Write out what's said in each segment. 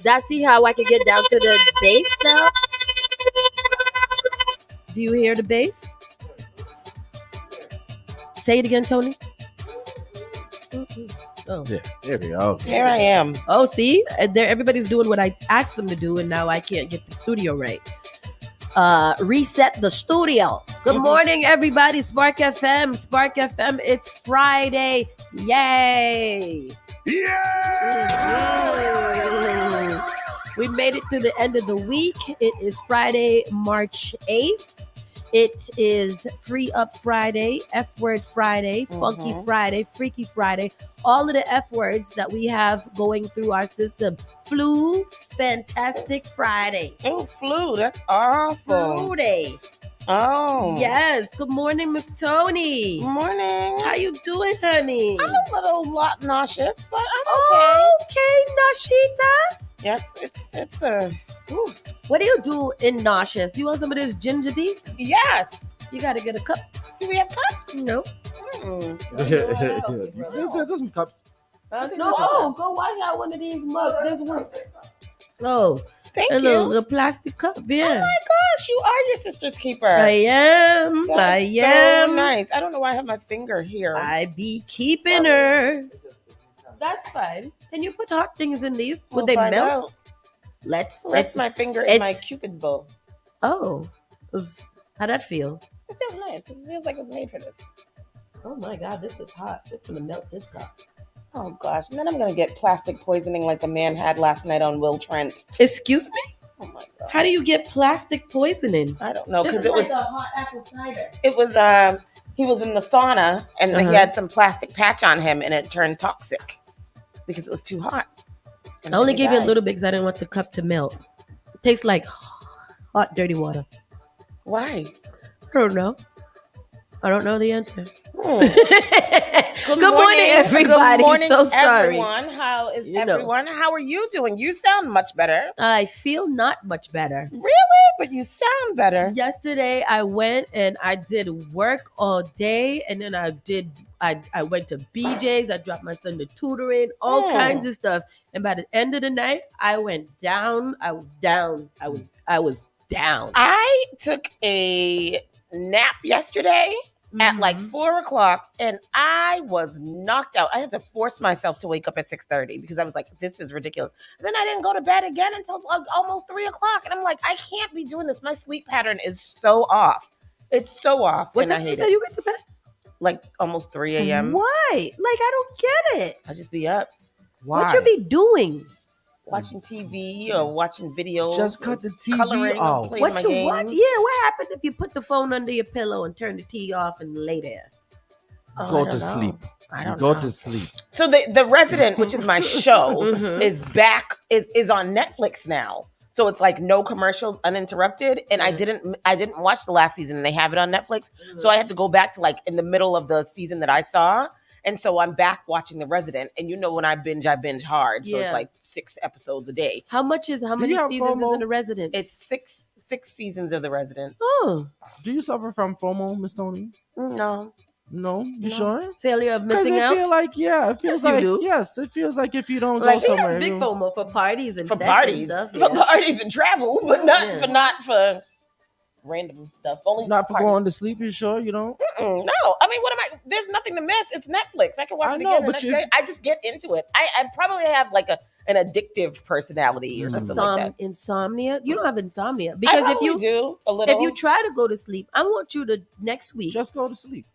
That's see how I can get down to the bass now? Do you hear the bass? Say it again, Tony. Oh. Yeah, there we go. Here I am. Oh, see? Everybody's doing what I asked them to do, and now I can't get the studio right. Reset the studio. Good morning, everybody. Spark FM. Spark FM. It's Friday. Yay. Yeah. We made it to the end of the week. It is Friday, March 8th. It is Free Up Friday, F-Word Friday, Funky Friday, Freaky Friday. All of the F words that we have going through our system. Flu, Fantastic Friday. Oh, flu. That's awful. Flu Day. Oh. Yes. Good morning, Miss Tony. Good morning. How you doing, honey? I'm a little nauseous, but I'm okay. Okay, Nashita. Yes, it's a... Ooh. What do you do in nauseous? You want some of this ginger tea? Yes. You got to get a cup. Do we have cups? No. There's some cups. No, go wash out one of these mugs. There's one. Oh, Thank a you. little plastic cup. Yeah. Oh my gosh, you are your sister's keeper. I am. That's I am. so nice. I don't know why I have my finger here. I be keeping her. That's fine. Can you put hot things in these? Would they find melt? out. Let's. Rest my finger in my Cupid's bow. Oh, how'd that feel? It feels nice. It feels like it's made for this. Oh my God, this is hot. It's gonna melt this cup. Oh gosh, and then I'm gonna get plastic poisoning like the man had last night on Will Trent. Excuse me? Oh my God. How do you get plastic poisoning? I don't know, because This is it was like a hot apple cider. it was he was in the sauna and he had some plastic patch on him and it turned toxic because it was too hot. I only gave you a little bit because I didn't want the cup to melt. It tastes like hot, dirty water. Why? I don't know. I don't know the answer. Good morning, everybody. Good morning, So sorry. everyone. How is You know. everyone? How are you doing? You sound much better. I feel not much better. Really? But you sound better. Yesterday, I went and I did work all day, and then I went to BJ's. I dropped my son to tutoring, all kinds of stuff. And by the end of the night, I went down. I was down. I was down. I took a nap yesterday at like 4:00 and I was knocked out. I had to force myself to wake up at 6:30 because I was like, this is ridiculous. And then I didn't go to bed again until almost 3:00. And I'm like, I can't be doing this. My sleep pattern is so off. It's so off. What and I time you hate say it. you went to bed? Like almost 3 a.m. Why? Like, I don't get it. I just be up Why? What you be doing? watching TV or watching videos. Just cut the TV coloring, off. playing What my you games. watch? Yeah, what happened if you put the phone under your pillow and turn the TV off and lay there? Oh, I Go don't to know. sleep. I don't Go know. to sleep. So the Resident, which is my show, Mhm. is back. Is on Netflix now. So it's like no commercials, uninterrupted. And I didn't watch the last season, and they have it on Netflix. So I had to go back to like in the middle of the season that I saw. And so I'm back watching The Resident. And you know when I binge hard. So Yeah. it's like 6 episodes a day. How many you have seasons is FOMO? in The Resident? It's six seasons of The Resident. Oh, Do you suffer from FOMO, Miss Tony? No. No, you No. sure? failure of 'Cause missing I out. feel like it feels Yes, you like do. yes, it feels like if you don't Like, go she has somewhere, Big you- FOMO for parties and For sex parties. and stuff. For Yeah. parties and travel, but not Yeah. for random stuff. Only not for parties. going to sleep. You sure you don't? No, I mean, what am I? There's nothing to miss. It's Netflix. I can watch I it know, again the but next you- day. I just get into it. I probably have like an addictive personality or something like that. Insomnia. You don't have insomnia I because if probably you do a little. if you try to go to sleep, I want you to next week Just go to sleep.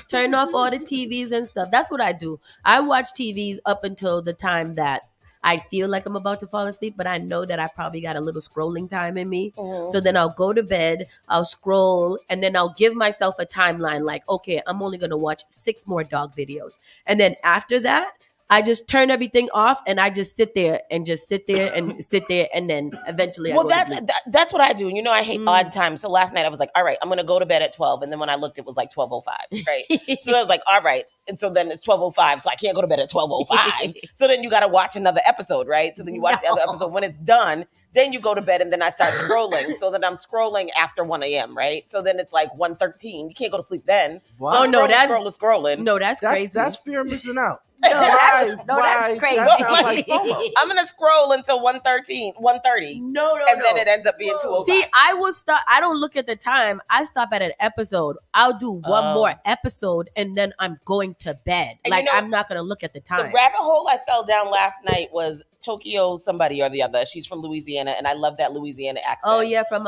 turn off all the TVs and stuff. That's what I do. I watch TVs up until the time that I feel like I'm about to fall asleep, but I know that I probably got a little scrolling time in me. Mhm. So then I'll go to bed, I'll scroll, and then I'll give myself a timeline like, okay, I'm only going to watch 6 more dog videos. And then after that, I just turn everything off and I just sit there and and then eventually Well, I go to sleep. that's what I do. You know, I hate Mm. odd times. So last night I was like, all right, I'm gonna go to bed at 12, and then when I looked, it was like 12:05. Right. So I was like, all right, and so then it's 12:05, so I can't go to bed at 12:05. So then you got to watch another episode, right? So then you watch the other episode. When it's done, then you go to bed, and then I start scrolling. So that I'm scrolling after 1 a.m. Right. So then it's like 1:13. You can't go to sleep then. Wow. So Oh, no, that's- scrolling. No, that's crazy. That's fear of missing out. no, Why? that's crazy. That sounds like FOMO. I'm gonna scroll until 1:30. No, And then it ends up being 2:05. See, I will stop. I don't look at the time. I stop at an episode. I'll do one more episode, and then I'm going to bed. And Like, you know, I'm not gonna look at the time. The rabbit hole I fell down last night was Tokyo somebody or the other. She's from Louisiana, and I love that Louisiana accent. Oh yeah, from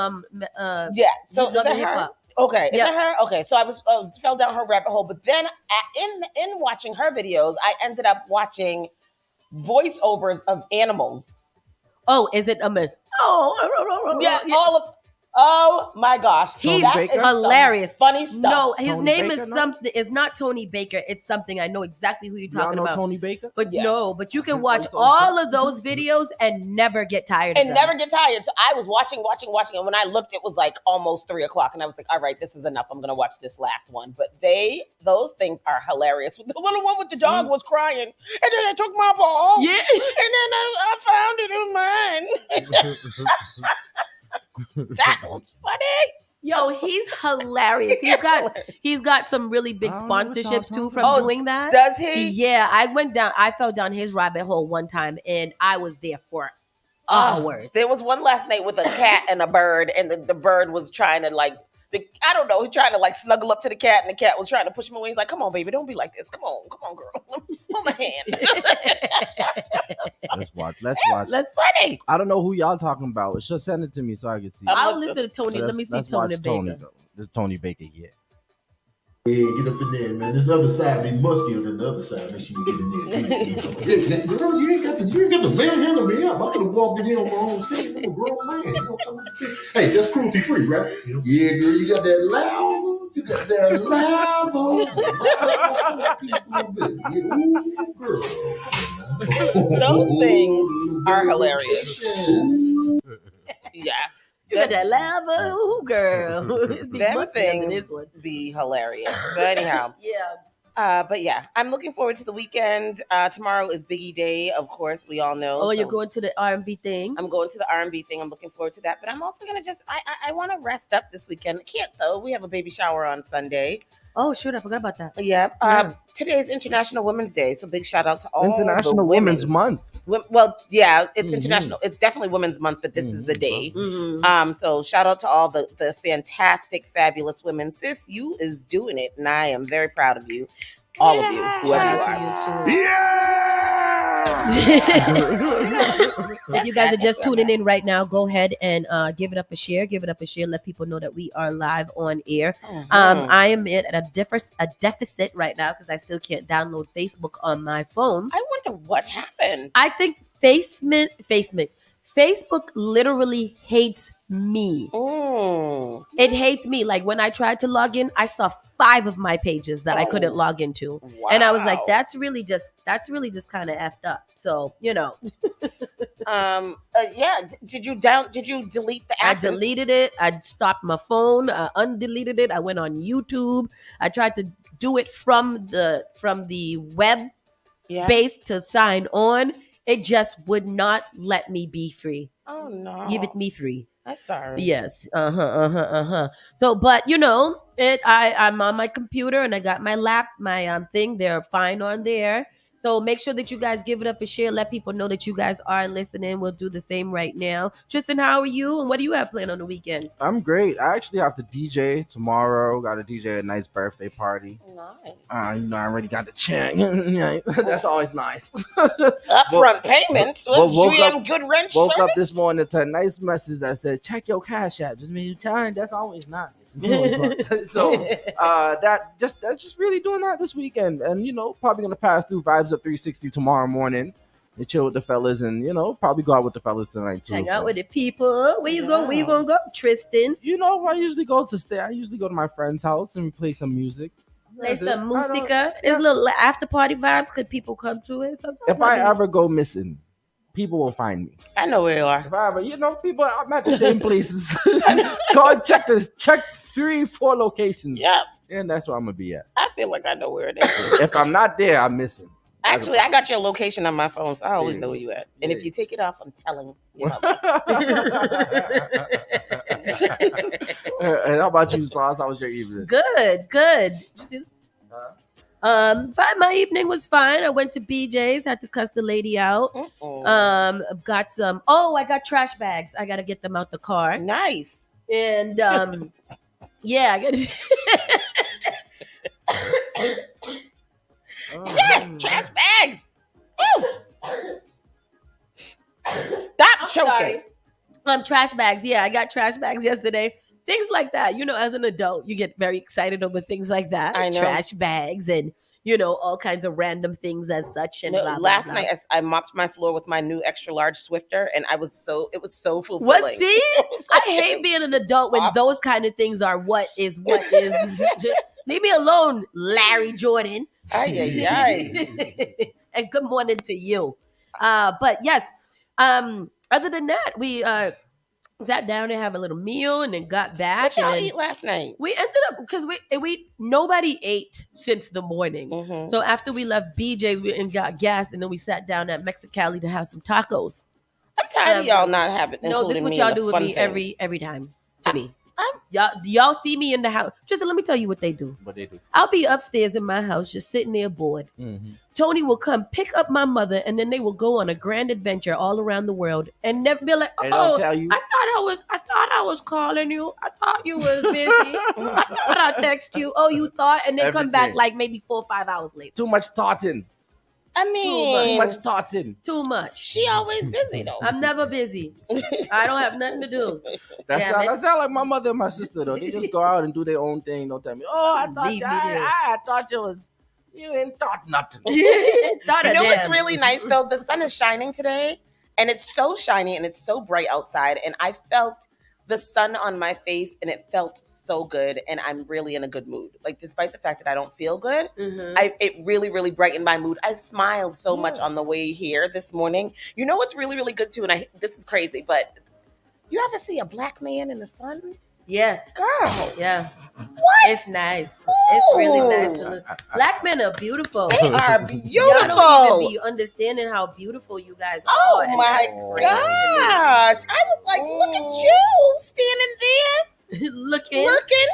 Yeah. So is Love that and Hip her? Hop. Okay, is Yep. that her? Okay, so I was fell down her rabbit hole, but then in watching her videos, I ended up watching voiceovers of animals. Oh, is it Yeah, all of. Oh my gosh, He's that is some hilarious. funny stuff. No, his Tony name Baker, is no? something. It's not Tony Baker. It's something. I know exactly who you're Y'all talking know about. Tony Baker? But Yeah. no, but you can Voiceover. watch all of those videos and never get tired And of them. never get tired. So I was watching, and when I looked, it was like almost 3:00, and I was like, "All right, this is enough. I'm gonna watch this last one." But those things are hilarious. The little one with the dog was crying, and then I took my ball, Yeah. and then I found it in mine. That was funny. Yo, he's hilarious. He's got some really big I don't know what y'all sponsorships too talking from about. doing that. Does he? Yeah, I fell down his rabbit hole one time and I was there for Oh, hours. there was one last night with a cat and a bird, and the bird was trying to I don't know, he's trying to snuggle up to the cat, and the cat was trying to push him away. He's like, "Come on, baby, don't be like this. Come on, girl, hold my hand." Let's watch. Let's watch. That's funny. I don't know who y'all talking about. Just send it to me so I can see. I'll listen to Tony. So Let me see let's Tony watch Baker. though. This is Tony Baker, yeah. Yeah, get up in there, man. This other side be muskier than the other side. Make sure you get in there. Girl, you ain't got to manhandle me up. I could have walked in here on my own stage. I'm a grown man. You know what I'm talking about? Hey, that's cruelty free, right? Yeah, girl, you got that level. You got that level. Those things are hilarious. Yeah. You got that level, girl. Be Them mustier than things this one. be hilarious. But anyhow, Yeah. but yeah, I'm looking forward to the weekend. Tomorrow is Biggie Day, of course, we all know. Oh, you're so going to the R&B thing? I'm going to the R&B thing. I'm looking forward to that. But I'm also gonna I want to rest up this weekend. I can't though. We have a baby shower on Sunday. Oh, shoot, I forgot about that. Yeah. Yeah. Today is International Women's Day, so big shout out to all International the Women's Month. Well, yeah, it's Mhm. international. It's definitely Women's Month, but this is the day. Mhm. So shout out to all the fantastic, fabulous women. Sis, you is doing it, and I am very proud of you. All of you, whoever Shout you out are. to you, too. If you guys are just tuning in right now, go ahead and give it up a share. Give it up a share. Let people know that we are live on air. I am at a deficit right now because I still can't download Facebook on my phone. I wonder what happened. I think Facebook literally hates me. Mm. It hates me. Like when I tried to log in, I saw 5 of my pages that I couldn't log into. And I was like, Wow. that's really just kind of effed up. So, yeah. Did you delete the I app? deleted it. I stopped my phone. I undeleted it. I went on YouTube. I tried to do it from the web Yeah. base to sign on. It just would not let me be free. Oh no. Give it me free. I'm sorry. Yes. So, but I'm on my computer and I got my thing. They're fine on there. So make sure that you guys give it up a share. Let people know that you guys are listening. We'll do the same right now. Tristan, how are you? And what do you have planned on the weekends? I'm great. I actually have to DJ tomorrow. Got to DJ a nice birthday party. Nice. I already got the check. Yeah, that's always nice. Upfront payment. woke GM Good Rent Woke service? up this morning to a nice message that said, "Check your cash app." Just mean time. That's always nice. So that's just really doing that this weekend, and probably gonna pass through Vibes Up 360 tomorrow morning and chill with the fellas, and probably go out with the fellas tonight too. Hang out with the people. Where you go? Where you gonna go, Tristan? I usually go to my friend's house and we play some music. Play That's it. some I don't- musica. yeah. It's little after party vibes. Could people come to it? Sometimes If I do. ever go missing, people will find me. I know where you are. If I ever, people, I'm at the same places. Go and check 3-4 locations. Yep. And that's where I'm gonna be at. I feel like I know where it is. If I'm not there, I'm missing. Actually, I got your location on my phone, so I always Yeah. know where you at. And if Yeah. you take it off, I'm telling you. And how about you, Sauce? How was your evening? Good. Did you see but my evening was fine. I went to BJ's, had to cuss the lady out. Got some. Oh, I got trash bags. I gotta get them out the car. Nice. And yeah, I got. Yes, trash bags. Woo. Stop choking. Trash bags. Yeah, I got trash bags yesterday. Things like that. As an adult, you get very excited over things like that. I know. Trash bags and all kinds of random things as such. And No, blah, blah, last blah. night I mopped my floor with my new extra large Swifter, and it was so fulfilling. What? See, It was I like- hate being an adult when those kind of things are what is. Leave me alone, Larry Jordan. Ay, ay, ay. And good morning to you. But yes, other than that, we sat down and have a little meal and then got back. What y'all and eat last night? we ended up because we nobody ate since the morning. Mhm. So after we left BJ's, we and got gas, and then we sat down at Mexicali to have some tacos. I'm tired of y'all not having. No, this is including what me y'all in the do with fun me things. every time to me. I'm- Y'all see me in the house. Just let me tell you what they do. What they do? I'll be upstairs in my house, just sitting there bored. Mm-hmm. Tony will come pick up my mother, and then they will go on a grand adventure all around the world, and never be like, They "Oh, don't tell you. I thought I was calling you. I thought you was busy. I thought I text you. Oh, you thought?" And then come back Everything. like maybe 4 or 5 hours later. Too much talking. I Too mean, much talking. Too much. she always busy though. I'm never busy. I don't have nothing to do. That Damn sound, it. that sound like my mother and my sister though. They just go out and do their own thing. Don't tell me. Oh, I thought Leave me there. I thought you was. You ain't thought nothing. Thought You of know what's them. really nice though? The sun is shining today, and it's so shiny and it's so bright outside, and I felt the sun on my face, and it felt so good, and I'm really in a good mood. Like, despite the fact that I don't feel good, Mhm. it really, really brightened my mood. I smiled so much Yes. on the way here this morning. You know what's really, really good too, and this is crazy, but you ever see a black man in the sun? Yes. Girl, Yeah. what? It's nice. It's really nice. To Ooh. look. Black men are beautiful. They are Y'all beautiful. don't even be understanding how beautiful you guys Oh are. and my that's gosh. I was like, look at you standing there crazy. Looking. looking.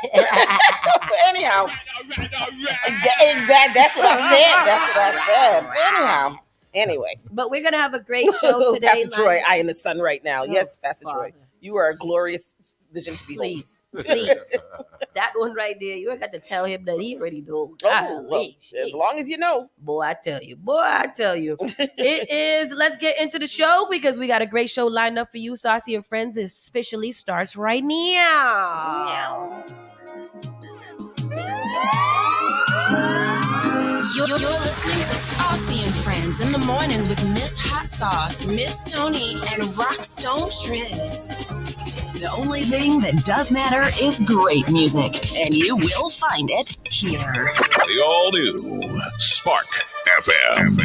Anyhow. Exactly. That's what I said. Anyhow. Anyway. But we're gonna have a great show today. Pastor Troy, I in the sun right now. Oh, Yes, Pastor Troy. Father. You are a glorious vision to behold. Please. That one right there, you ain't got to tell him that he already know. Oh, well, Golly, as long as you know. Boy, I tell you. It is. Let's get into the show because we got a great show lined up for you. Saucy and Friends officially starts right now. You're listening to Saucy and Friends in the morning with Miss Hot Sauce, Miss Tony, and Rockstone Triz. The only thing that does matter is great music, and you will find it here. The all-new Spark FM.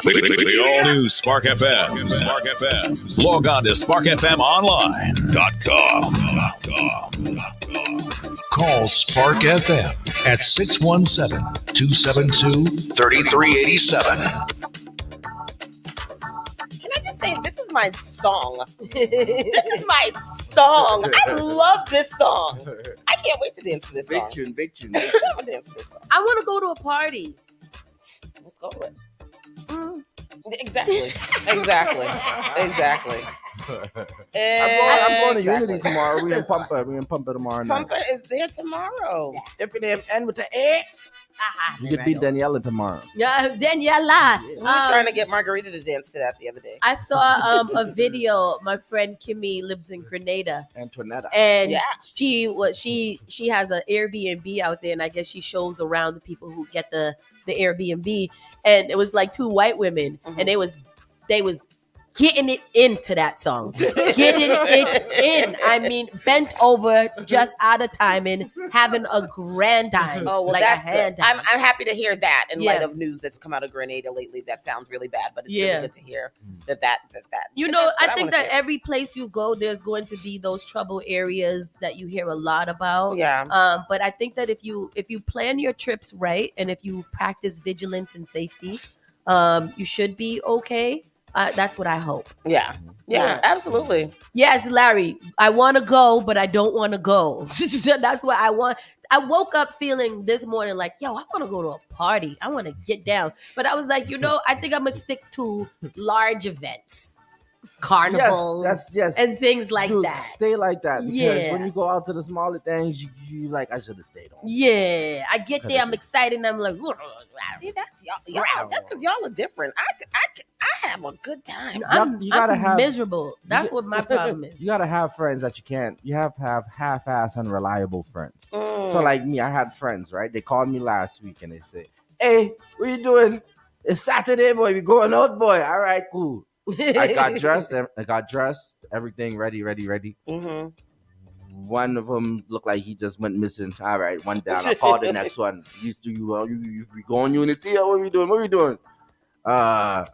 The all-new Spark FM. Spark FM. Log on to sparkfmonline.com. Call Spark FM at 617-272-3387. Can I just say, this is my song. This is my song. I love this song. I can't wait to dance to this song. Big tune. I'm gonna dance to this song. I want to go to a party. Let's go with it. Exactly. I'm going to Exactly. Unity tomorrow. We in Pumper. Tomorrow night. Pumper is there tomorrow. If it end with the A, you could beat Daniela tomorrow. Yeah, Daniela. We were trying to get Margarita to dance to that the other day. I saw a video. My friend Kimmy lives in Grenada, Antoinetta. and Yeah. she has an Airbnb out there, and I guess she shows around the people who get the Airbnb. And it was like two white women, Mhm. and they was getting it into that song. Getting it in. I mean, bent over, just out of timing, having a grand time. Oh, well, like that's a hand good. time. I'm happy to hear that in light Yeah. of news that's come out of Grenada lately. That sounds really bad, but it's Yeah. really good to hear that. You know, I think that every place you go, there's going to be those trouble areas that you hear a lot about. Yeah. But I think that if you plan your trips right and if you practice vigilance and safety, you should be okay. That's what I hope. Yeah. Yeah, absolutely. Yes, Larry, I want to go, but I don't want to go. That's what I want. I woke up feeling this morning like, yo, I want to go to a party. I want to get down. But I was like, I think I'm going to stick to large events. Carnivals Yes. and things like Dude, that. Stay like that. Because Yeah. when you go out to the smaller things, you like, I should have stayed home. Yeah. I get there, I'm excited, and I'm like, see, that's y'all. That's because y'all are different. I have a good time. I'm have miserable. That's what my problem is. You gotta have friends that you can't. You have to have half-ass unreliable friends. Mm. So like me, I had friends, right? They called me last week and they say, "Hey, what you doing? It's Saturday, boy. We going out, boy. All right, cool." I got dressed. Everything ready. Mm-hmm. One of them looked like he just went missing. All right, one down. I called the next one. You going Unity? What we doing? That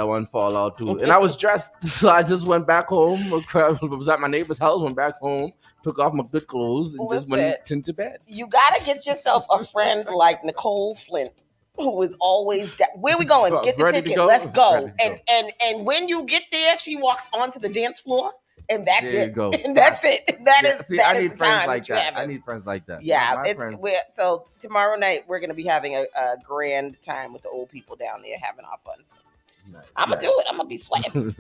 one fall out too. And I was dressed, so I just went back home. I was at my neighbor's house, went back home, took off my good clothes, and just went into bed. You gotta get yourself a friend like Nicole Flint, who is always where we going? Get the Ready to ticket. go? Let's go. Ready to And when you get there, she walks onto the dance floor, and that's There you it. go. And that's it. I That need is friends time like you that. have I it. need friends like that. Yeah, My friends. so tomorrow night we're gonna be having a grand time with the old people down there, having our fun. So Nice, I'm gonna do it. I'm gonna be sweating.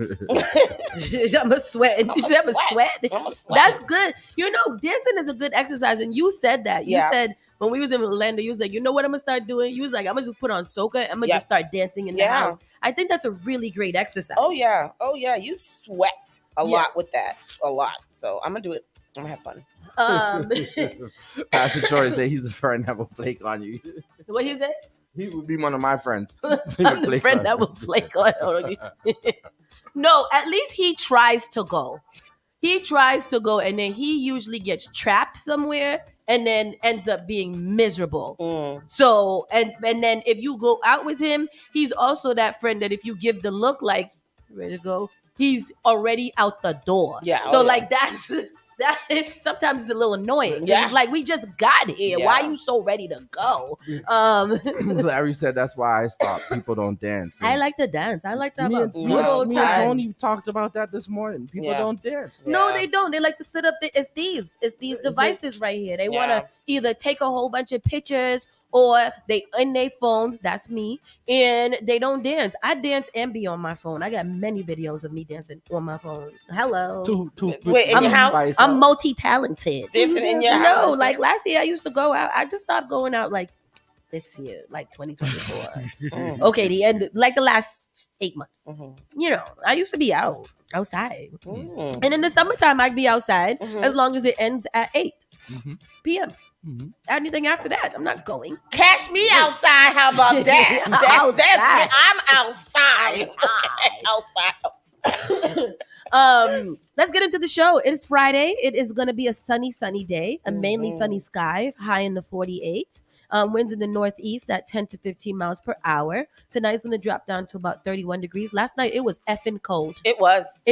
I'm a sweat. I'm You a have a sweat. I'm a sweat. That's good. Dancing is a good exercise. And you said that. You said when we was in Orlando, you was like, you know what I'm gonna start doing? You was like, I'm gonna just put on soca. I'm gonna just start dancing in the house. I think that's a really great exercise. Oh yeah. You sweat a lot with that. A lot. So I'm gonna do it. I'm gonna have fun. Pastor Troy said he's a friend that will flake on you. What he said? He would be one of my friends. I'm the friend that will flake on you. No, at least he tries to go. And then he usually gets trapped somewhere and then ends up being miserable. So, and then if you go out with him, he's also that friend that if you give the look like, ready to go, he's already out the door. Yeah. So like that sometimes it's a little annoying. Yeah. It's like, we just got here. Yeah. Why are you so ready to go? Larry said that's why I stopped. People don't dance. I like to dance. I like to have a good old Me time. and Tony talked about that this morning. People don't dance. Yeah. No, they don't. They like to sit up there. It's these devices right here. They want to either take a whole bunch of pictures or they in their phones. That's me. And they don't dance. I dance and be on my phone. I got many videos of me dancing on my phone. Hello. Wait, in your house? I'm multi-talented. Dancing in your house? No, like last year I used to go out. I just stopped going out like this year, like 2024. Okay, the last 8 months. I used to be outside. And in the summertime I'd be outside as long as it ends at 8 p.m. Anything after that, I'm not going. Cash me outside. How about that? I'm outside. Outside. Let's get into the show. It is Friday. It is going to be a sunny day, a mainly sunny sky, high in the 48s. Winds in the northeast at 10 to 15 miles per hour. Tonight's going to drop down to about 31 degrees. Last night, it was effing cold. It was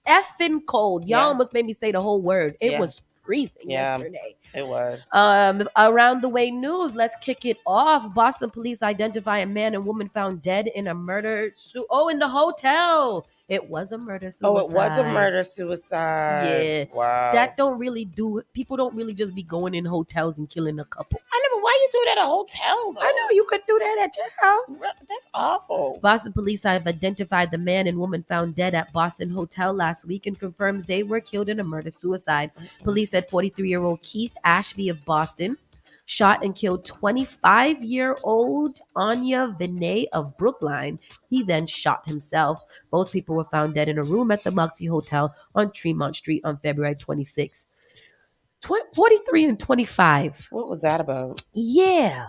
effing cold. Y'all almost made me say the whole word. It was freezing yesterday. It was. Around the way news, let's kick it off. Boston police identify a man and woman found dead in a murder in the hotel. It was a murder suicide. Oh, it was a murder suicide. Yeah. Wow. People don't really just be going in hotels and killing a couple. I know, but why you do that at a hotel though? I know, you could do that at your house. That's awful. Boston police have identified the man and woman found dead at Boston Hotel last week and confirmed they were killed in a murder-suicide. Police said 43-year-old Keith Ashby of Boston shot and killed 25-year-old Anya Vinay of Brookline. He then shot himself. Both people were found dead in a room at the Moxie Hotel on Tremont Street on February 26. 43 and 25. What was that about? Yeah.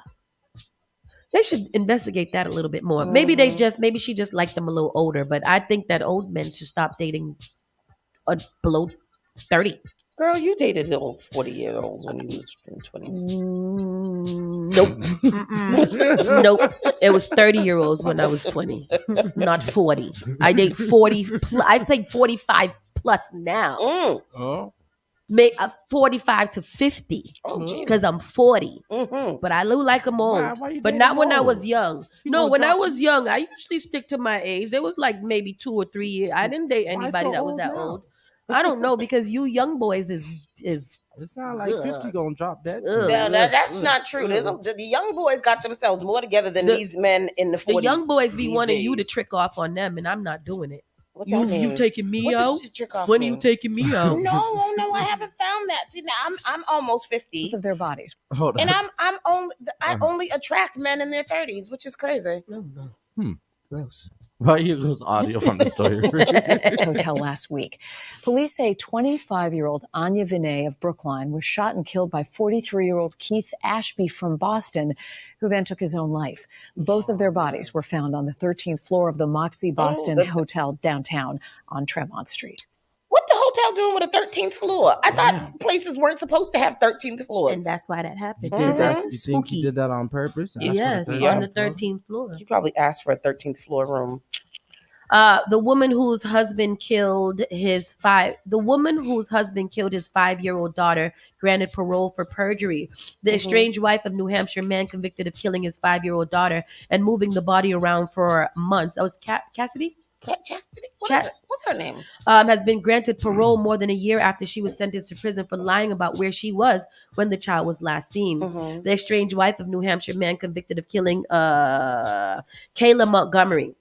They should investigate that a little bit more. Maybe she just liked them a little older, but I think that old men should stop dating below 30. Girl, you dated the old 40-year-olds when you was in 20s. Nope. Nope. It was 30-year-olds when I was 20, not 40. I date 40. I think 45 plus now. Oh. Make 45 to 50 because I'm 40. Mm-hmm. But I look like I'm old. Why but not when I was old? young. When I was young, I usually stick to my age. There was like maybe 2 or 3 years. I didn't date anybody that was that old. I don't know, because you young boys is it sounds like 50 gonna drop that. That's not true. The young boys got themselves more together than these men in the 40s. The young boys be wanting you to trick off on them, and I'm not doing it. You taking me out? When are you taking me out? No, I haven't found that. See, now I'm almost 50 of their bodies. And I only attract men in their 30s, which is crazy. Gross. Well, here goes audio from the story. Hotel last week. Police say 25-year-old Anya Vinay of Brookline was shot and killed by 43-year-old Keith Ashby from Boston, who then took his own life. Both of their bodies were found on the 13th floor of the Moxie Boston Hotel downtown on Tremont Street. What the hotel doing with a 13th floor? I thought places weren't supposed to have 13th floors. And that's why that happened. You think he did that on purpose? Yes, on the 13th floor. He probably asked for a 13th floor room. The woman whose husband killed his 5-year-old daughter granted parole for perjury. The estranged wife of New Hampshire man convicted of killing his 5-year-old daughter and moving the body around for months. That was Cassidy? Chastity? What's her name? Has been granted parole more than a year after she was sentenced to prison for lying about where she was when the child was last seen. The estranged wife of New Hampshire man convicted of killing Kayla Montgomery.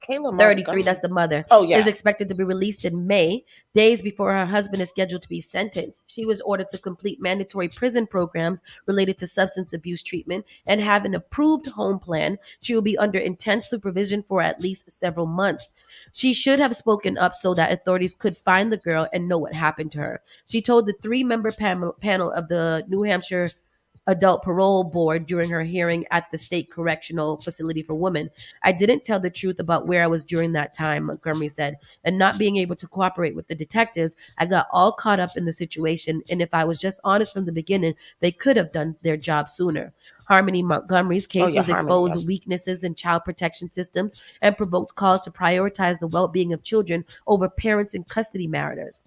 33, that's the mother, is expected to be released in May, days before her husband is scheduled to be sentenced. She was ordered to complete mandatory prison programs related to substance abuse treatment and have an approved home plan. She will be under intense supervision for at least several months. She should have spoken up so that authorities could find the girl and know what happened to her. She told the 3-member panel of the New Hampshire Adult Parole Board during her hearing at the State Correctional Facility for Women, "I didn't tell the truth about where I was during that time," Montgomery said, "and not being able to cooperate with the detectives, I got all caught up in the situation, and if I was just honest from the beginning, they could have done their job sooner." Harmony Montgomery's case exposed weaknesses in child protection systems and provoked calls to prioritize the well-being of children over parents in custody matters.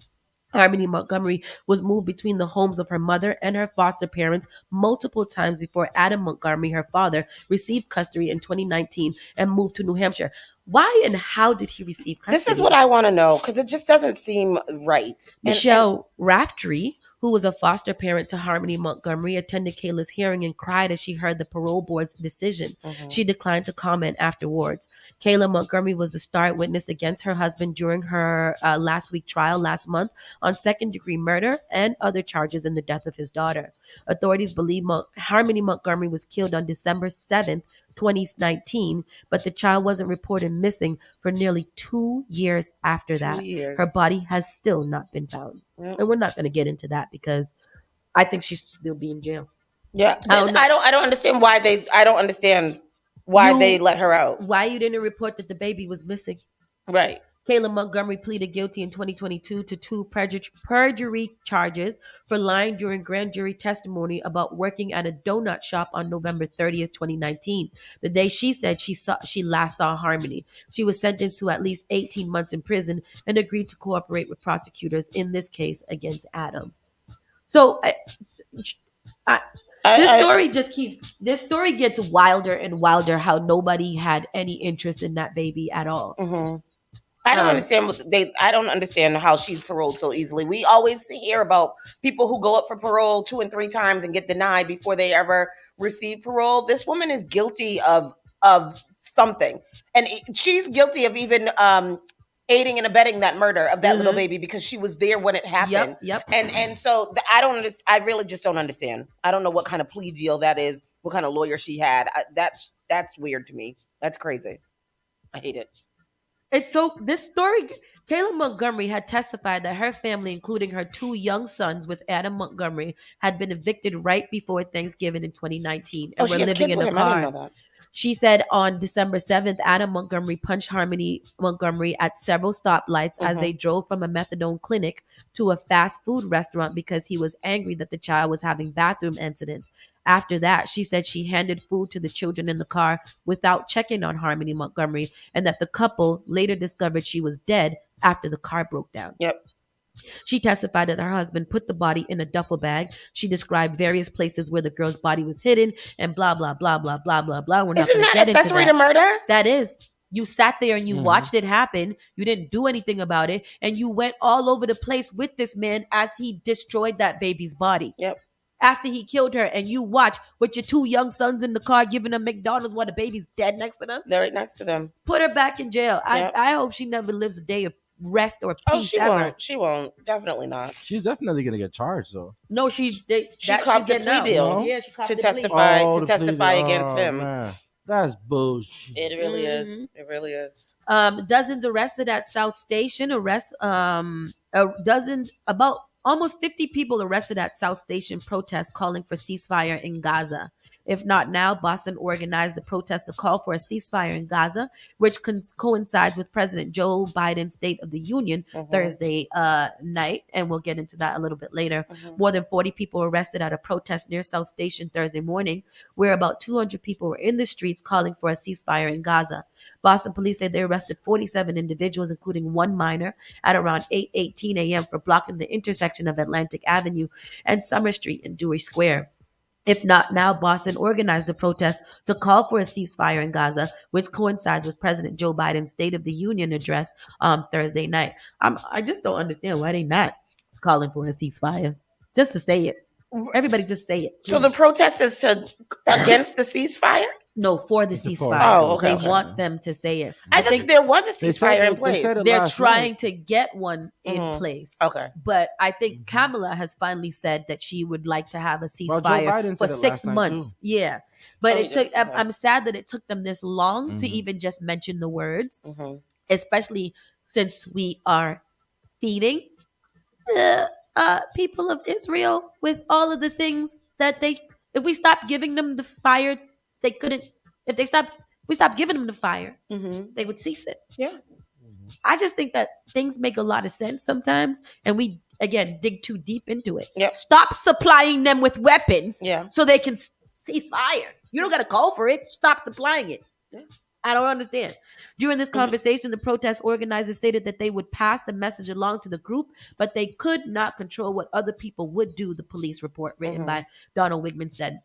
Harmony Montgomery was moved between the homes of her mother and her foster parents multiple times before Adam Montgomery, her father, received custody in 2019 and moved to New Hampshire. Why and how did he receive custody? This is what I want to know, because it just doesn't seem right. Michelle Raftery, who was a foster parent to Harmony Montgomery, attended Kayla's hearing and cried as she heard the parole board's decision. She declined to comment afterwards. Kayla Montgomery was the star witness against her husband during her last week trial last month on second-degree murder and other charges in the death of his daughter. Authorities believe Harmony Montgomery was killed on December 7th, 2019, but the child wasn't reported missing for nearly 2 years after that. 2 years. Her body has still not been found. And we're not going to get into that because I think she should still be in jail. Yeah, I don't understand why they. I don't understand why they let her out. Why you didn't report that the baby was missing? Right. Kayla Montgomery pleaded guilty in 2022 to 2 perjury charges for lying during grand jury testimony about working at a donut shop on November 30th, 2019, the day she said she last saw Harmony. She was sentenced to at least 18 months in prison and agreed to cooperate with prosecutors in this case against Adam. So this story gets wilder and wilder, how nobody had any interest in that baby at all. I don't understand I don't understand how she's paroled so easily. We always hear about people who go up for parole 2 and 3 times and get denied before they ever receive parole. This woman is guilty of something, and she's guilty of even aiding and abetting that murder of that little baby because she was there when it happened. Yep. And so I really just don't understand. I don't know what kind of plea deal that is, what kind of lawyer she had. That's weird to me. That's crazy. I hate it. It's so this story. Kayla Montgomery had testified that her family, including her 2 young sons with Adam Montgomery, had been evicted right before Thanksgiving in 2019 and were she has living kids in with a him. I didn't car. know that. She said on December 7th, Adam Montgomery punched Harmony Montgomery at several stoplights as they drove from a methadone clinic to a fast food restaurant because he was angry that the child was having bathroom incidents. After that, she said she handed food to the children in the car without checking on Harmony Montgomery, and that the couple later discovered she was dead after the car broke down. Yep. She testified that her husband put the body in a duffel bag. She described various places where the girl's body was hidden and blah, blah, blah, blah, blah, blah, blah. We're not Isn't going to that get into accessory that. to murder? That is. You sat there and you watched it happen. You didn't do anything about it. And you went all over the place with this man as he destroyed that baby's body. Yep. After he killed her, and you watch with your 2 young sons in the car giving them McDonald's while the baby's dead next to them. They're right next to them. Put her back in jail. Yep. I hope she never lives a day of rest or peace. Oh, she ever. won't. She won't. Definitely not. She's definitely gonna get charged though. No, She copped a plea deal Yeah, she copped to the testify plea. to testify against him. Man. That's bullshit. It really is. It really is. Dozens arrested at South Station. About almost 50 people arrested at South Station protests calling for ceasefire in Gaza. If not now, Boston organized the protest to call for a ceasefire in Gaza, which coincides with President Joe Biden's State of the Union Thursday night, and we'll get into that a little bit later. More than 40 people were arrested at a protest near South Station Thursday morning, where about 200 people were in the streets calling for a ceasefire in Gaza. Boston police said they arrested 47 individuals, including 1 minor, at around 8:18 a.m. for blocking the intersection of Atlantic Avenue and Summer Street in Dewey Square. If not now, Boston organized a protest to call for a ceasefire in Gaza, which coincides with President Joe Biden's State of the Union address Thursday night. I just don't understand why they not calling for a ceasefire. Just to say it. Everybody just say it. So the protest is against the ceasefire? No, for the ceasefire. Oh, okay. They want them to say it. I think there was a ceasefire in place. They're trying to get one in place. Okay. But I think Kamala has finally said that she would like to have a Well, Joe ceasefire Biden for said it 6 last night, months. too. Yeah. But Oh, it took yeah. I'm sad that it took them this long to even just mention the words, Mm-hmm. especially since we are feeding the people of Israel with all of the things that if we stopped giving them the fire, they couldn't. If we stopped giving them the fire, they would cease it. Yeah. I just think that things make a lot of sense sometimes, and we again dig too deep into it. Yep. Stop supplying them with weapons, Yeah. so they can cease fire. You don't got to call for it. Stop supplying it. Yeah. I don't understand. During this conversation, the protest organizers stated that they would pass the message along to the group, but they could not control what other people would do, the police report written by Donald Wigman said.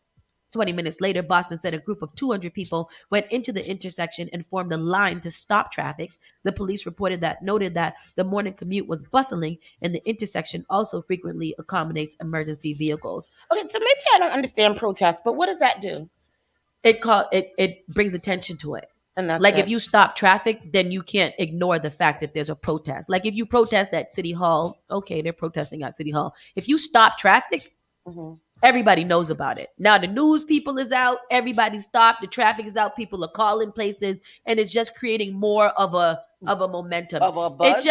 20 minutes later, Boston said a group of 200 people went into the intersection and formed a line to stop traffic. The police noted that the morning commute was bustling, and the intersection also frequently accommodates emergency vehicles. Okay, so maybe I don't understand protests, but what does that do? It brings attention to it. And that's Like it. if you stop traffic, then you can't ignore the fact that there's a protest. Like if you protest at City Hall, okay, they're protesting at City Hall. If you stop traffic, everybody knows about it. Now the news people is out, everybody stopped, the traffic is out, people are calling places, and it's just creating more of a momentum. Of a buzz?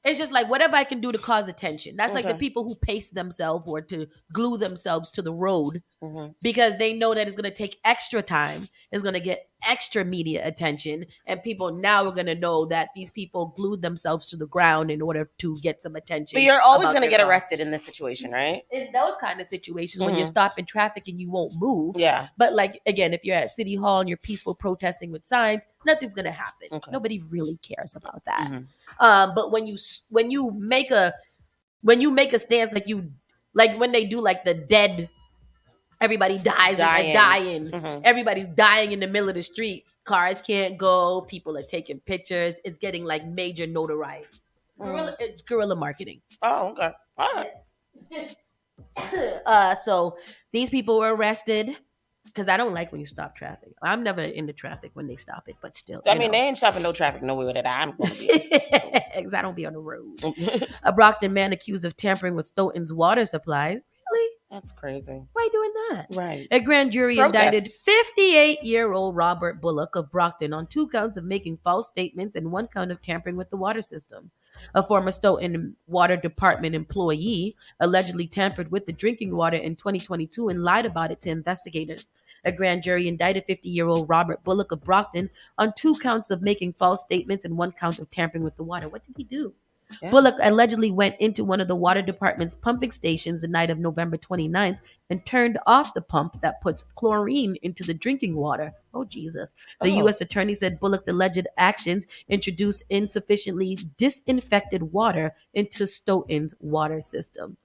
It's just like whatever I can do to cause attention. That's like the Okay. people who pace themselves or to glue themselves to the road because they know that it's going to take extra time. It's going to get extra media attention. And people now are going to know that these people glued themselves to the ground in order to get some attention. But you're always about going to their get cause. arrested in this situation, right? In those kind of situations when you're stopping traffic and you won't move. Yeah. But like, again, if you're at City Hall and you're peaceful protesting with signs, nothing's going to happen. Okay. Nobody really cares about that. But when you make a stance like when they do like the dead, everybody dies and dying. Everybody's dying in the middle of the street. Cars can't go. People are taking pictures. It's getting like major notoriety. It's guerrilla marketing. Oh, okay. All right. So these people were arrested because I don't like when you stop traffic. I'm never in the traffic when they stop it, but still. I mean, they ain't stopping no traffic nowhere that I'm going to be. Because I don't be on the road. A Brockton man accused of tampering with Stoughton's water supply. Really? That's crazy. Why are you doing that? Right. A grand jury Protest. indicted 58-year-old Robert Bullock of Brockton on 2 counts of making false statements and 1 count of tampering with the water system. A former Stoughton Water Department employee allegedly tampered with the drinking water in 2022 and lied about it to investigators. A grand jury indicted 50-year-old Robert Bullock of Brockton on 2 counts of making false statements and 1 count of tampering with the water. What did he do? Yeah. Bullock allegedly went into one of the water department's pumping stations the night of November 29th and turned off the pump that puts chlorine into the drinking water. Oh, Jesus. The U.S. attorney said Bullock's alleged actions introduced insufficiently disinfected water into Stoughton's water system.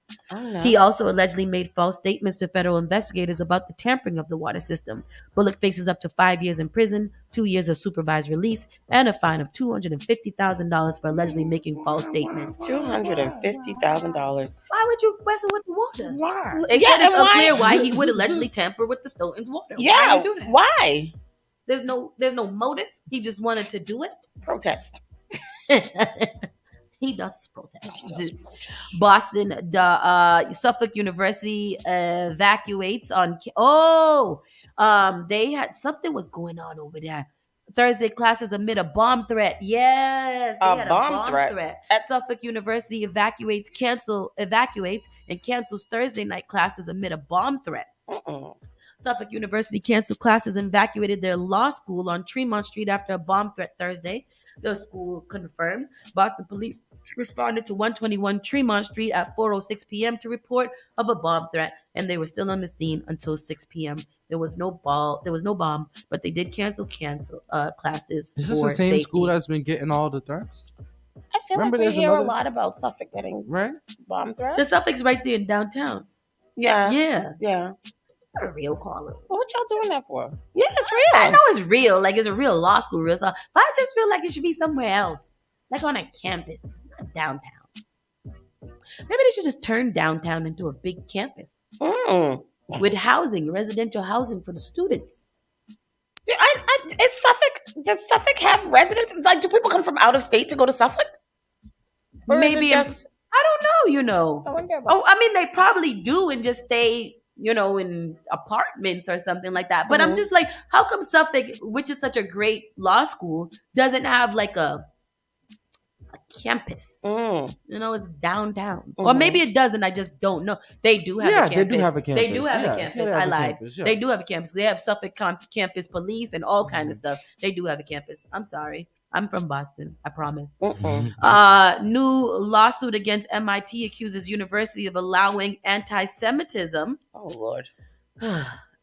He also allegedly made false statements to federal investigators about the tampering of the water system. Bullock faces up to 5 years in prison, 2 years of supervised release, and a fine of $250,000 for allegedly making false statements. $250,000. Why would you messing with the water? Why? They said it's unclear why he would allegedly tamper with the Stoughton's water. Yeah. Why would he do that? Why? There's no motive. He just wanted to do it. Protest. He does protest. Boston, Suffolk University evacuates on. They had something was going on over there. Thursday classes amid a bomb threat. Yes, they had a bomb threat. At Suffolk University evacuates and cancels Thursday night classes amid a bomb threat. Suffolk University canceled classes and evacuated their law school on Tremont Street after a bomb threat Thursday. The school confirmed. Boston police responded to 121 Tremont Street at 4:06 p.m. to report of a bomb threat, and they were still on the scene until 6 p.m. There was no bomb, but they did cancel classes. Is this the same safety. school that's been getting all the threats? I feel Remember like we there's hear a another- lot about Suffolk getting bomb threats. The Suffolk's right there in downtown. Yeah. Yeah. A real caller. Well, what y'all doing that for? Yeah, it's real. I know it's real. Like, it's a real law school, real stuff. But I just feel like it should be somewhere else. Like on a campus, not downtown. Maybe they should just turn downtown into a big campus. With housing, residential housing for the students. Is Suffolk, does Suffolk have residents? Like, do people come from out of state to go to Suffolk? Or Maybe is it just... I don't know, I wonder about I mean, they probably do and just stay, in apartments or something like that. But I'm just like, how come Suffolk, which is such a great law school, doesn't have like a campus? It's downtown. Or maybe it doesn't. I just don't know. They do have a campus. They do have a campus. They do have a campus. I lied. They do have a campus. They have Suffolk campus police and all kind of stuff. They do have a campus. I'm sorry. I'm from Boston. I promise. New lawsuit against MIT accuses university of allowing anti-Semitism. Oh, Lord.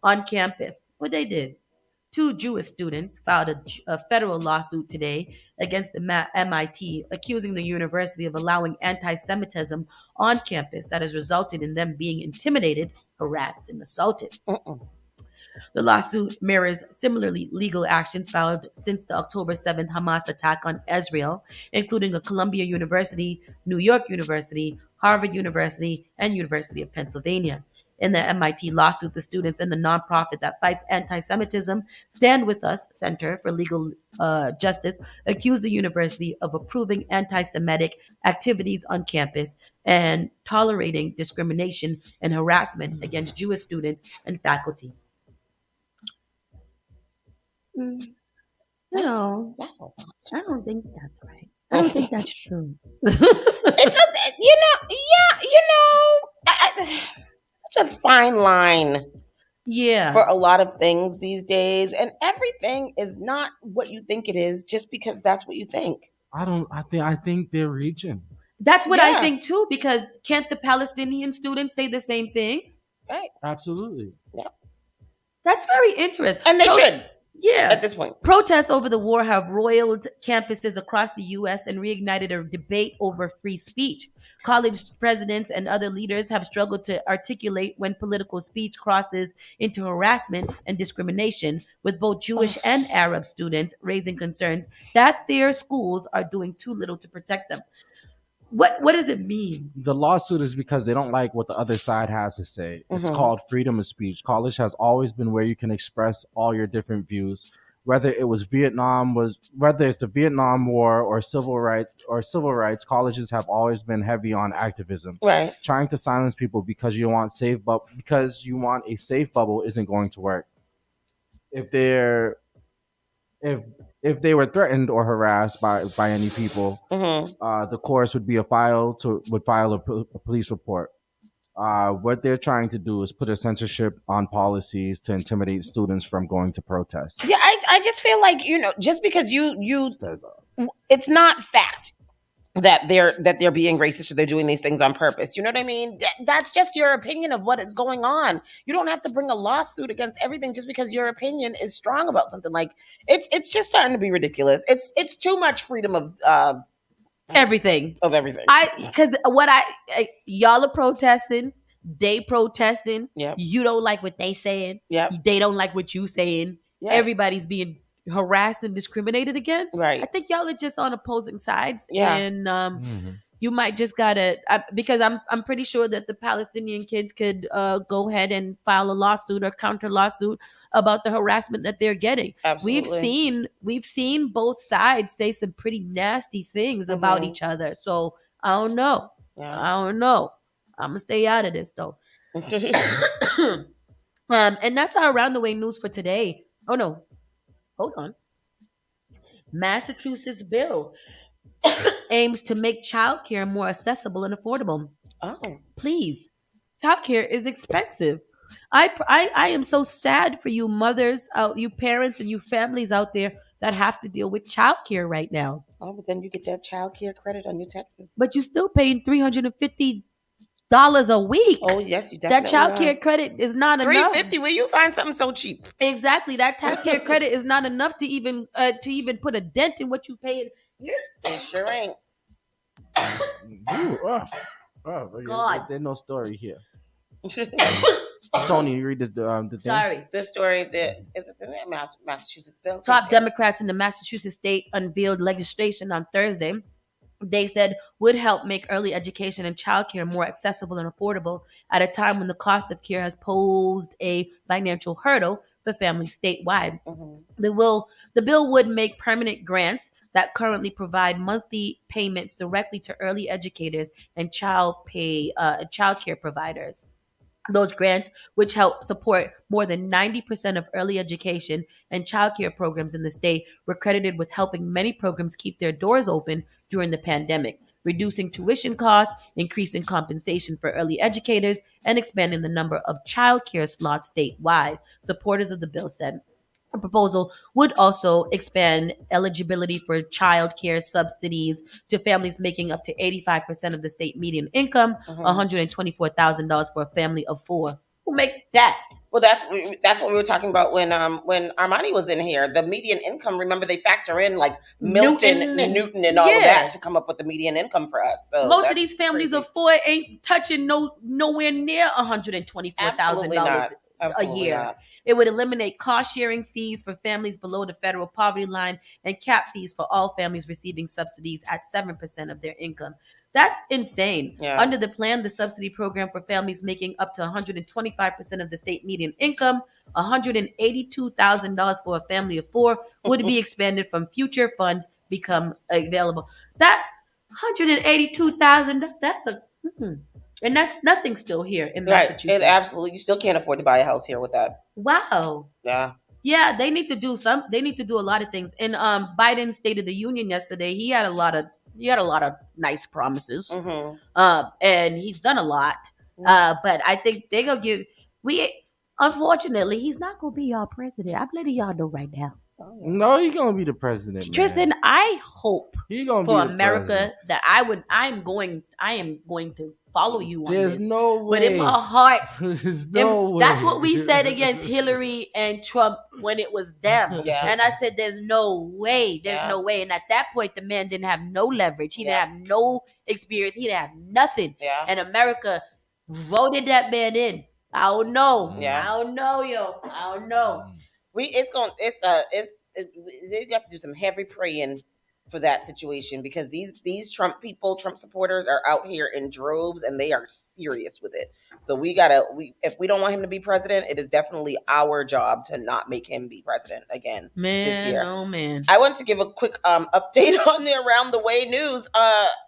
On campus. What they did? 2 Jewish students filed a federal lawsuit today against the MIT, accusing the university of allowing anti-Semitism on campus that has resulted in them being intimidated, harassed, and assaulted. The lawsuit mirrors similarly legal actions filed since the October 7th Hamas attack on Israel, including a Columbia University, New York University, Harvard University, and University of Pennsylvania. In the MIT lawsuit, the students and the nonprofit that fights anti-Semitism, Stand With Us Center for Legal Justice, accused the university of approving anti-Semitic activities on campus and tolerating discrimination and harassment against Jewish students and faculty. That's a lot. I don't think that's right. I don't think that's true. It's such a fine line. Yeah. For a lot of things these days, and everything is not what you think it is just because that's what you think. I think they're reaching. That's what I think too, because can't the Palestinian students say the same things? Right. Absolutely. Yeah. That's very interesting. And they should. Yeah. At this point. Protests over the war have roiled campuses across the U.S. and reignited a debate over free speech. College presidents and other leaders have struggled to articulate when political speech crosses into harassment and discrimination, with both Jewish and Arab students raising concerns that their schools are doing too little to protect them. What does it mean? The lawsuit is because they don't like what the other side has to say. It's called freedom of speech. College has always been where you can express all your different views whether it's the Vietnam War or civil rights, colleges have always been heavy on activism, Right. trying to silence people because you want a safe bubble isn't going to work. If they're if if they were threatened or harassed by any people, the course would file a police report. What they're trying to do is put a censorship on policies to intimidate students from going to protests. Yeah, I just feel like, just because it's not fact that they're being racist or they're doing these things on purpose. You know what I mean? That's just your opinion of what is going on. You don't have to bring a lawsuit against everything just because your opinion is strong about something. Like it's just starting to be ridiculous. It's too much freedom of everything. Because y'all are protesting, they protesting. Yep. You don't like what they saying. Yep. They don't like what you saying. Yep. Everybody's being harassed and discriminated against. Right. I think y'all are just on opposing sides. Yeah. And you might just gotta because I'm pretty sure that the Palestinian kids could go ahead and file a lawsuit or counter lawsuit about the harassment that they're getting. Absolutely. We've seen both sides say some pretty nasty things about each other. So I don't know. Yeah. I'm gonna stay out of this though. And that's our around the way news for today. Oh no. Hold on. Massachusetts bill aims to make childcare more accessible and affordable. Oh, please. Childcare is expensive. I am so sad for you mothers, you parents, and you families out there that have to deal with childcare right now. Oh, but then you get that childcare credit on your taxes. But you're still paying $350 a week. Oh yes, you definitely. That childcare credit is not enough. $350. Where you find something so cheap? Exactly. That tax care credit is not enough to even put a dent in what you pay. It sure ain't. God, there's no story here. Tony, you read the thing? Sorry. This story is it the Massachusetts bill? Top Democrats in the Massachusetts state unveiled legislation on Thursday. They said would help make early education and childcare more accessible and affordable at a time when the cost of care has posed a financial hurdle for families statewide. The bill would make permanent grants that currently provide monthly payments directly to early educators and child care providers. Those grants, which help support more than 90% of early education and childcare programs in the state, were credited with helping many programs keep their doors open during the pandemic, reducing tuition costs, increasing compensation for early educators, and expanding the number of childcare slots statewide, supporters of the bill said. The proposal would also expand eligibility for child care subsidies to families making up to 85% of the state median income, $124,000 for a family of four. Who make that? Well, that's what we were talking about when Armani was in here. The median income. Remember, they factor in like Milton and Newton and all of that to come up with the median income for us. So most of these families of four ain't touching nowhere near $124,000 a year. Not. It would eliminate cost-sharing fees for families below the federal poverty line and cap fees for all families receiving subsidies at 7% of their income. That's insane. Yeah. Under the plan, the subsidy program for families making up to 125% of the state median income, $182,000 for a family of four, would be expanded from future funds become available. That $182,000, that's and that's nothing still here in Massachusetts. It absolutely, you still can't afford to buy a house here with that. Wow. Yeah. Yeah, they need to do a lot of things. In Biden's State of the Union yesterday, he had a lot of nice promises. And he's done a lot. But I think they're gonna unfortunately, he's not gonna be our president. I'm letting y'all know right now. No, he's gonna be the president. Tristan, man. I hope for America that I am going to follow you on There's this. no way. But in my heart, There's no way. That's what we said against Hillary and Trump when it was them. Yeah. And I said, there's no way. There's no way. And at that point, the man didn't have no leverage. He didn't have no experience. He didn't have nothing. Yeah. And America voted that man in. I don't know. Yeah. I don't know, yo. I don't know. You have to do some heavy praying for that situation, because these Trump supporters are out here in droves, and they are serious with it. So if we don't want him to be president, it is definitely our job to not make him be president again this year. Oh man. I want to give a quick update on the Around the Way news.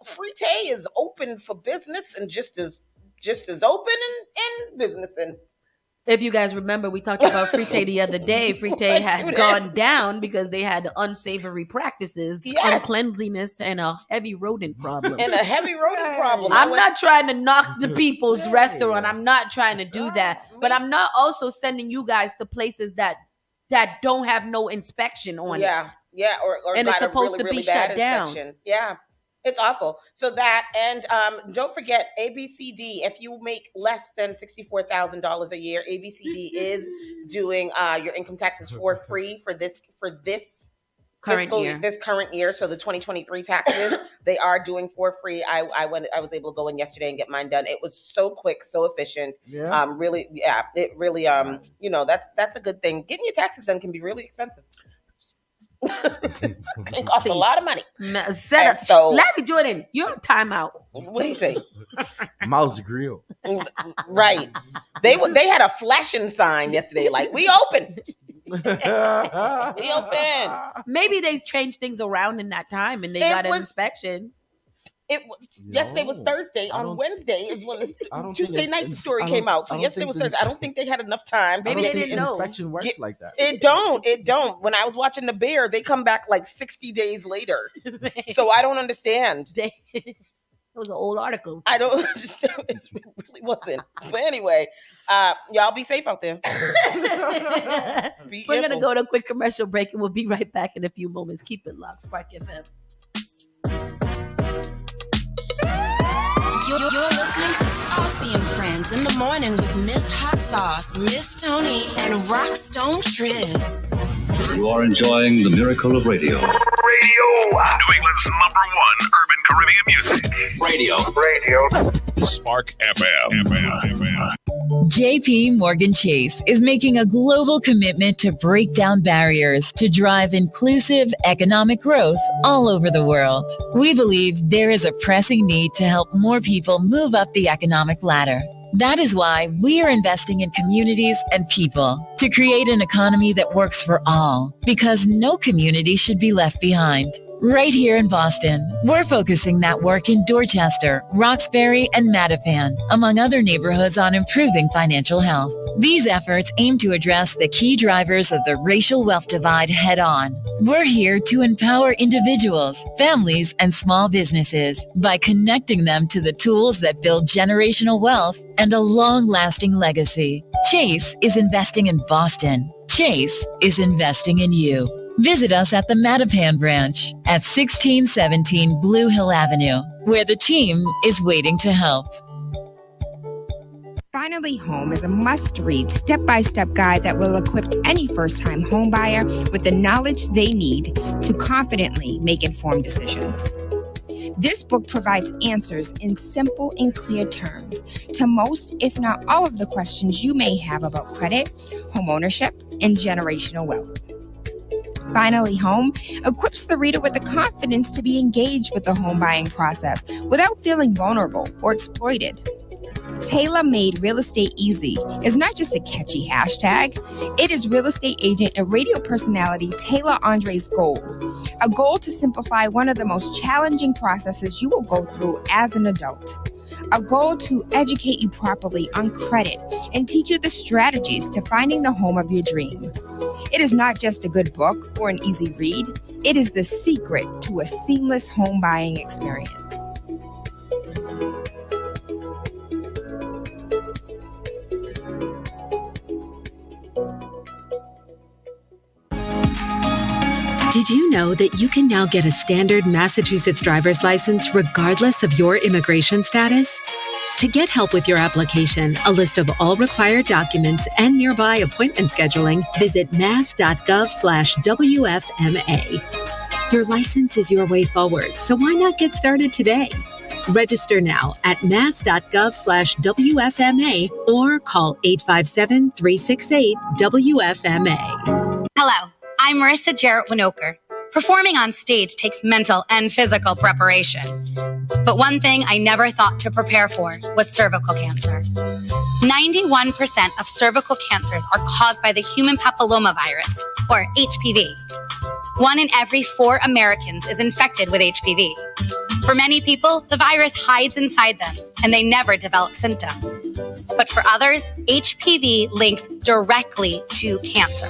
Frite is open for business and just as open and businessing. If you guys remember, we talked about Frite the other day. Frite had gone down because they had unsavory practices, uncleanliness, and a heavy rodent problem. I'm not trying to knock the people's restaurant. I'm not trying to do that. But I'm not also sending you guys to places that don't have no inspection on it. Yeah, or and it's supposed to be shut down. Yeah. It's awful. So that, and don't forget ABCD. If you make less than $64,000 a year, ABCD is doing your income taxes for free for this current year. So the 2023 taxes they are doing for free. I was able to go in yesterday and get mine done. It was so quick, so efficient. Yeah. That's a good thing. Getting your taxes done can be really expensive. It costs a lot of money. Larry Jordan, you're on timeout. What do you say? Mouse grill. Right. They had a flashing sign yesterday, like we open. We open. Maybe they changed things around in that time and they got an inspection. Yesterday was Thursday. On Wednesday is when the Tuesday night story came out. So yesterday was Thursday. I don't think they had enough time. Maybe they didn't know. Inspection works like that. It don't. When I was watching The Bear, they come back like 60 days later. So I don't understand. It was an old article. I don't understand. It really wasn't. But anyway, y'all be safe out there. We're going to go to a quick commercial break and we'll be right back in a few moments. Keep it locked. Spark FM. You're listening to Saucy and Friends in the morning with Miss Hot Sauce, Miss Tony, and Rockstone Triz. You are enjoying the miracle of radio. Radio. New England's #1 urban Caribbean music. Radio. Spark FM. JP Morgan Chase is making a global commitment to break down barriers to drive inclusive economic growth all over the world. We believe there is a pressing need to help more people move up the economic ladder. That is why we are investing in communities and people to create an economy that works for all, because no community should be left behind. Right here in Boston, we're focusing that work in Dorchester, Roxbury, and Mattapan, among other neighborhoods, on improving financial health. These efforts aim to address the key drivers of the racial wealth divide head on. We're here to empower individuals, families, and small businesses by connecting them to the tools that build generational wealth and a long-lasting legacy. Chase is investing in Boston. Chase is investing in you. Visit us at the Mattapan branch at 1617 Blue Hill Avenue, where the team is waiting to help. Finally Home is a must-read step-by-step guide that will equip any first-time home buyer with the knowledge they need to confidently make informed decisions. This book provides answers in simple and clear terms to most, if not all, of the questions you may have about credit, home ownership, and generational wealth. Finally Home equips the reader with the confidence to be engaged with the home buying process without feeling vulnerable or exploited. Tailor-made Real Estate Easy is not just a catchy hashtag. It is real estate agent and radio personality Taylor Andre's goal. A goal to simplify one of the most challenging processes you will go through as an adult. A goal to educate you properly on credit and teach you the strategies to finding the home of your dream. It is not just a good book or an easy read. It is the secret to a seamless home buying experience. Did you know that you can now get a standard Massachusetts driver's license regardless of your immigration status? To get help with your application, a list of all required documents, and nearby appointment scheduling, visit mass.gov/WFMA. Your license is your way forward, so why not get started today? Register now at mass.gov/WFMA or call 857-368-WFMA. Hello, I'm Marissa Jarrett Winokur, Performing on stage takes mental and physical preparation. But one thing I never thought to prepare for was cervical cancer. 91% of cervical cancers are caused by the human papillomavirus, or HPV. 1 in every 4 Americans is infected with HPV. For many people, the virus hides inside them, and they never develop symptoms. But for others, HPV links directly to cancer.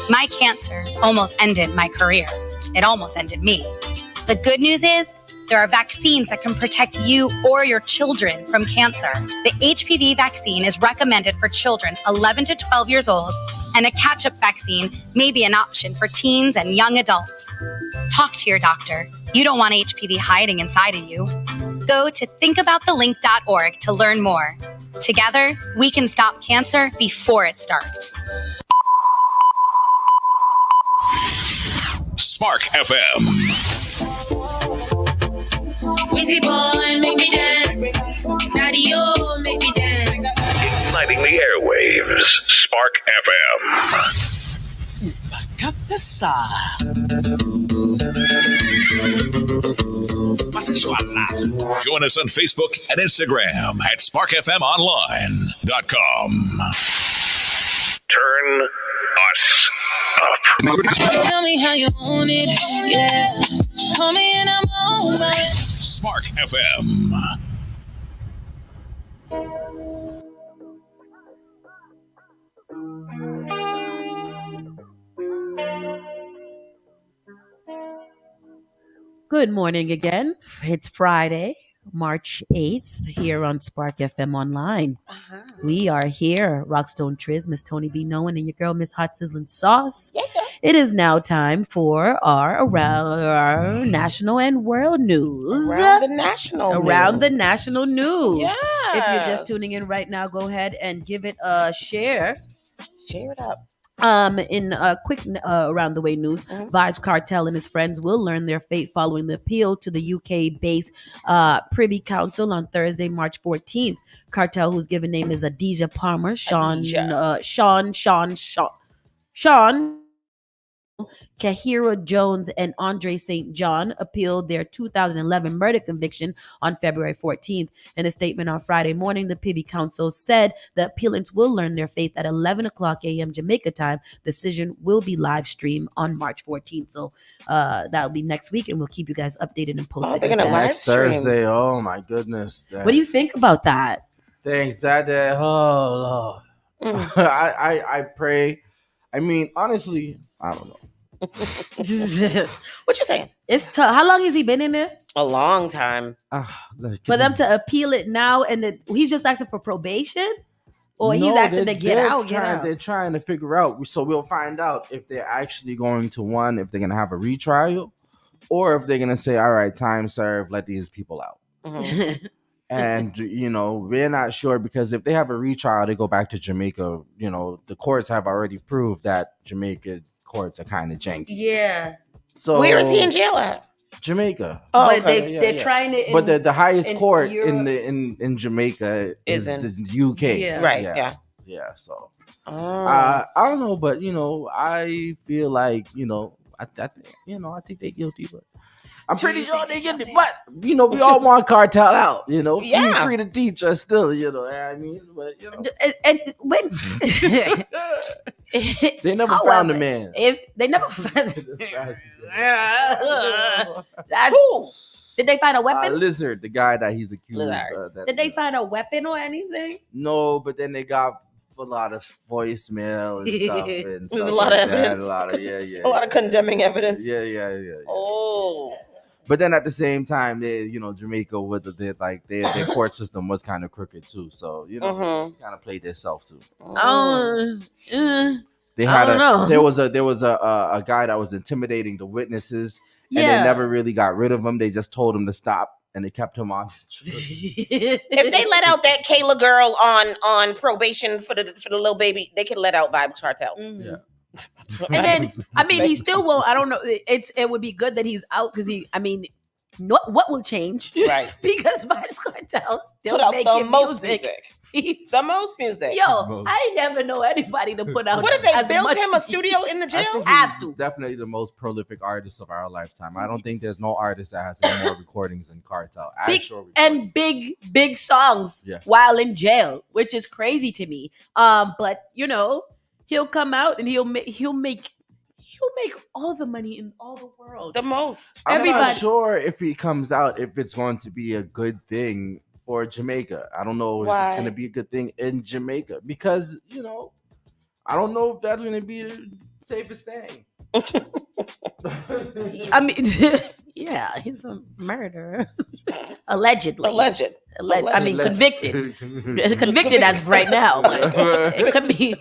My cancer almost ended my career. It almost ended me. The good news is, there are vaccines that can protect you or your children from cancer. The HPV vaccine is recommended for children 11 to 12 years old, and a catch-up vaccine may be an option for teens and young adults. Talk to your doctor. You don't want HPV hiding inside of you. Go to thinkaboutthelink.org to learn more. Together, we can stop cancer before it starts. Spark FM. Wizzy boy, make me dance. Daddy, oh, make me dance. Igniting the airwaves. Spark FM. Join us on Facebook and Instagram at sparkfmonline.com. Turn us up. Tell me how you own it, yeah. Call me and I'm over it. Spark FM. Good morning again. It's Friday, March 8th, here on Spark FM Online. We are here, Rockstone Triz, Miss Tony B. Nolan, and your girl, Miss Hot Sizzling Sauce. Yeah. It is now time for our around our national and world news. Around the national news. Yeah. If you're just Yes. tuning in right now, go ahead and give it a share. Share it up. In a quick around the way news, Vibes Cartel and his friends will learn their fate following the appeal to the UK-based Privy Council on Thursday, March 14th. Cartel, whose given name is Adidja Palmer, Sean Kahira Jones, and Andre St. John appealed their 2011 murder conviction on February 14th. In a statement on Friday morning, the Privy Council said the appellants will learn their fate at 11 o'clock a.m. Jamaica time. The decision will be live streamed on March 14th. So that'll be next week, and we'll keep you guys updated and posted. they're gonna live Next Thursday. Oh my goodness. What do you think about that? Thanks, that. Oh Lord. I pray. I mean, honestly, I don't know. What you saying? It's tough. How long has he been in there? A long time. For them to appeal it now, and he's just asking for probation, or he's asking to get out. They're trying to figure out. So we'll find out if they're actually going to if they're going to have a retrial, or if they're going to say, "All right, time served. Let these people out." Mm-hmm. And we're not sure, because if they have a retrial, they go back to Jamaica. The courts have already proved that Jamaica courts are kind of janky. Yeah. So where is he in jail at? Jamaica. Oh, but okay. they're trying to. But the highest in court Europe- in Jamaica is the UK. Yeah. Right. Yeah. So Oh. I don't know, but I feel like I think they're guilty, but I'm pretty sure they're guilty. But we all want Cartel out. Yeah. free to teach us still. I mean, but and when they never found the man. If they never found, did they find a weapon? Lizard, the guy that he's accused. Did they find a weapon or anything? No, but then they got a lot of voicemail and stuff. And There's stuff a lot like of that. evidence. A lot of A lot of condemning evidence. Yeah. Oh. But then at the same time, Jamaica with their court system was kind of crooked too. So they kind of played themselves too. They had there was a guy that was intimidating the witnesses, and they never really got rid of him. They just told him to stop, and they kept him on. If they let out that Kayla girl on probation for the little baby, they could let out Vibe Cartel. Mm-hmm. Yeah. And then, he still won't. I don't know. It would be good that he's out, because what will change? Right. Because Vibes Cartel Put still out making the most music. The most music. Yo, I ain't never know anybody to put out. What if they as built much him a studio in the I jail? think Have he's to. definitely the most prolific artist of our lifetime. I don't think there's no artist that has any more recordings than Cartel. Big Actual and big songs while in jail, which is crazy to me. But you know, he'll come out and he'll make all the money in all the world. The most. I'm Everybody. not sure if he comes out if it's going to be a good thing for Jamaica. I don't know if Why? it's going to be a good thing in Jamaica because, you know, I don't know if that's going to be the safest thing. I mean, yeah, he's a murderer. Allegedly. Alleged. I mean, convicted. Convicted as of right now. It could be.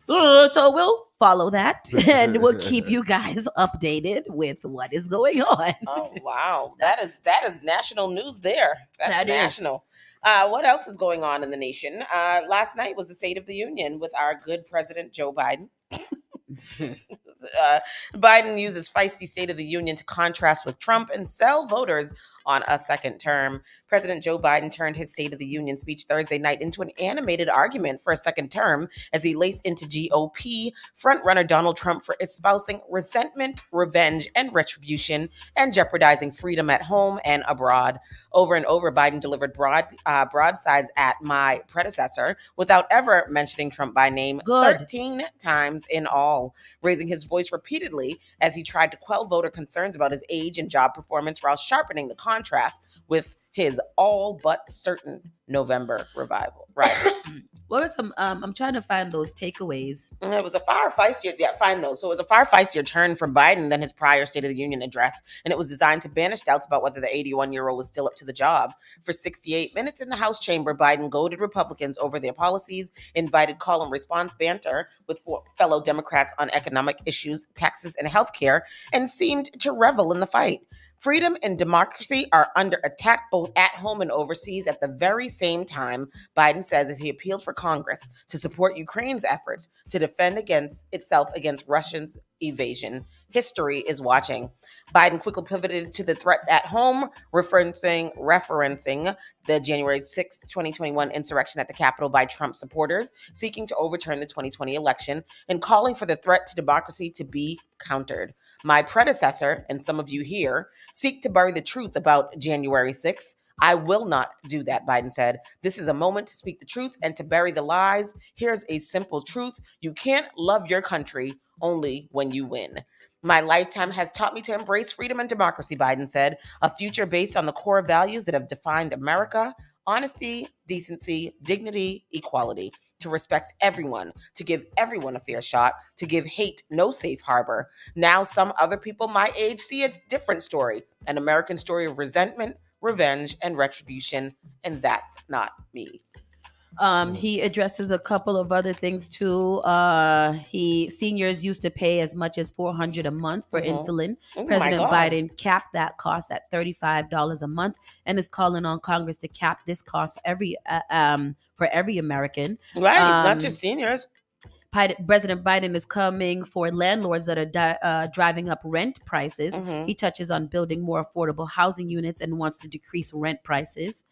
So we'll follow that and we'll keep you guys updated with what is going on. Oh wow, that is national news there. That's national. What else is going on in the nation? Last night was the State of the Union with our good President Joe Biden. Biden uses feisty State of the Union to contrast with Trump and sell voters on a second term. President Joe Biden turned his State of the Union speech Thursday night into an animated argument for a second term as he laced into GOP frontrunner Donald Trump for espousing resentment, revenge, and retribution, and jeopardizing freedom at home and abroad. Over and over, Biden delivered broadsides at my predecessor without ever mentioning Trump by name 13 times in all, raising his voice repeatedly as he tried to quell voter concerns about his age and job performance while sharpening the contrast with his all but certain November revival. Right. What are some? I'm trying to find those takeaways. It was a far feistier. Yeah, find those. So it was a far feistier turn from Biden than his prior State of the Union address, and it was designed to banish doubts about whether the 81-year-old was still up to the job. For 68 minutes in the House chamber, Biden goaded Republicans over their policies, invited call and response banter with fellow Democrats on economic issues, taxes, and healthcare, and seemed to revel in the fight. Freedom and democracy are under attack both at home and overseas at the very same time, Biden says as he appealed for Congress to support Ukraine's efforts to defend itself against Russia's invasion. History is watching. Biden quickly pivoted to the threats at home, referencing the January 6, 2021 insurrection at the Capitol by Trump supporters seeking to overturn the 2020 election and calling for the threat to democracy to be countered. My predecessor, and some of you here, seek to bury the truth about January 6th. I will not do that, Biden said. This is a moment to speak the truth and to bury the lies. Here's a simple truth. You can't love your country only when you win. My lifetime has taught me to embrace freedom and democracy, Biden said, a future based on the core values that have defined America: honesty, decency, dignity, equality, to respect everyone, to give everyone a fair shot, to give hate no safe harbor. Now, some other people my age see a different story, an American story of resentment, revenge, and retribution, and that's not me. He addresses a couple of other things too. Seniors used to pay as much as $400 a month for insulin. President Biden capped that cost at $35 a month and is calling on Congress to cap this cost for every American. Right, not just seniors. President Biden is coming for landlords that are driving up rent prices. He touches on building more affordable housing units and wants to decrease rent prices.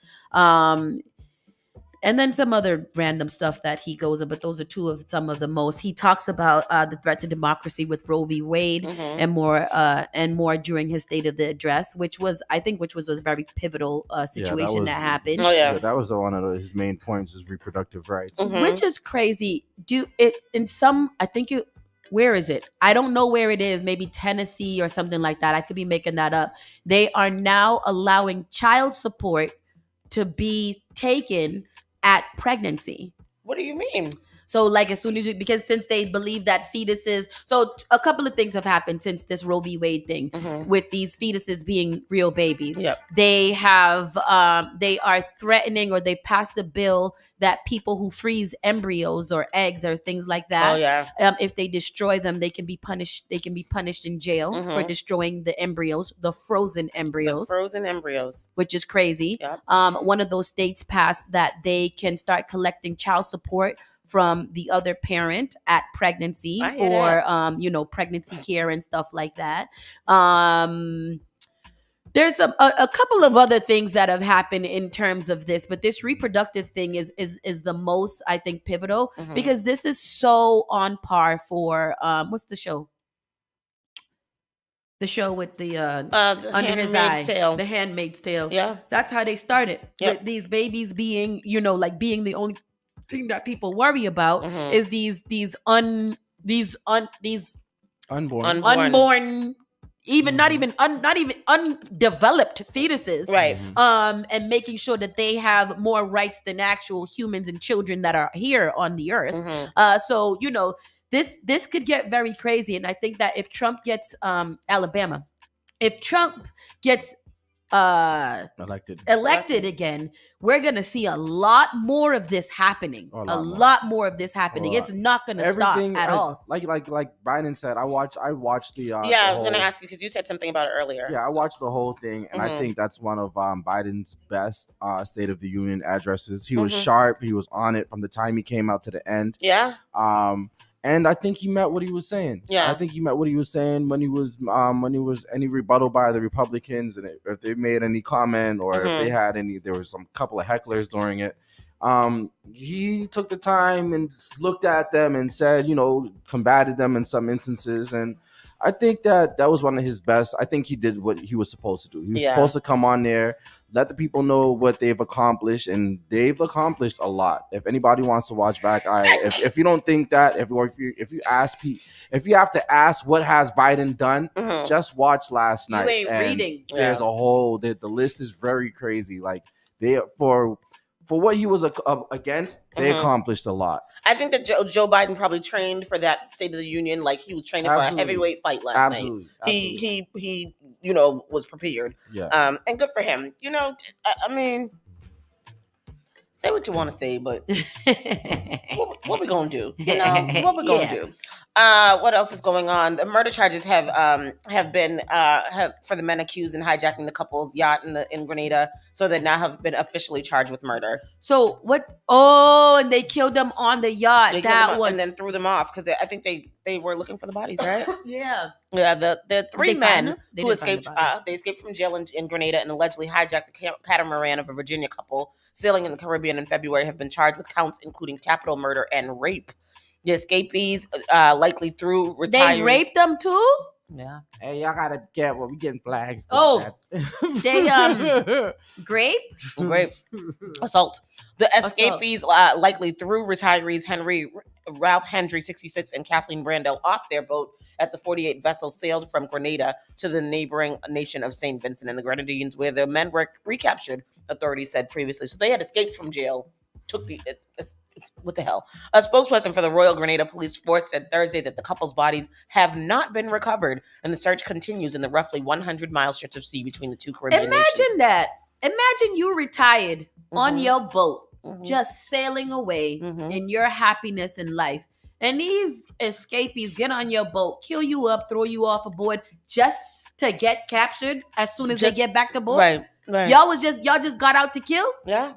And then some other random stuff that he goes over, but those are some of the most. He talks about the threat to democracy with Roe v. Wade and more during his State of the Address, which was a very pivotal situation that happened. Oh yeah, that was one of his main points: is reproductive rights, which is crazy. Where is it? I don't know where it is. Maybe Tennessee or something like that. I could be making that up. They are now allowing child support to be taken at pregnancy. What do you mean? So like as soon as because since they believe that fetuses, so a couple of things have happened since this Roe v. Wade thing with these fetuses being real babies. Yep. They are threatening, or they passed a bill that people who freeze embryos or eggs or things like that, if they destroy them, they can be punished. They can be punished in jail for destroying the embryos, the frozen embryos, which is crazy. Yep. One of those states passed that they can start collecting child support from the other parent at pregnancy for pregnancy care and stuff like that. There's a couple of other things that have happened in terms of this, but this reproductive thing is the most, I think, pivotal because this is so on par for what's the show? The show with the under his eye, Tale. The Handmaid's Tale. Yeah, that's how they started with these babies being, like being the only thing that people worry about is these unborn, even not even undeveloped fetuses, right? And making sure that they have more rights than actual humans and children that are here on the earth. So this could get very crazy, and I think that if Trump gets Alabama, if Trump gets elected again, we're gonna see a lot more of this happening. A lot more of this happening. It's not gonna stop at all. Like Biden said, I watched the I was gonna ask you because you said something about it earlier. Yeah, I watched the whole thing, and I think that's one of Biden's best State of the Union addresses. He was sharp. He was on it from the time he came out to the end. Yeah. And I think he meant what he was saying. Yeah, I think he meant what he was saying when he was any rebuttal by the Republicans, and if they made any comment or if they had any, there was some couple of hecklers during it. He took the time and looked at them and said, combated them in some instances, and I think that was one of his best. I think he did what he was supposed to do. He was supposed to come on there, let the people know what they've accomplished, and they've accomplished a lot. If anybody wants to watch back, if you don't think that, if you have to ask what has Biden done, just watch last night. You ain't reading. There's a whole the list is very crazy. Like they for what he was against, they accomplished a lot. I think that Joe Biden probably trained for that State of the Union like he was training for a heavyweight fight last night. He was prepared. Yeah. And good for him. I mean, say what you want to say, but what we gonna do? What we gonna do? What else is going on? The murder charges have been for the men accused in hijacking the couple's yacht in Grenada. So they now have been officially charged with murder. So what? Oh, and they killed them on the yacht. And then threw them off because I think they were looking for the bodies, right? Yeah. The three men who escaped. They escaped from jail in Grenada and allegedly hijacked the catamaran of a Virginia couple sailing in the Caribbean in February have been charged with counts including capital murder and rape. The escapees likely through retired. They raped them too? Yeah. Hey, y'all gotta be careful. We getting flags. They grape assault. The escapees likely threw retirees Ralph Hendry, 66, and Kathleen Brandel off their boat at the 48 vessel sailed from Grenada to the neighboring nation of St. Vincent and the Grenadines, where the men were recaptured, authorities said previously. So they had escaped from jail. What the hell? A spokesperson for the Royal Grenada Police Force said Thursday that the couple's bodies have not been recovered and the search continues in the roughly 100-mile stretch of sea between the two Caribbean nations. Imagine that. Imagine you retired on your boat, just sailing away in your happiness in life. And these escapees get on your boat, kill you up, throw you off a board just to get captured as soon as they get back to board. Right. Y'all just got out to kill? Yeah.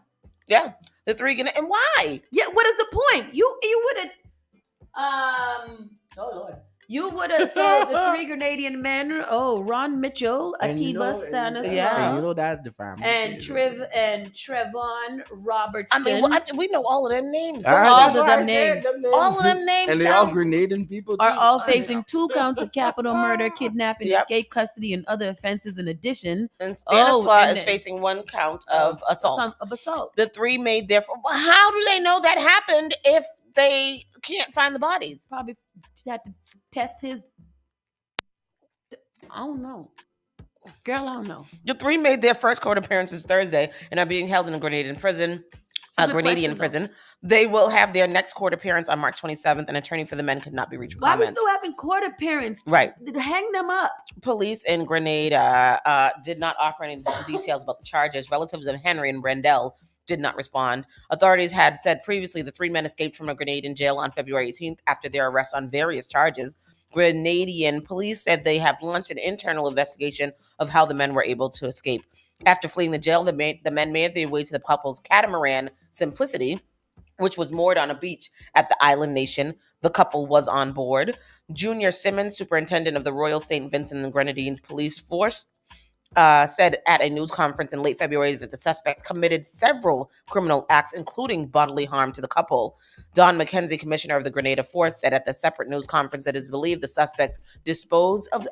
The three and why? Yeah, what is the point? You would have oh Lord. You would have said the three Grenadian men, Ron Mitchell, Atiba Stanislaw. That's the family. And Trevon Robertson. I mean, we know all of them names. All of them names. And they all Grenadian people are all facing 2 counts of capital murder, kidnapping, escape custody, and other offenses in addition. And Stanislaw is facing 1 count of assault. The 3 made their... How do they know that happened if they can't find the bodies? Probably had to test his... I don't know. Girl, I don't know. The 3 made their first court appearances Thursday and are being held in a Grenadian prison. They will have their next court appearance on March 27th. An attorney for the men could not be reached for comment. Why are we still having court appearance? Right. Hang them up. Police in Grenada did not offer any details about the charges. Relatives of Henry and Brandel did not respond. Authorities had said previously the 3 men escaped from a Grenadian jail on February 18th after their arrest on various charges. Grenadian police said they have launched an internal investigation of how the men were able to escape. After fleeing the jail, the men made their way to the couple's catamaran Simplicity, which was moored on a beach at the island nation. The couple was on board. Junior Simmons, superintendent of the Royal St. Vincent and Grenadines Police Force, said at a news conference in late February that the suspects committed several criminal acts, including bodily harm to the couple. Don McKenzie, commissioner of the Grenada Force, said at the separate news conference that it is believed the suspects disposed of the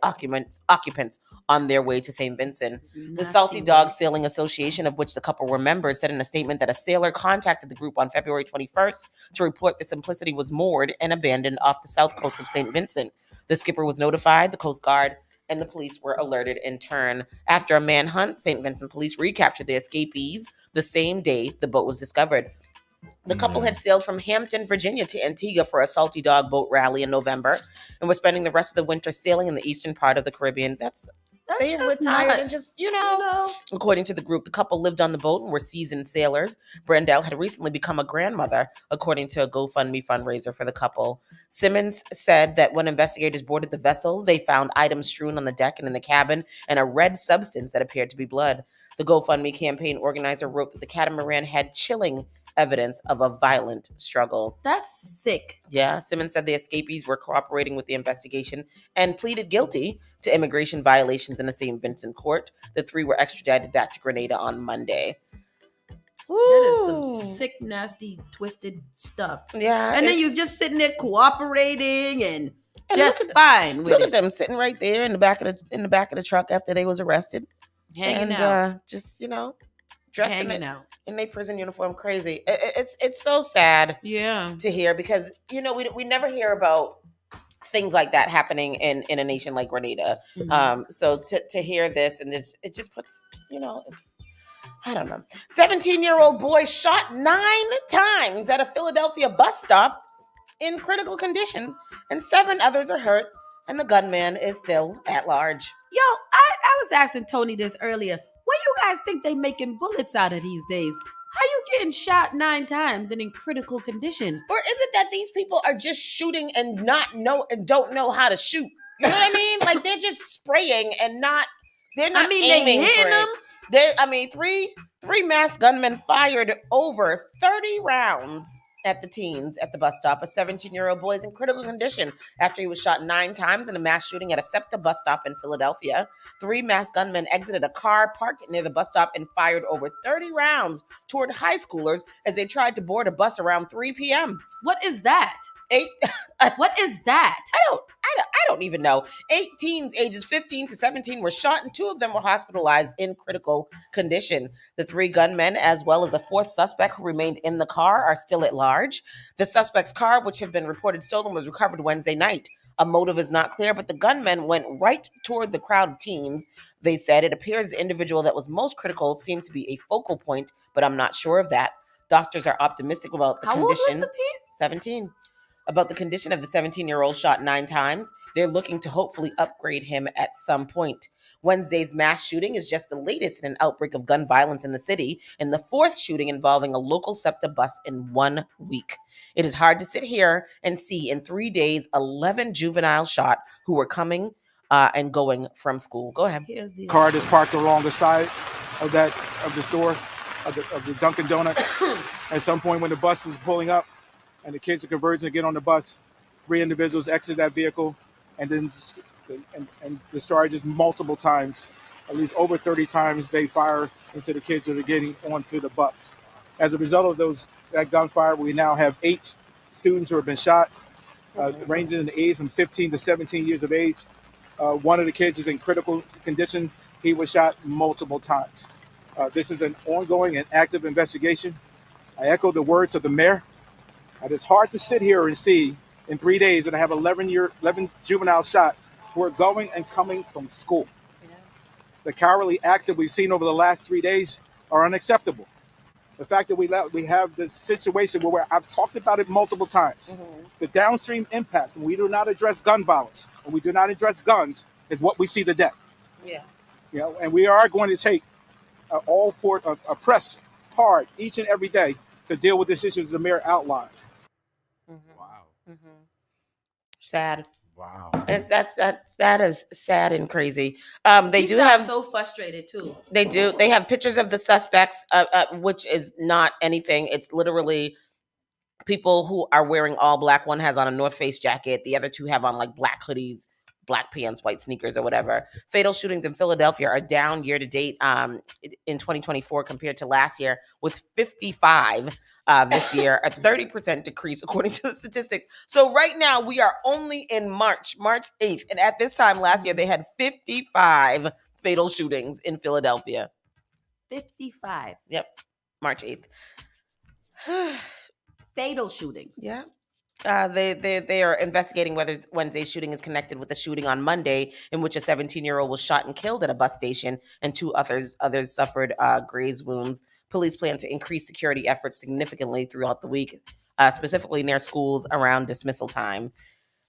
occupants on their way to St. Vincent. The Salty Dog Sailing Association, of which the couple were members, said in a statement that a sailor contacted the group on February 21st to report the Simplicity was moored and abandoned off the south coast of St. Vincent. The skipper was notified, the Coast Guard and the police were alerted in turn. After a manhunt, St. Vincent police recaptured the escapees the same day the boat was discovered. The couple had sailed from Hampton, Virginia to Antigua for a Salty Dog boat rally in November and were spending the rest of the winter sailing in the eastern part of the Caribbean. They retired and just, According to the group, the couple lived on the boat and were seasoned sailors. Brendel had recently become a grandmother, according to a GoFundMe fundraiser for the couple. Simmons said that when investigators boarded the vessel, they found items strewn on the deck and in the cabin and a red substance that appeared to be blood. The GoFundMe campaign organizer wrote that the catamaran had chilling evidence of a violent struggle. That's sick. Yeah, Simmons said the escapees were cooperating with the investigation and pleaded guilty to immigration violations in the St. Vincent court. The three were extradited back to Grenada on Monday. That is some sick, nasty, twisted stuff. Yeah. And then you're just sitting there cooperating and just fine with Look it. at them sitting right there in the back of the truck after they was arrested. Hanging out. Just, dressed Hanging out. in their prison uniform. Crazy. It's so sad to hear because, we never hear about things like that happening in a nation like Grenada. Mm-hmm. So to hear this and it just puts, I don't know. 17-year-old boy shot 9 times at a Philadelphia bus stop in critical condition, and 7 others are hurt, and the gunman is still at large. Yo, I was asking Tony this earlier. What do you guys think they making bullets out of these days? How you getting shot 9 times and in critical condition? Or is it that these people are just shooting and don't know how to shoot? You know what I mean? Like they're just spraying and they're not aiming they hitting them. Three masked gunmen fired over 30 rounds at the teens at the bus stop. A 17-year-old boy is in critical condition after he was shot 9 times in a mass shooting at a SEPTA bus stop in Philadelphia. 3 masked gunmen exited a car parked near the bus stop and fired over 30 rounds toward high schoolers as they tried to board a bus around 3 p.m. What is that? What is that? I don't even know. 8 teens ages 15 to 17 were shot and 2 of them were hospitalized in critical condition. The 3 gunmen, as well as a 4th suspect who remained in the car, are still at large. The suspect's car, which had been reported stolen, was recovered Wednesday night. A motive is not clear, but the gunmen went right toward the crowd of teens. They said it appears the individual that was most critical seemed to be a focal point, but I'm not sure of that. Doctors are optimistic about the condition. How old was the teen? 17. About the condition of the 17-year-old shot 9 times. They're looking to hopefully upgrade him at some point. Wednesday's mass shooting is just the latest in an outbreak of gun violence in the city and the 4th shooting involving a local SEPTA bus in 1 week. It is hard to sit here and see in 3 days 11 juveniles shot who were coming and going from school. Go ahead. Here's the car that's parked along the side of the store, of the Dunkin' Donuts. At some point when the bus is pulling up and the kids are converging to get on the bus, 3 individuals exit that vehicle and then discharge just multiple times, at least over 30 times they fire into the kids that are getting onto the bus. As a result of that gunfire, we now have 8 students who have been shot, ranging in the age from 15 to 17 years of age. One of the kids is in critical condition. He was shot multiple times. This is an ongoing and active investigation. I echo the words of the mayor. It is hard to sit here and see in 3 days that I have 11 juveniles shot who are going and coming from school. Yeah. The cowardly acts that we've seen over the last 3 days are unacceptable. The fact that we have this situation where I've talked about it multiple times. Mm-hmm. The downstream impact when we do not address gun violence, when we do not address guns, is what we see today. Yeah. And we are going to take a press hard each and every day to deal with this issue as the mayor outlined. Mm-hmm. Wow. Mm-hmm. Sad. Wow. That is sad and crazy. They so frustrated too. They do. They have pictures of the suspects, which is not anything. It's literally people who are wearing all black. One has on a North Face jacket. The other 2 have on like black hoodies, black pants, white sneakers, or whatever. Fatal shootings in Philadelphia are down year to date in 2024 compared to last year, with 55 this year, a 30% decrease according to the statistics. So right now we are only in March 8th. And at this time last year, they had 55 fatal shootings in Philadelphia. 55. Yep. March 8th. Fatal shootings. Yeah. They are investigating whether Wednesday's shooting is connected with the shooting on Monday, in which a 17-year-old was shot and killed at a bus station, and two others suffered graze wounds. Police plan to increase security efforts significantly throughout the week, specifically near schools around dismissal time.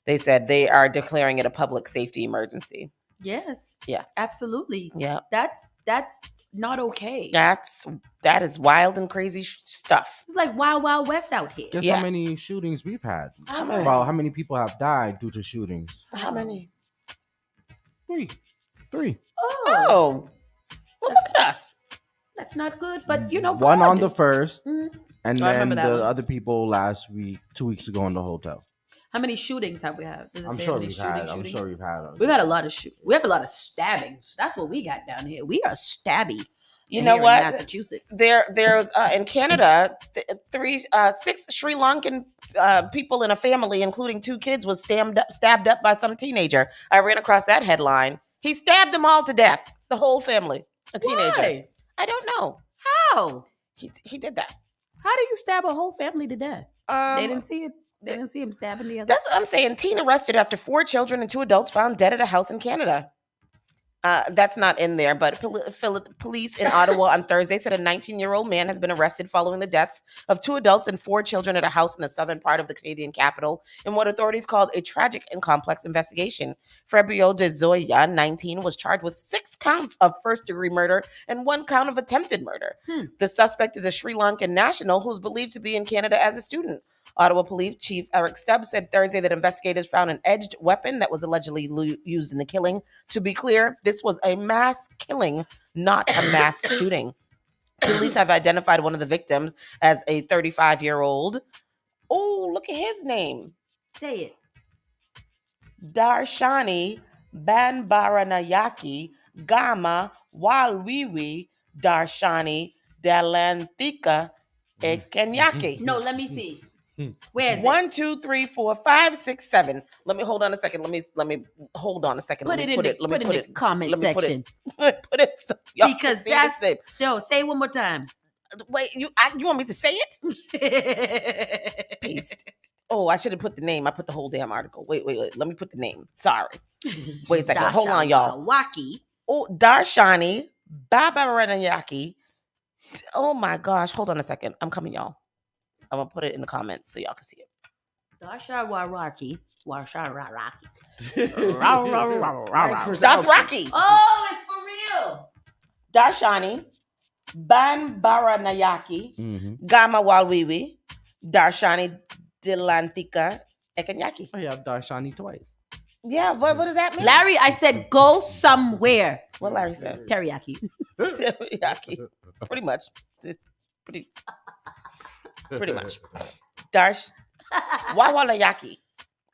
They said they are declaring it a public safety emergency. Yes. Yeah. Absolutely. Yeah. That's not okay. That is wild and crazy stuff. It's like Wild Wild West out here. Guess how many shootings we've had? How many? Well, how many people have died due to shootings? How many? Three. Oh. Well, look at us. That's not good, but you know, one good. on the first, Mhm. and I then remember that the one. other people last week, 2 weeks ago in the hotel. How many shootings have we had? Does it I'm say sure how many we've had. I'm shootings? sure we've had. We've had a lot of we have a lot of stabbings. That's what we got down here. We are stabby. You know here what? in Massachusetts. There's in Canada, 6 Sri Lankan people in a family, including 2 kids, was stabbed up by some teenager. I ran across that headline. He stabbed them all to death. The whole family. A teenager. Why? I don't know. How? He did that. How do you stab a whole family to death? They didn't see it. They didn't see him stabbing the other. That's what I'm saying. Teen arrested after 4 children and 2 adults found dead at a house in Canada. That's not in there, but police in Ottawa on Thursday said a 19-year-old man has been arrested following the deaths of 2 adults and 4 children at a house in the southern part of the Canadian capital in what authorities called a tragic and complex investigation. Fabio de Zoya, 19, was charged with 6 counts of first-degree murder and 1 count of attempted murder. The suspect is a Sri Lankan national who is believed to be in Canada as a student. Ottawa Police Chief Eric Stubbs said Thursday that investigators found an edged weapon that was allegedly used in the killing. To be clear, this was a mass killing, not a mass shooting. Police have identified one of the victims as a 35-year-old. Oh, look at his name. Say it. Darshani Banbaranayaki Gama Walwiwi Darshani Dalantika Ekenyaki. No, let me see. Where is 1, 2, 3, 4, 5, 6, 7. Let me hold on a second. Let me hold on a second. Put Let it me in put the, it. Let me put put in it. the comment Let me put section. it. Put it. So y'all Because can see that's the same. Joe. Say it one more time. Wait, you want me to say it? Paste. Oh, I should have put the name. I put the whole damn article. Wait. Let me put the name. Sorry. Wait a second. Hold on, y'all. Waki. Oh, Darshani Babaranayaki. Oh my gosh. Hold on a second. I'm coming, y'all. I'm gonna put it in the comments so y'all can see it. Dasha Waraki. Dothraki. Oh, it's for real. Darshani Banbaranayaki Gama Walwiwi Darshani Dilantika Ekanyaki. Oh, yeah, Darshani twice. Yeah, what does that mean? Larry, I said go somewhere. What Larry said? Teriyaki. Teriyaki. Pretty much. Pretty much. Darsh Wawalayaki.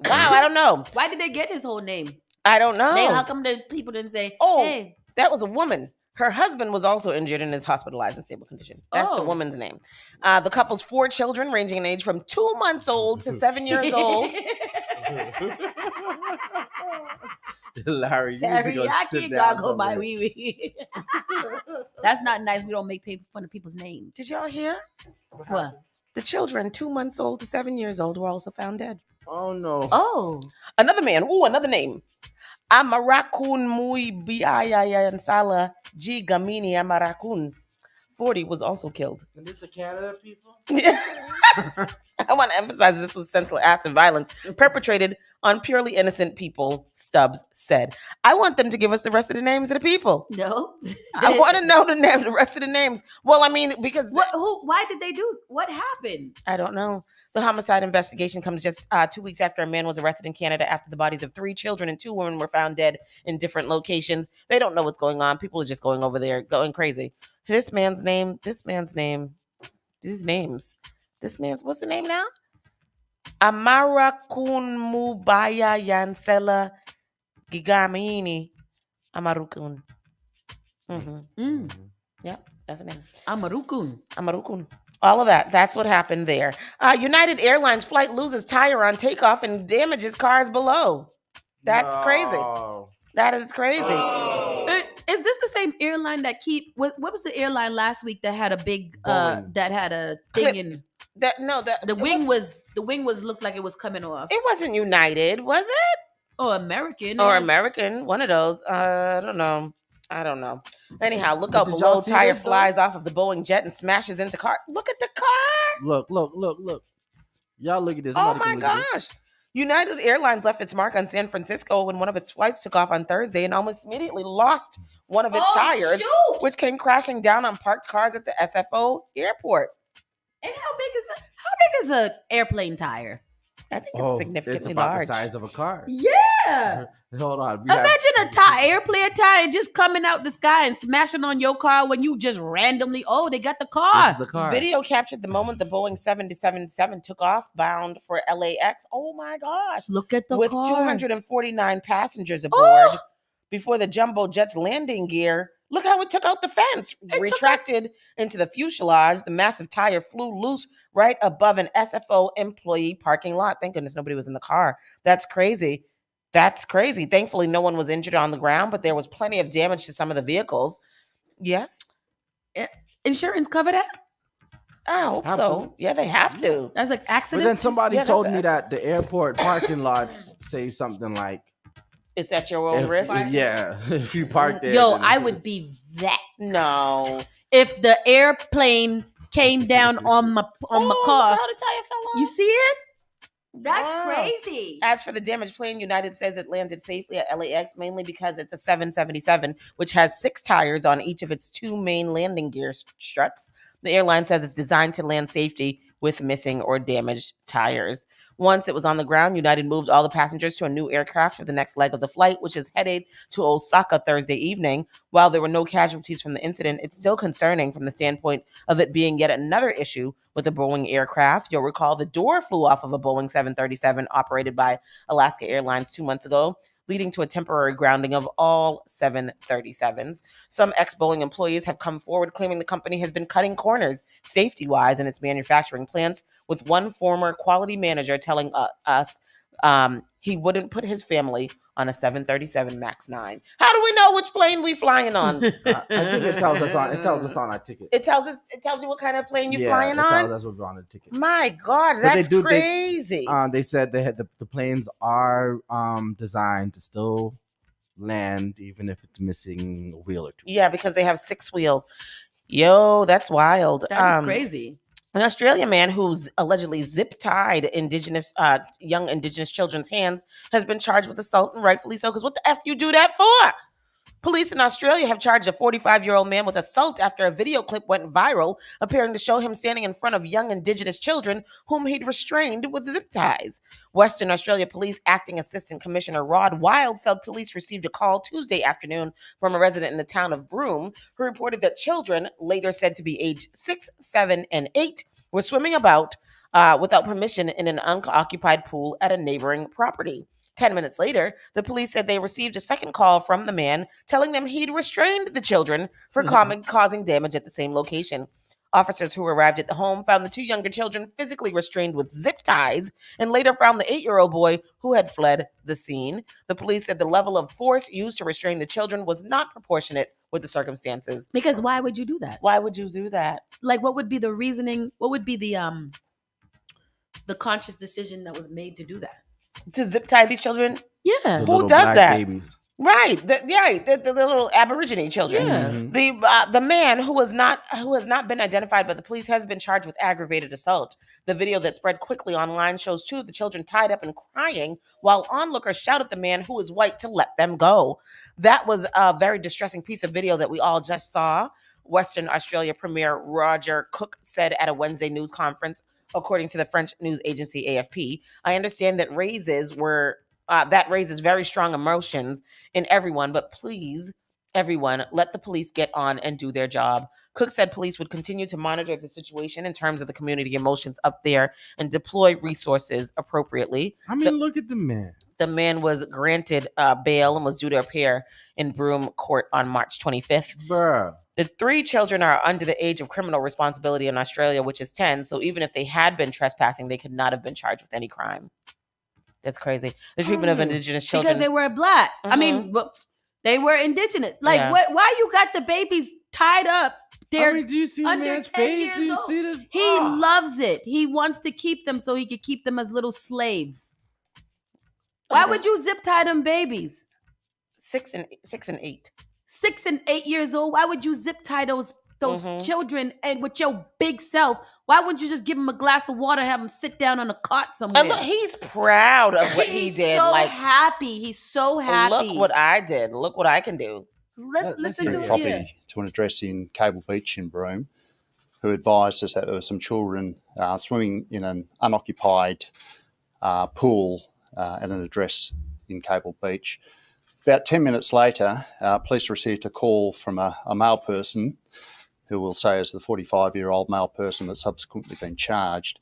Wow, I don't know. Why did they get his whole name? I don't know. How come the people didn't say, oh, hey? That was a woman. Her husband was also injured and is hospitalized in stable condition. That's the woman's name. The couple's 4 children, ranging in age from 2 months old to 7 years old. Larry, you need to go sit down somewhere. That's not nice. We don't make fun of people's names. Did y'all hear? What? The children, 2 months old to 7 years old, were also found dead. Oh no. Oh. Another man. Ooh, another name. Amarakun Mui Biaya Sala G Gamini Amarakun. 40 was also killed. And this is Canada, people? I want to emphasize this was senseless acts of violence perpetrated on purely innocent people, Stubbs said. I want them to give us the rest of the names of the people. No. I want to know the rest of the names. Well, I mean, because... Why did they do... What happened? I don't know. The homicide investigation comes just 2 weeks after a man was arrested in Canada after the bodies of 3 children and 2 women were found dead in different locations. They don't know what's going on. People are just going over there, going crazy. This man's name, what's the name now? Amara Kun Mubaya Yansela Gigamini Amarukun. Yeah, that's the name. Amarukun. All of that. That's what happened there. United Airlines flight loses tire on takeoff and damages cars below. That's crazy. That is crazy. Is this the same airline that what was the airline last week that had a big that had a thing in the wing was looked like it was coming off? It wasn't United, was it? Or American. American. One of those. I don't know. Anyhow, look out below. Tire flies off of the Boeing jet and smashes into car. Look at the car. Look. Y'all look at this. Oh my gosh. United Airlines left its mark on San Francisco when one of its flights took off on Thursday and almost immediately lost one of its tires, which came crashing down on parked cars at the SFO airport. And how big is an airplane tire? I think it's significantly it's about large. the size of a car. Yeah. Hold on. Imagine airplane tire just coming out the sky and smashing on your car when you just randomly, they got the car. This is the car. Video captured the moment the Boeing 777 took off bound for LAX. Oh my gosh. Look at the car. With 249 passengers aboard before the jumbo jet's landing gear. Look how it took out the fence. Retracted into the fuselage, the massive tire flew loose right above an SFO employee parking lot. Thank goodness nobody was in the car. That's crazy. Thankfully, no one was injured on the ground, but there was plenty of damage to some of the vehicles. Yes? Insurance cover that? I hope so. Yeah, they have to. That's like accident. But then somebody told me that the airport parking lots say something like, it's at your own risk? If you park there. I would be vexed. No. If the airplane came down on my car. How the tire fell off. You see it? That's crazy. As for the damaged plane, United says it landed safely at LAX mainly because it's a 777, which has 6 tires on each of its 2 main landing gear struts. The airline says it's designed to land safely with missing or damaged tires. Once it was on the ground, United moved all the passengers to a new aircraft for the next leg of the flight, which is headed to Osaka Thursday evening. While there were no casualties from the incident, it's still concerning from the standpoint of it being yet another issue with the Boeing aircraft. You'll recall the door flew off of a Boeing 737 operated by Alaska Airlines 2 months ago, leading to a temporary grounding of all 737s. Some ex-Boeing employees have come forward claiming the company has been cutting corners safety-wise in its manufacturing plants, with one former quality manager telling us he wouldn't put his family on a 737 MAX 9. How do we know which plane we flying on? I think it tells us on our ticket. It tells you what kind of plane you're flying on? It tells us what's on the ticket. My God, that's crazy. They said they had the planes are designed to still land even if it's missing a wheel or two. Yeah, because they have 6 wheels. Yo, that's wild. That's crazy. An Australian man who's allegedly zip-tied young Indigenous children's hands has been charged with assault, and rightfully so, because what the F you do that for? Police in Australia have charged a 45-year-old man with assault after a video clip went viral, appearing to show him standing in front of young Indigenous children whom he'd restrained with zip ties. Western Australia Police Acting Assistant Commissioner Rod Wild said police received a call Tuesday afternoon from a resident in the town of Broome who reported that children, later said to be aged 6, 7, and 8, were swimming about without permission in an unoccupied pool at a neighboring property. 10 minutes later, the police said they received a second call from the man telling them he'd restrained the children for causing damage at the same location. Officers who arrived at the home found the 2 younger children physically restrained with zip ties and later found the 8-year-old boy who had fled the scene. The police said the level of force used to restrain the children was not proportionate with the circumstances. Because why would you do that? Why would you do that? Like, what would be the reasoning? What would be the conscious decision that was made to do that? To zip tie these children? Yeah. Who does that? Babies. Right. The little Aborigine children. Yeah. Mm-hmm. The man who has not been identified by the police has been charged with aggravated assault. The video that spread quickly online shows 2 of the children tied up and crying while onlookers shout at the man who is white to let them go. That was a very distressing piece of video that we all just saw. Western Australia Premier Roger Cook said at a Wednesday news conference, according to the French news agency AFP, I understand that raises very strong emotions in everyone, but please, everyone, let the police get on and do their job. Cook said police would continue to monitor the situation in terms of the community emotions up there and deploy resources appropriately. I mean, look at the man. The man was granted bail and was due to appear in Broome Court on March 25th. Bruh. The 3 children are under the age of criminal responsibility in Australia, which is 10. So even if they had been trespassing, they could not have been charged with any crime. That's crazy. The treatment of Indigenous children. Because they were black. I mean, they were Indigenous. Like, why you got the babies tied up? They're do you see the man's face? Do you see this? He loves it. He wants to keep them so he could keep them as little slaves. Why would you zip tie them babies? 6 and 8. 6 and 8 years old. Why would you zip tie those children and with your big self? Why wouldn't you just give them a glass of water, have them sit down on a cot somewhere? Look, he's proud of what he did. So happy. He's so happy. Look what I did. Look what I can do. Let's listen to property to an address in Cable Beach in Broome, who advised us that there were some children swimming in an unoccupied pool at an address in Cable Beach. About 10 minutes later, police received a call from a male person, who we'll say is the 45-year-old male person that's subsequently been charged,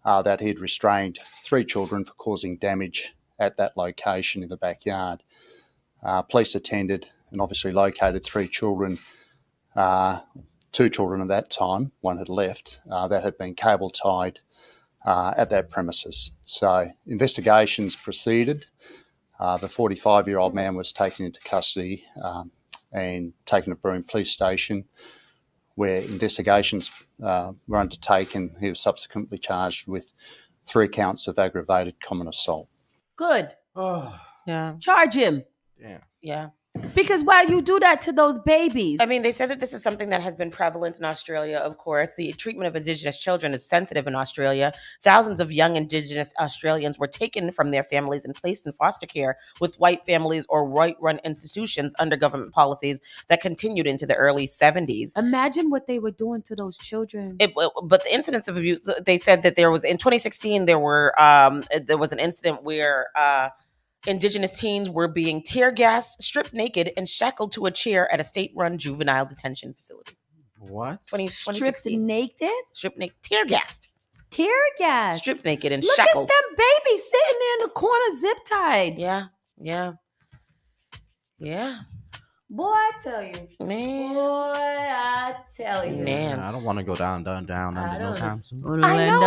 that he'd restrained 3 children for causing damage at that location in the backyard. Police attended and obviously located 3 children, 2 children at that time, one had left, that had been cable tied at that premises. So investigations proceeded. The 45-year-old man was taken into custody and taken to Broome Police Station, where investigations were undertaken. He was subsequently charged with 3 counts of aggravated common assault. Good. Oh, yeah. Charge him. Yeah. Because why you do that to those babies? I mean, they said that this is something that has been prevalent in Australia, of course. The treatment of Indigenous children is sensitive in Australia. Thousands of young Indigenous Australians were taken from their families and placed in foster care with white families or white-run institutions under government policies that continued into the early 70s. Imagine what they were doing to those children. But the incidents of abuse, they said that there was, in 2016, there was an incident where Indigenous teens were being tear gassed, stripped naked, and shackled to a chair at a state-run juvenile detention facility. What? Stripped naked? Stripped naked, tear gassed. Tear gas. Stripped naked and Look shackled. Look at them babies sitting there in the corner, zip tied. Yeah. Boy, I tell you. Man. Boy, I tell you. Man, I don't want to go down under no time soon. I know,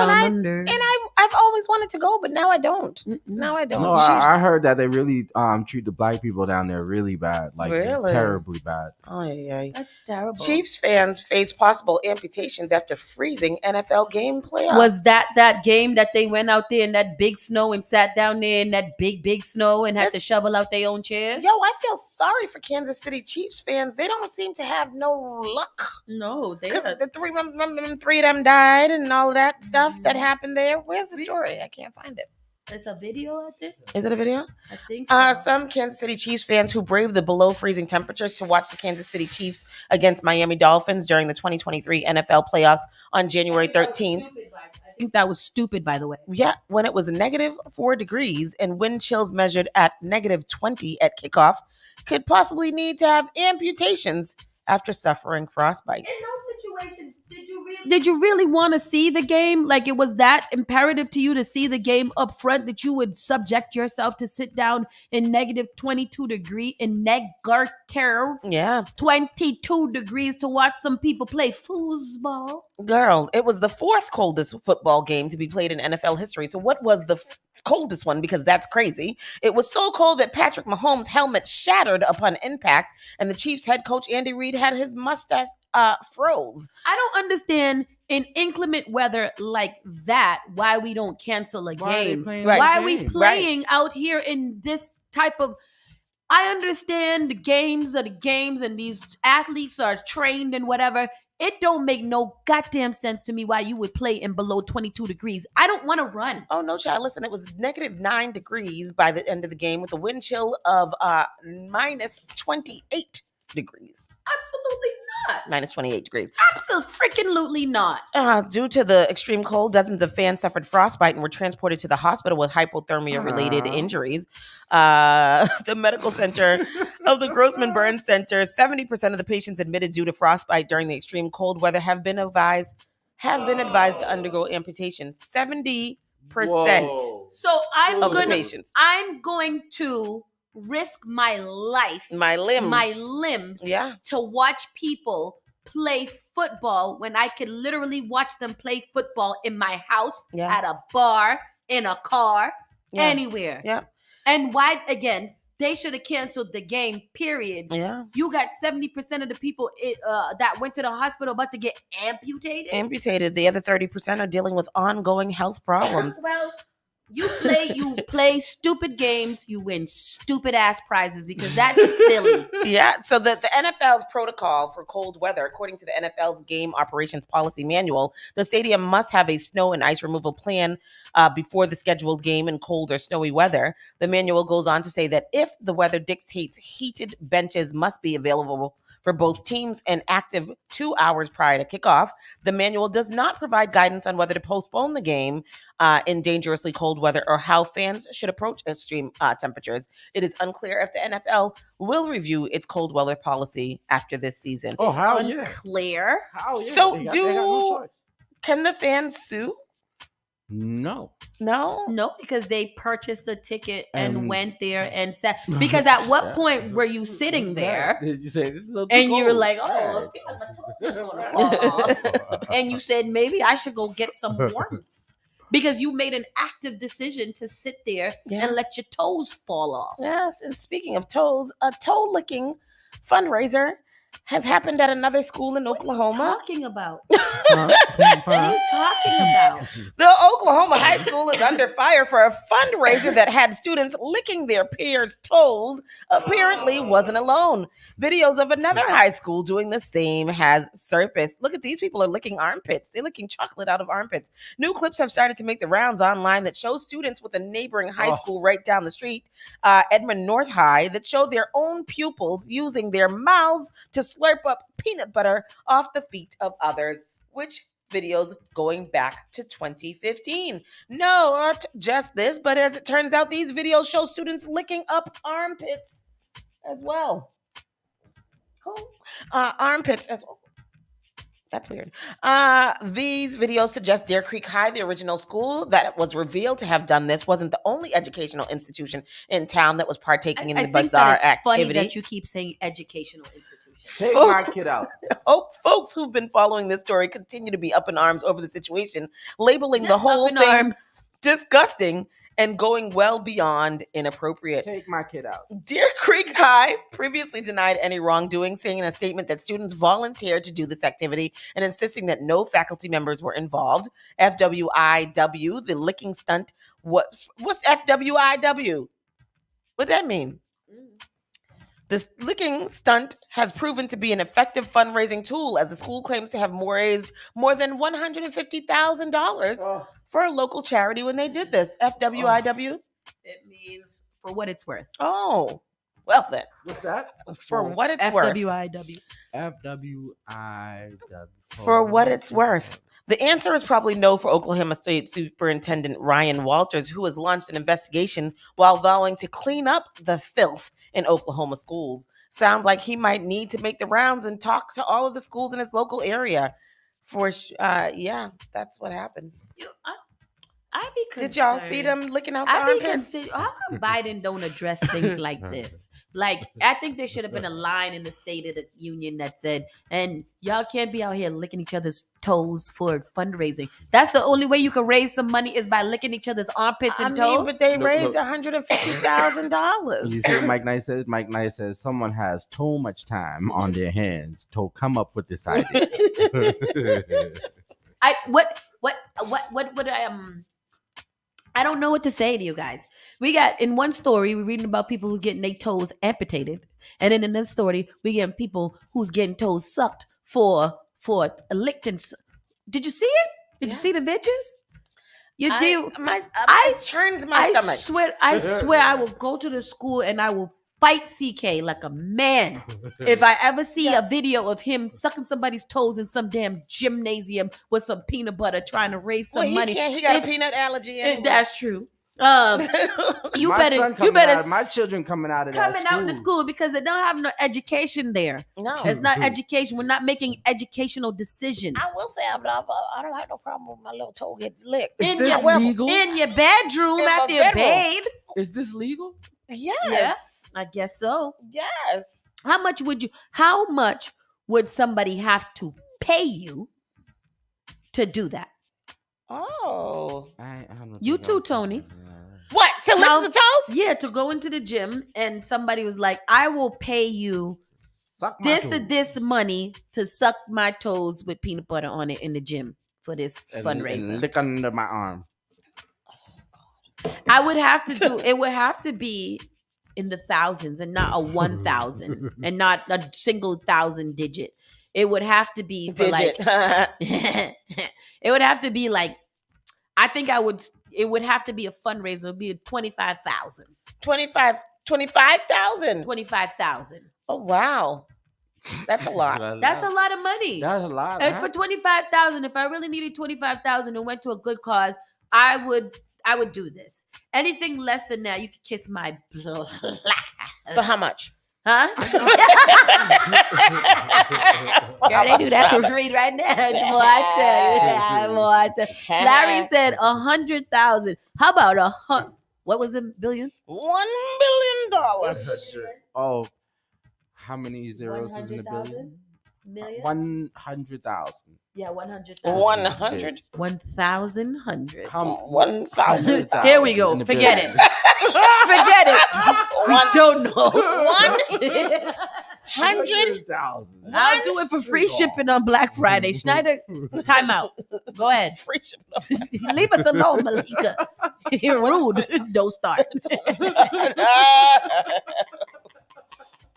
I've always wanted to go, but now I don't. Now I don't. No, I heard that they really treat the black people down there really bad, like terribly bad. Oh yeah, that's terrible. Chiefs fans face possible amputations after freezing NFL game playoff. Was that game that they went out there in that big snow and sat down there in that big snow and had to shovel out their own chairs? Yo, I feel sorry for Kansas City Chiefs fans. They don't seem to have no luck. No, because the 3 of them died and all of that stuff that happened there. Where's the story? I can't find it. It's a video, I think. Is it a video? I think so. Some Kansas City Chiefs fans who braved the below freezing temperatures to watch the Kansas City Chiefs against Miami Dolphins during the 2023 NFL playoffs on January 13th. I think that was stupid, by the way. Yeah, when it was -4 degrees and wind chills measured at -20 at kickoff, could possibly need to have amputations after suffering frostbite. In those situations, did you really want to see the game? Like, it was that imperative to you to see the game up front that you would subject yourself to sit down in -22 degree in negative 22 degrees to watch some people play foosball? Girl, it was the 4th coldest football game to be played in NFL history. So what was the coldest one? Because that's crazy. It was so cold that Patrick Mahomes' helmet shattered upon impact, and the Chiefs head coach Andy Reid had his mustache froze. I don't understand in inclement weather like that why we don't cancel a game. Why are we playing out here in this type of... I understand the games are the games and these athletes are trained and whatever. It don't make no goddamn sense to me why you would play in below 22 degrees. I don't want to run. Oh, no, child. Listen, it was -9 degrees by the end of the game with a wind chill of -28 degrees. Absolutely not. -28 degrees. Absolutely not. Due to the extreme cold, dozens of fans suffered frostbite and were transported to the hospital with hypothermia-related injuries. The medical center of the Grossman Burn Center, 70% of the patients admitted due to frostbite during the extreme cold weather have been advised to undergo amputation. 70%. Whoa. So I'm of the gonna patients. I'm going to risk my life, My limbs, to watch people play football when I could literally watch them play football in my house, at a bar, in a car, anywhere. Yeah. And why, again, they should have canceled the game, period. Yeah. You got 70% of the people that went to the hospital about to get amputated. The other 30% are dealing with ongoing health problems. Well, you play stupid games, you win stupid ass prizes because that's silly. Yeah. So the NFL's protocol for cold weather, according to the NFL's game operations policy manual, the stadium must have a snow and ice removal plan before the scheduled game in cold or snowy weather. The manual goes on to say that if the weather dictates, heated benches must be available for both teams and active 2 hours prior to kickoff. The manual does not provide guidance on whether to postpone the game in dangerously cold weather or how fans should approach extreme temperatures. It is unclear if the NFL will review its cold weather policy after this season. Oh, how yeah. Unclear. How yeah. So They got no choice. can the fans sue? No, because they purchased a ticket and went there and sat. Because at what point were you sitting there? You say, and you were like, "Oh, my toes is gonna fall off," and you said, "Maybe I should go get some warmth," because you made an active decision to sit there and let your toes fall off. Yes, and speaking of toes, a toe licking fundraiser has happened at another school in Oklahoma. What are you talking about? What are you talking about? The Oklahoma high school is under fire for a fundraiser that had students licking their peers' toes. Apparently wasn't alone. Videos of another high school doing the same has surfaced. Look at these people are licking armpits. They're licking chocolate out of armpits. New clips have started to make the rounds online that show students with a neighboring high school right down the street, Edmond North High, that show their own pupils using their mouths to slurp up peanut butter off the feet of others, which videos going back to 2015. No, not just this, but as it turns out, these videos show students licking up armpits as well. Armpits as well. That's weird. These videos suggest Deer Creek High, the original school that was revealed to have done this, wasn't the only educational institution in town that was partaking in the bizarre activity. Funny that you keep saying educational institution. Take my kid out. Folks who've been following this story continue to be up in arms over the situation, labeling the whole thing disgusting and going well beyond inappropriate. Take my kid out. Deer Creek High previously denied any wrongdoing, saying in a statement that students volunteered to do this activity and insisting that no faculty members were involved. FWIW, the licking stunt, what's FWIW? What'd that mean? This licking stunt has proven to be an effective fundraising tool, as the school claims to have raised more than $150,000 for a local charity when they did this. FWIW? It means for what it's worth. Oh, well then. What's that? For what it's worth. FWIW. FWIW. For what it's worth. The answer is probably no for Oklahoma State Superintendent Ryan Walters, who has launched an investigation while vowing to clean up the filth in Oklahoma schools. Sounds like he might need to make the rounds and talk to all of the schools in his local area. Yeah, that's what happened. I be concerned. Did y'all see them licking out the armpits? How come Biden don't address things like this? Like, I think there should have been a line in the State of the Union that said, and y'all can't be out here licking each other's toes for fundraising. That's the only way you can raise some money is by licking each other's armpits and toes. But they raised $150,000. You see what Mike Knight says? Mike Knight says someone has too much time on their hands to come up with this idea. I don't know what to say to you guys. We got in one story, we're reading about people who's getting their toes amputated. And then in this story, we get people who's getting toes sucked for a licked and did you see it? Did you see the videos? You do. I turned my stomach. I swear I will go to the school and I will fight CK like a man. If I ever see a video of him sucking somebody's toes in some damn gymnasium with some peanut butter trying to raise some money. He got a peanut allergy anyway. That's true. You My better, son you coming better, out, my children coming out of that coming out of the school. school because they don't have no education there. No. It's not education. We're not making educational decisions. I will say I don't have no problem with my little toe get licked. Is this legal? In your bedroom In after my you bedroom. bathe. Is this legal? Yes. Yeah, I guess so. Yes. How much would somebody have to pay you to do that? Oh. I don't You think too, I'm- Tony. What? To lick the toes? Yeah, to go into the gym and somebody was like, I will pay you Suck my this toes. or this money to suck my toes with peanut butter on it in the gym for this fundraiser. And lick under my arm. I would have to do it would have to be in the thousands and not a 1,000 and not a single 1,000 digit. It would have to be for Digit. it would have to be like it would have to be a fundraiser. It would be 25,000. 25,000. 25,000. Oh wow. That's a lot. That's a lot of money. That's a lot. And huh? for 25,000, if I really needed 25,000 and went to a good cause, I would do this. Anything less than that, you could kiss my blood. For how much? Huh? Girl, they do that for free right now. Boy, I tell you. Larry said 100,000. How about what was the billion? $1 billion. Oh, how many zeros is in the 100,000? billion? Million? 100,000. Yeah, 100,000. 100? 1,100. 1,000. Here we go. Forget it. Forget it. I don't know. 100,000. I'll do it for free shipping on Black Friday. Schneider, time out. Go ahead. Free shipping. Leave us alone, Malika. You're rude. Don't start.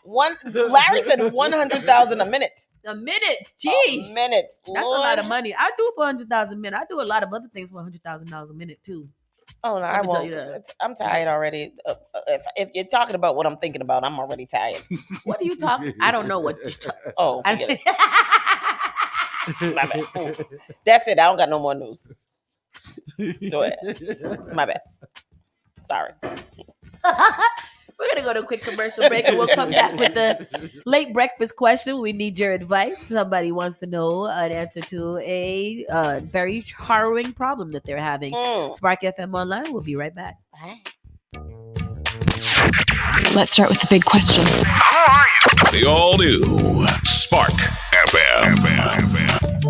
Larry said 100,000 a minute. A minute. Jeez. A minute. That's a lot of money. I do it for 100,000 a minute. I do a lot of other things for $100,000 a minute too. Oh no, I me tell you won't. that. I'm tired already. If you're talking about what I'm thinking about, I'm already tired. What are you talking? I don't know what you're talking. Oh, forget it. My bad. Ooh. That's it. I don't got no more news. Go ahead. My bad. Sorry. We're going to go to a quick commercial break and we'll come back with the late breakfast question. We need your advice. Somebody wants to know an answer to a very harrowing problem that they're having. Spark FM Online. We'll be right back. Let's start with the big question. The all-new Spark FM.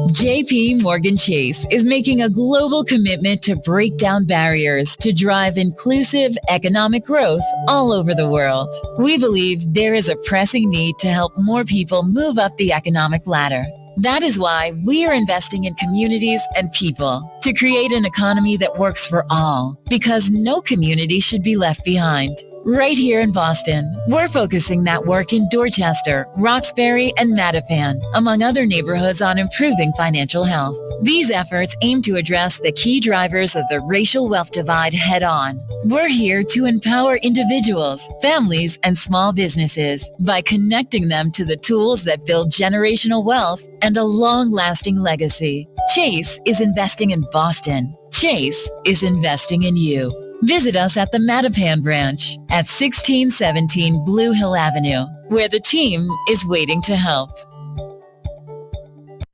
JP Morgan Chase is making a global commitment to break down barriers to drive inclusive economic growth all over the world. We believe there is a pressing need to help more people move up the economic ladder. That is why we are investing in communities and people to create an economy that works for all, because no community should be left behind. Right here in Boston, we're focusing that work in Dorchester, Roxbury, and Mattapan, among other neighborhoods, on improving financial health. These efforts aim to address the key drivers of the racial wealth divide head on. We're here to empower individuals, families, and small businesses by connecting them to the tools that build generational wealth and a long-lasting legacy. Chase is investing in Boston. Chase is investing in you. Visit us at the Mattapan branch at 1617 Blue Hill Avenue, where the team is waiting to help.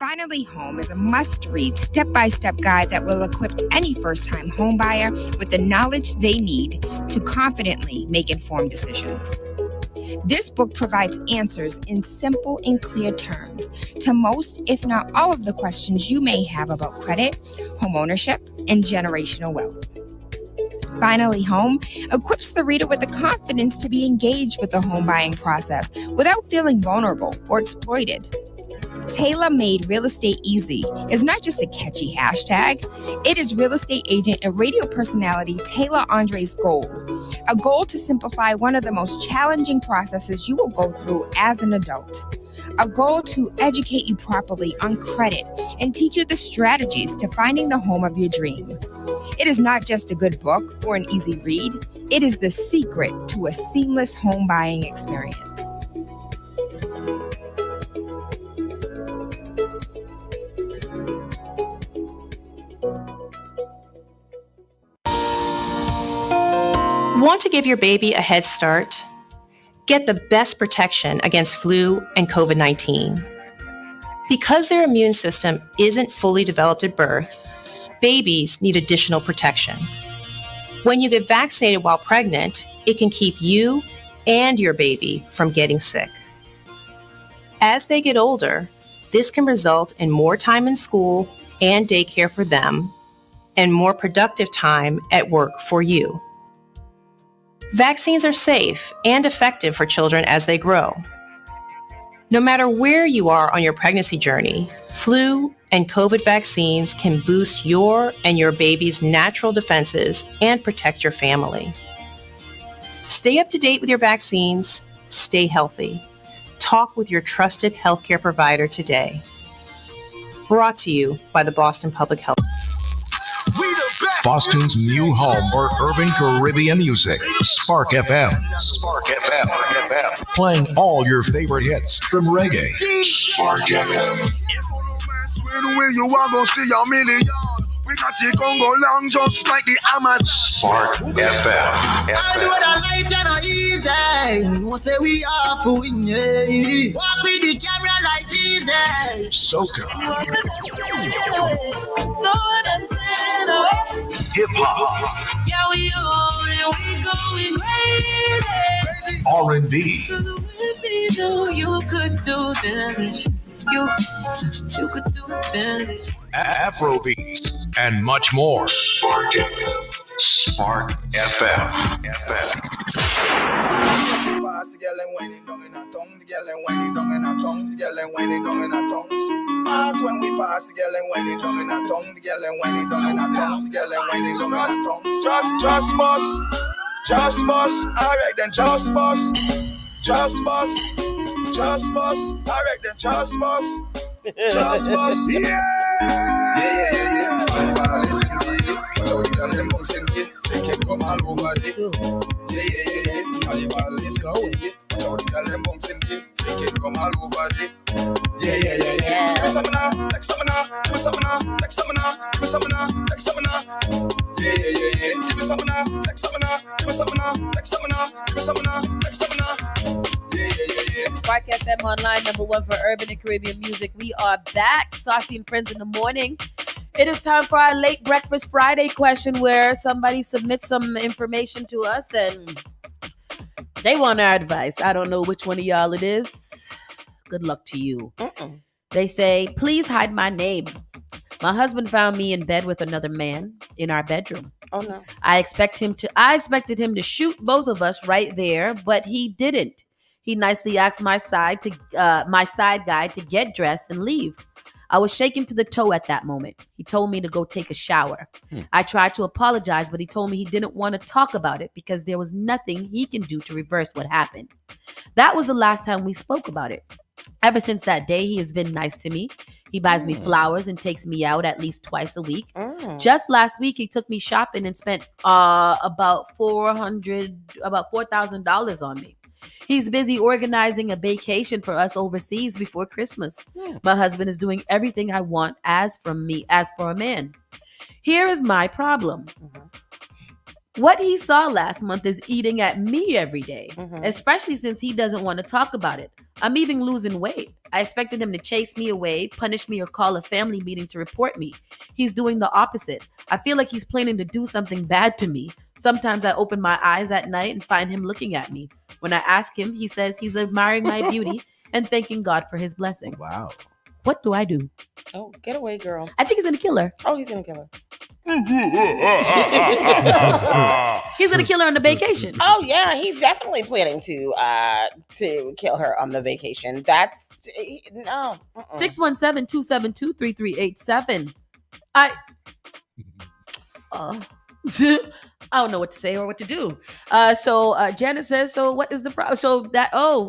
Finally Home is a must-read step-by-step guide that will equip any first-time homebuyer with the knowledge they need to confidently make informed decisions. This book provides answers in simple and clear terms to most, if not all, of the questions you may have about credit, homeownership, and generational wealth. Finally Home equips the reader with the confidence to be engaged with the home buying process without feeling vulnerable or exploited. Tailor-made Real Estate Easy is not just a catchy hashtag. It is real estate agent and radio personality Taylor Andre's goal. A goal to simplify one of the most challenging processes you will go through as an adult. A goal to educate you properly on credit and teach you the strategies to finding the home of your dream. It is not just a good book or an easy read. It is the secret to a seamless home buying experience. Want to give your baby a head start? Get the best protection against flu and COVID-19. Because their immune system isn't fully developed at birth, babies need additional protection. When you get vaccinated while pregnant, it can keep you and your baby from getting sick. As they get older, this can result in more time in school and daycare for them, and more productive time at work for you. Vaccines are safe and effective for children as they grow. No matter where you are on your pregnancy journey, flu and COVID vaccines can boost your and your baby's natural defenses and protect your family. Stay up to date with your vaccines. Stay healthy. Talk with your trusted healthcare provider today. Brought to you by the Boston Public Health. Boston's new home for urban Caribbean music. Spark FM. Spark FM. Playing all your favorite hits from reggae. Spark FM. Where you are gonna see your million. We got it gon' go long just like the Hamas. Spark FM. I know that life is not easy. Won't say we are for winning. Walk with the camera like Jesus. Soca. No one understand away. Hip hop. Yeah, we on and we going crazy. R&B. With me, though, you could do damage. You could do damage. Afrobeats and much more. Spark FM. Spark FM. Pass the girl and whining down in her tongue, the girl and whining down in her tongues, the girl and whining down in her tongues. Pass when we pass the girl and whining down in her tongue, the girl and whining down in her tongues, the girl and whining down in her tongues. Just boss. Alright then, just boss. Alright then, just boss. Yeah. From all over the from all over the yeah. Give me some now, take some now, give me some now, take some now, give me some now, take some now. Yeah. Give me some now, take some now, give me some now, take some now, give me some now, take some now. Yeah. Spark FM online, #1 for urban and Caribbean music. We are back, Saucy and Friends in the morning. It is time for our late breakfast Friday question, where somebody submits some information to us and they want our advice. I don't know which one of y'all it is. Good luck to you. They say, please hide my name. My husband found me in bed with another man in our bedroom. Oh no. I expected him to shoot both of us right there, but he didn't. He nicely asked my side guy to get dressed and leave. I was shaken to the toe at that moment. He told me to go take a shower. I tried to apologize, but he told me he didn't want to talk about it because there was nothing he can do to reverse what happened. That was the last time we spoke about it. Ever since that day, he has been nice to me. He buys me flowers and takes me out at least twice a week. Just last week, he took me shopping and spent about $4,000 on me. He's busy organizing a vacation for us overseas before Christmas. My husband is doing everything I want as for a man. Here is my problem. What he saw last month is eating at me every day, especially since he doesn't want to talk about it. I'm even losing weight. I expected him to chase me away, punish me, or call a family meeting to report me. He's doing the opposite. I feel like he's planning to do something bad to me. Sometimes I open my eyes at night and find him looking at me. When I ask him, he says he's admiring my beauty and thanking God for his blessing. Wow. What do I do? Oh, get away, girl. I think he's gonna kill her. Oh, he's gonna kill her. He's gonna kill her on the vacation. Oh yeah, he's definitely planning to kill her on the vacation. That's no. 617-272-3387. I don't know what to say or what to do. So Janet says, so what is the problem? So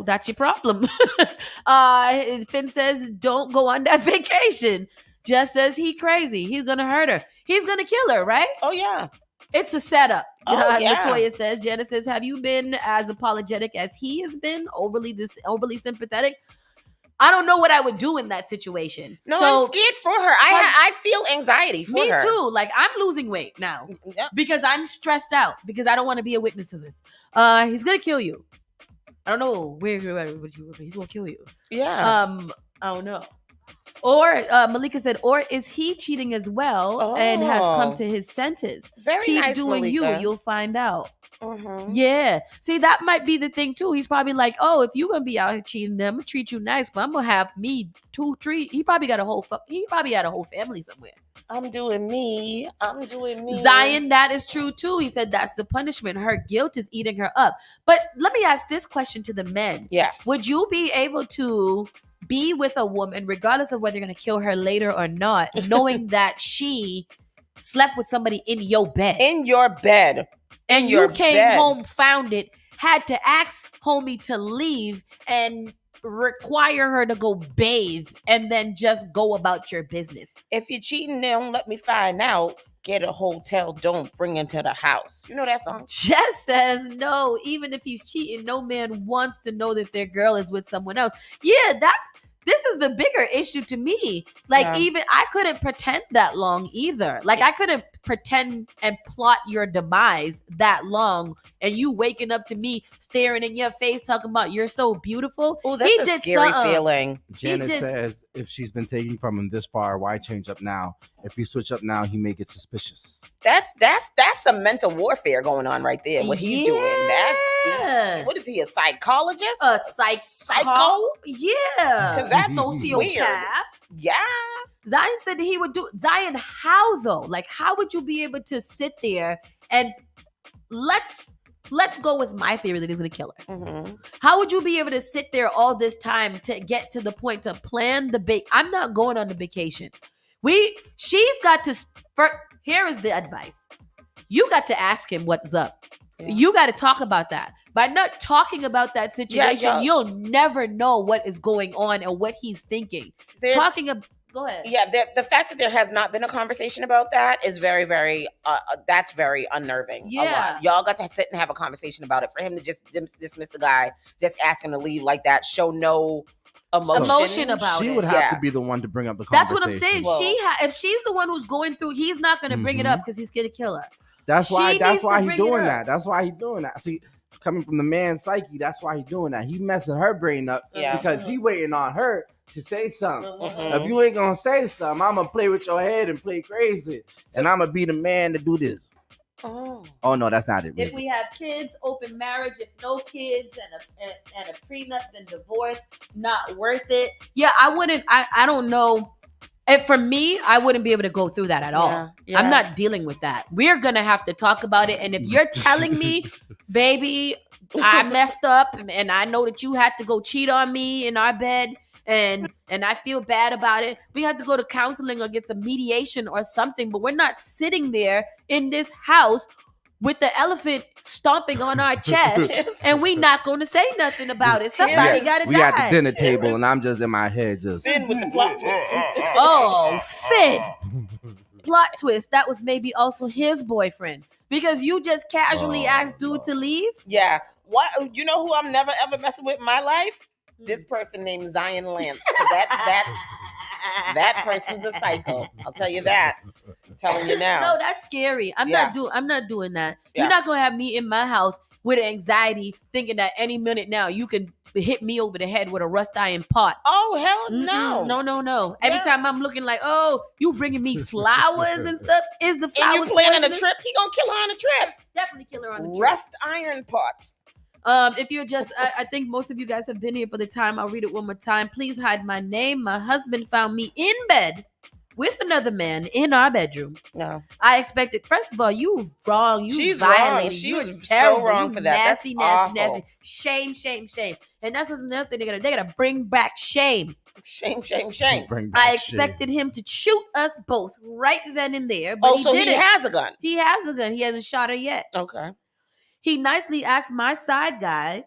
that's your problem. Finn says, don't go on that vacation. Jess says he crazy. He's going to hurt her. He's going to kill her, right? Oh, yeah. It's a setup. Oh, yeah. Latoya says, Janet says, have you been as apologetic as he has been? Overly sympathetic? I don't know what I would do in that situation. No, so, I'm scared for her. I feel anxiety for her. Me too. Like, I'm losing weight now because I'm stressed out because I don't want to be a witness to this. He's gonna kill you. I don't know where he's gonna kill you. Yeah. I don't know. Or Malika said, or is he cheating as well and has come to his senses? Very Keep nice, doing Malika. you'll find out. Mm-hmm. Yeah. See, that might be the thing too. He's probably like, oh, if you're gonna be out here cheating them, I'm gonna treat you nice, but I'm gonna have me 2, 3. He probably got a whole family somewhere. I'm doing me. Zion, that is true too. He said that's the punishment. Her guilt is eating her up. But let me ask this question to the men. Yes. Would you be able to be with a woman, regardless of whether you're going to kill her later or not, knowing that she slept with somebody in your bed? In your bed. And you came home, found it, had to ask homie to leave and require her to go bathe and then just go about your business. If you're cheating, don't let me find out. Get a hotel. Don't bring him to the house. You know that song? Jess says, no, even if he's cheating, no man wants to know that their girl is with someone else. Yeah, this is the bigger issue to me. Like, even I couldn't pretend that long either. Like, I couldn't pretend and plot your demise that long, and you waking up to me staring in your face talking about you're so beautiful. Oh, that's a scary feeling. Janet says, if she's been taking from him this far, why change up now? If you switch up now, he may get suspicious. That's some mental warfare going on right there. What he's doing. That's deep. What is he, a psychologist? A psycho? Yeah. Because that's sociopath. Weird. Yeah. Zion said that he would do. Zion, how though? Like, how would you be able to sit there and let's go with my theory that he's going to kill her. Mm-hmm. How would you be able to sit there all this time to get to the point to plan the I'm not going on the vacation. She's got to. Here is the advice. You got to ask him what's up. Yeah. You got to talk about that. By not talking about that situation, you'll never know what is going on and what he's thinking. Go ahead. Yeah, the fact that there has not been a conversation about that is very, very, that's very unnerving. Yeah. Y'all got to sit and have a conversation about it. For him to just dismiss the guy, just ask him to leave like that, show no emotion about it. She would have to be the one to bring up the conversation. That's what I'm saying. If she's the one who's going through, he's not going to bring it up because he's going to kill her. That's why he's doing that. That's why he's doing that. See, coming from the man's psyche, that's why he's doing that. He messing her brain up because he waiting on her to say something. Mm-hmm. If you ain't gonna say something, I'm gonna play with your head and play crazy, and I'm gonna be the man to do this. Oh no, that's not it. If we have kids, open marriage. If no kids and a prenup, then divorce, not worth it. Yeah, I wouldn't. I don't know. And for me, I wouldn't be able to go through that at all. Yeah. I'm not dealing with that. We're gonna have to talk about it. And if you're telling me, baby, I messed up, and I know that you had to go cheat on me in our bed, and I feel bad about it, we have to go to counseling or get some mediation or something. But we're not sitting there in this house with the elephant stomping on our chest, and we not going to say nothing about it. Somebody got to die. We at the dinner table, and I'm just in my head just. Finn with the plot twist. Oh, Finn. Plot twist. That was maybe also his boyfriend, because you just casually asked dude to leave. Yeah. What? You know who I'm never ever messing with in my life? This person named Zion Lance. That person's a psycho. I'll tell you that. I'm telling you now. No, that's scary. I'm not doing that. Yeah. You're not gonna have me in my house with anxiety, thinking that any minute now you can hit me over the head with a rust iron pot. Oh hell no! No. Every time I'm looking like, oh, you bringing me flowers and stuff. Is the flowers? And you planning a poisonous? trip? He gonna kill her on a trip. Definitely kill her on the trip. Rust iron pot. If you're just, I think most of you guys have been here for the time. I'll read it one more time. Please hide my name. My husband found me in bed with another man in our bedroom. No. I expected, first of all, you wrong. She's violated. wrong. She You're was terrible. so wrong You for that. nasty, That's nasty, awful. nasty. Shame. And that's what's another thing they're gonna bring back shame. Shame. I expected him to shoot us both right then and there. But So he didn't. has a gun. He has a gun. He hasn't shot her yet. Okay. He nicely asked my side guy.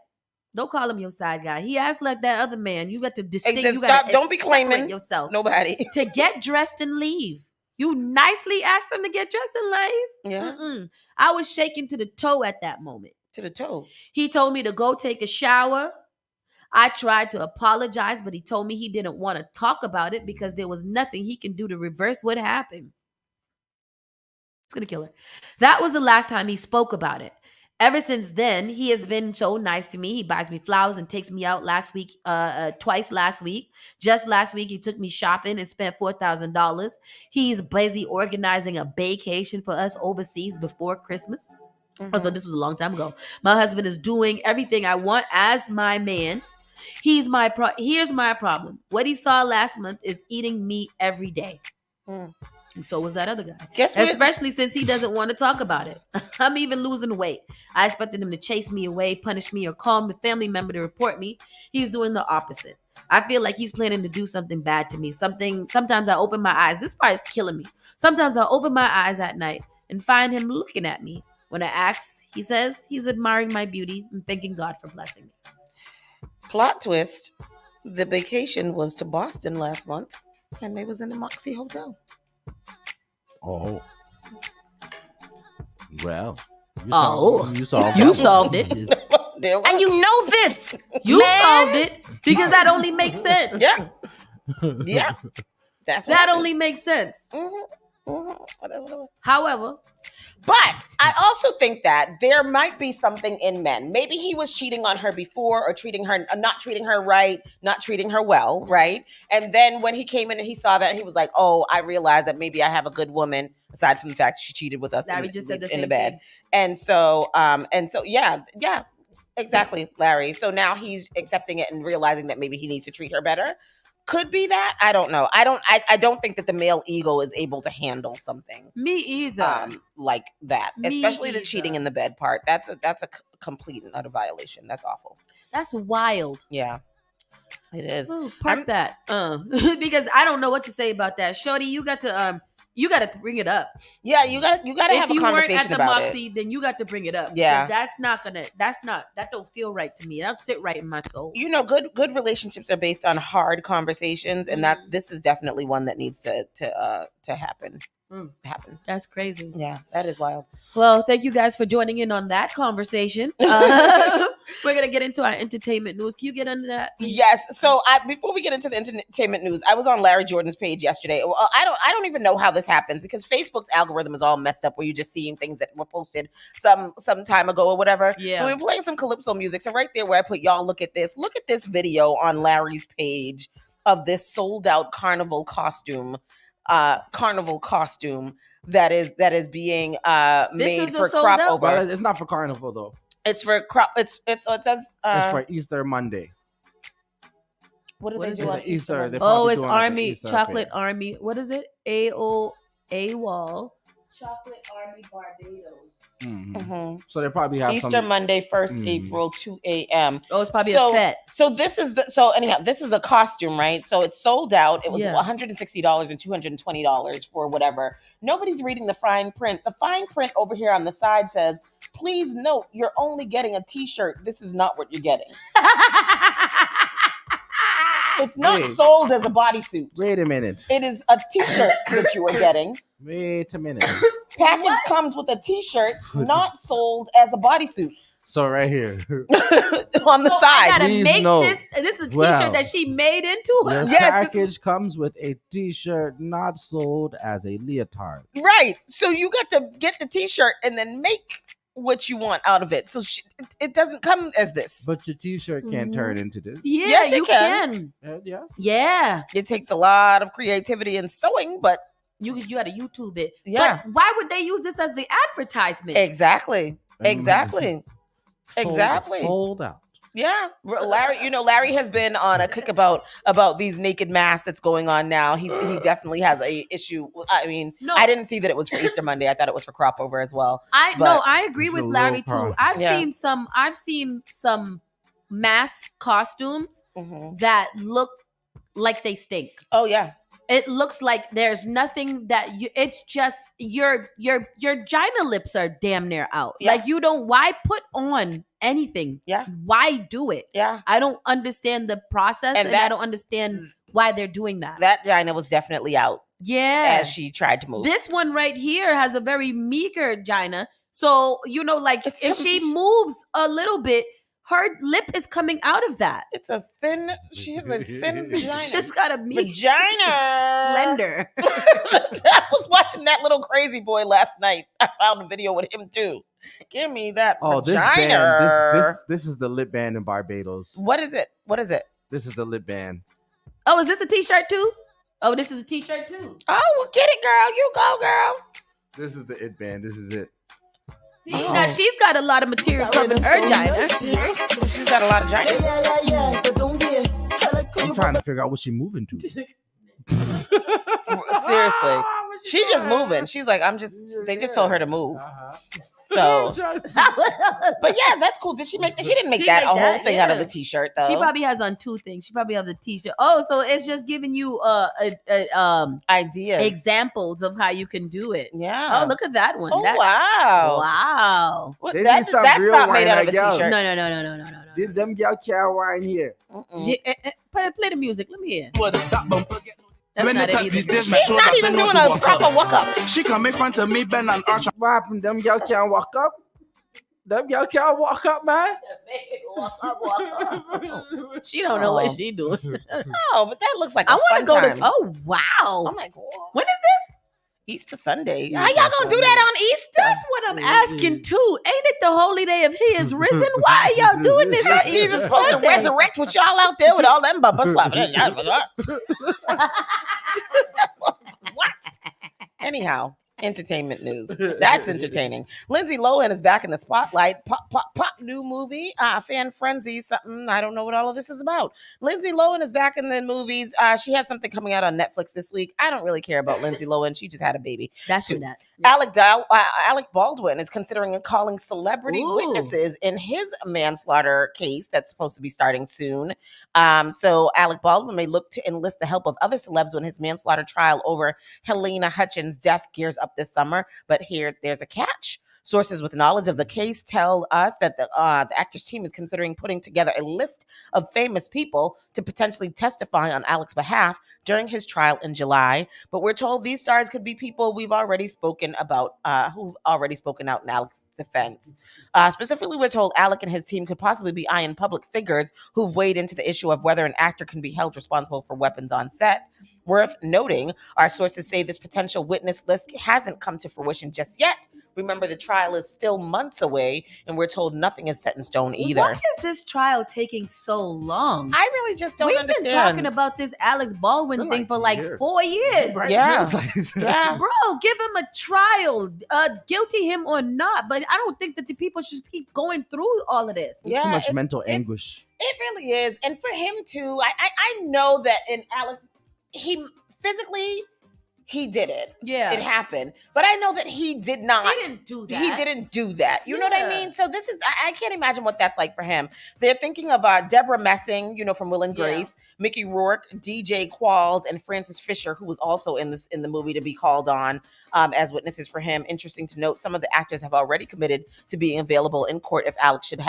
Don't call him your side guy. He asked like that other man. You got to distinct. Hey, you stop. got Don't be claiming yourself. Nobody. To get dressed and leave. You nicely asked him to get dressed and leave. Yeah. Mm-mm. I was shaking to the toe at that moment. To the toe. He told me to go take a shower. I tried to apologize, but he told me he didn't want to talk about it because there was nothing he can do to reverse what happened. It's going to kill her. That was the last time he spoke about it. Ever since then, he has been so nice to me. He buys me flowers and takes me out twice last week. Just last week, he took me shopping and spent $4,000. He's busy organizing a vacation for us overseas before Christmas. So this was a long time ago. My husband is doing everything I want as my man. Here's my problem. What he saw last month is eating me every day. And so was that other guy. Especially since he doesn't want to talk about it. I'm even losing weight. I expected him to chase me away, punish me, or call a family member to report me. He's doing the opposite. I feel like he's planning to do something bad to me. Sometimes I open my eyes. This part is killing me. Sometimes I open my eyes at night and find him looking at me. When I ask, he says he's admiring my beauty and thanking God for blessing me. Plot twist. The vacation was to Boston last month, and they was in the Moxie Hotel. Oh. Well. You solved it. And you know this. You solved it because that only makes sense. Yeah. Yeah. That only makes sense. However, but I also think that there might be something in men. Maybe he was cheating on her before, or not treating her right, not treating her well, right? And then when he came in and he saw that, he was like, "Oh, I realized that maybe I have a good woman." Aside from the fact she cheated with us in the bed, and so yeah, exactly, Larry. So now he's accepting it and realizing that maybe he needs to treat her better. Could be that. I don't know. I don't think that the male ego is able to handle something. Me either. Like that, especially the cheating in the bed part. That's a complete and utter violation. That's awful. That's wild. Yeah, it is. Ooh, park that. Because I don't know what to say about that. Shorty, you got to bring it up. Yeah, you got to have a conversation about Moxie, it. Then you got to bring it up. Yeah, that don't feel right to me. That don't sit right in my soul. You know, good relationships are based on hard conversations, and that this is definitely one that needs to happen. That's crazy. Yeah, that is wild. Well, thank you guys for joining in on that conversation. We're gonna get into our entertainment news. Can you get into that? Yes. So before we get into the entertainment news, I was on Larry Jordan's page yesterday. Well, I don't even know how this happens because Facebook's algorithm is all messed up where you're just seeing things that were posted some time ago or whatever. Yeah. So we were playing some Calypso music. So right there where I put y'all look at this video on Larry's page of this sold out carnival costume that is being made for crop over. Well, it's not for carnival though. It's for crop. It says it's for Easter Monday. What do they do on Easter? It's Army Chocolate Army. What is it? AWOL Chocolate Army Barbados. Mm-hmm. So they probably have Easter Monday, 1st April, 2 a.m. Oh, it's probably a fete. So this is this is a costume, right? So it's sold out. It was $160 and $220 for whatever. Nobody's reading the fine print. The fine print over here on the side says, "Please note, you're only getting a t-shirt. This is not what you're getting." It's not sold as a bodysuit. Wait a minute. It is a t-shirt that you are getting. Wait a minute. Package comes with a t-shirt, not sold as a bodysuit. So right here. On the side. I gotta make this. This is a t-shirt that she made into her. Your package comes with a t-shirt not sold as a leotard. Right. So you got to get the t-shirt and then make what you want out of it. So it doesn't come as this. But your t-shirt can't turn into this. Yeah, yes, you can. Yeah. Yeah. It takes a lot of creativity and sewing, but you got to YouTube it. Yeah. But why would they use this as the advertisement? Exactly. Sold out. Yeah, Larry has been on a kick about these naked masks that's going on now. He definitely has a issue. I mean, I didn't see that it was for Easter Monday. I thought it was for crop over as well. I agree with Larry too. I've seen some mask costumes that look like they stink. Oh yeah. It looks like there's nothing it's just your gina lips are damn near out. Yeah. Like why put on anything? Yeah. Why do it? Yeah. I don't understand the process and I don't understand why they're doing that. That gina was definitely out. Yeah. As she tried to move. This one right here has a very meager gina. So, if she moves a little bit, her lip is coming out of that. She has a thin vagina. She's got a vagina. Slender. I was watching That Little Crazy Boy last night. I found a video with him too. Give me that Oh, this vagina. band, this is the lip band in Barbados. What is it? This is the lip band. Oh, is this a t-shirt too? Oh, this is a t-shirt too. Oh, well, get it, girl. You go, girl. This is the it band. This is it. See, now she's got a lot of material covering her vagina. She's got a lot of vagina. I'm trying to figure out what she's moving to. Seriously. She's just moving. She's like, they just told her to move. So, but yeah, that's cool. Did she make that? She didn't make that whole thing out of the t-shirt though. She probably has on two things. She probably has the t-shirt. Oh, so it's just giving you ideas, examples of how you can do it. Yeah. Oh, look at that one. Oh, wow. Wow. What, that's not made out of a t-shirt. No. Them girl can't wine here. Yeah, play the music. Let me hear. She's not even doing a proper walk up. She come in front of me, bend and arch. What happened? Them girl can't walk up. Them girl can't walk up, man. Walk up. She don't know what she doing. Oh, but that looks like a I want to go time. to. Oh wow. Oh my god. When is this? Easter Sunday. How y'all gonna do that on Easter? That's what I'm asking too. Ain't it the holy day of He is risen? Why are y'all doing this on Jesus Easter supposed to Sunday? resurrect with y'all out there with all them bumper slapping. What? Anyhow, entertainment news. That's entertaining. Lindsay Lohan is back in the spotlight. Pop, new movie. Fan frenzy, something. I don't know what all of this is about. Lindsay Lohan is back in the movies. She has something coming out on Netflix this week. I don't really care about Lindsay Lohan. She just had a baby. That's true. That. Alec Baldwin is considering calling celebrity Ooh. witnesses in his manslaughter case that's supposed to be starting soon. So Alec Baldwin may look to enlist the help of other celebs when his manslaughter trial over Helena Hutchins' death gears up this summer. But there's a catch. Sources with knowledge of the case tell us that the actor's team is considering putting together a list of famous people to potentially testify on Alec's behalf during his trial in July. But we're told these stars could be people we've already spoken about, who've already spoken out in Alec's defense. Specifically, we're told Alec and his team could possibly be eyeing public figures who've weighed into the issue of whether an actor can be held responsible for weapons on set. Worth noting, our sources say this potential witness list hasn't come to fruition just yet. Remember, the trial is still months away, and we're told nothing is set in stone either. Why is this trial taking so long? I really just don't understand. We've been talking about this Alex Baldwin thing for like 4 years. Right? Yeah. Yeah. Bro, give him a trial. Guilty him or not. But I don't think that the people should keep going through all of this. Too much mental anguish. It really is. And for him too, I know that in Alex, he physically... He did it. Yeah. It happened. But I know that he did not. He didn't do that. He didn't do that. You know what I mean? So this is, I can't imagine what that's like for him. They're thinking of Deborah Messing, from Will and Grace, Mickey Rourke, DJ Qualls, and Francis Fisher, who was also in the movie, to be called on as witnesses for him. Interesting to note, some of the actors have already committed to being available in court if Alex should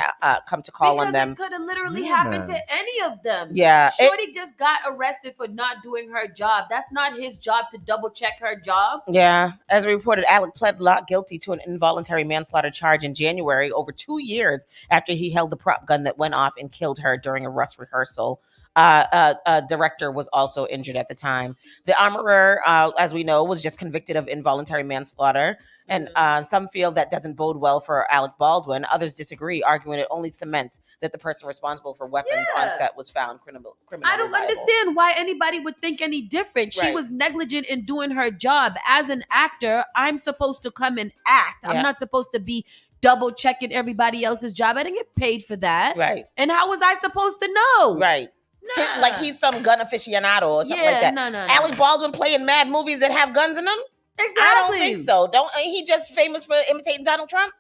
come to call on them. It could have literally happened to any of them. Yeah. Shorty just got arrested for not doing her job. That's not his job to double check her job. Yeah. As reported, Alec pled not guilty to an involuntary manslaughter charge in January, over 2 years after he held the prop gun that went off and killed her during a Rust rehearsal. A director was also injured at the time. The armorer, as we know, was just convicted of involuntary manslaughter. And some feel that doesn't bode well for Alec Baldwin. Others disagree, arguing it only cements that the person responsible for weapons on set was found criminally I don't understand why anybody would think any different. She was negligent in doing her job. As an actor, I'm supposed to come and act. I'm not supposed to be double checking everybody else's job. I didn't get paid for that. Right. And how was I supposed to know? Right. Nah. Like he's some gun aficionado or something like that. No. Alec Baldwin playing mad movies that have guns in them? Exactly. I don't think so. Ain't he just famous for imitating Donald Trump?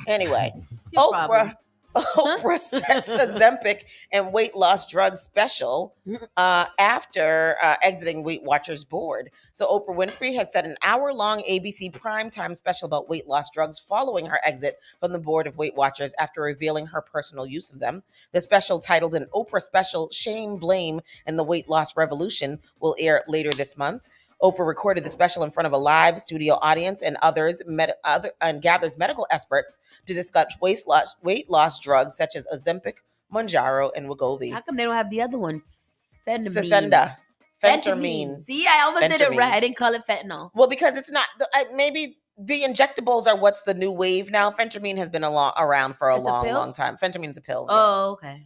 Anyway, Oprah sets Ozempic and weight loss drug special after exiting Weight Watchers board. So Oprah Winfrey has set an hour-long ABC primetime special about weight loss drugs following her exit from the board of Weight Watchers after revealing her personal use of them. The special, titled an Oprah Special Shame, Blame, and the Weight Loss Revolution, will air later this month. Oprah recorded the special in front of a live studio audience and gathers medical experts to discuss weight loss drugs such as Ozempic, Mounjaro, and Wegovy. How come they don't have the other one? Fentermine. See, I almost did it right. I didn't call it fentanyl. Well, because it's not. Maybe the injectables are what's the new wave now. Fentermine has been around for a long time. Fentermine's a pill. Oh, okay.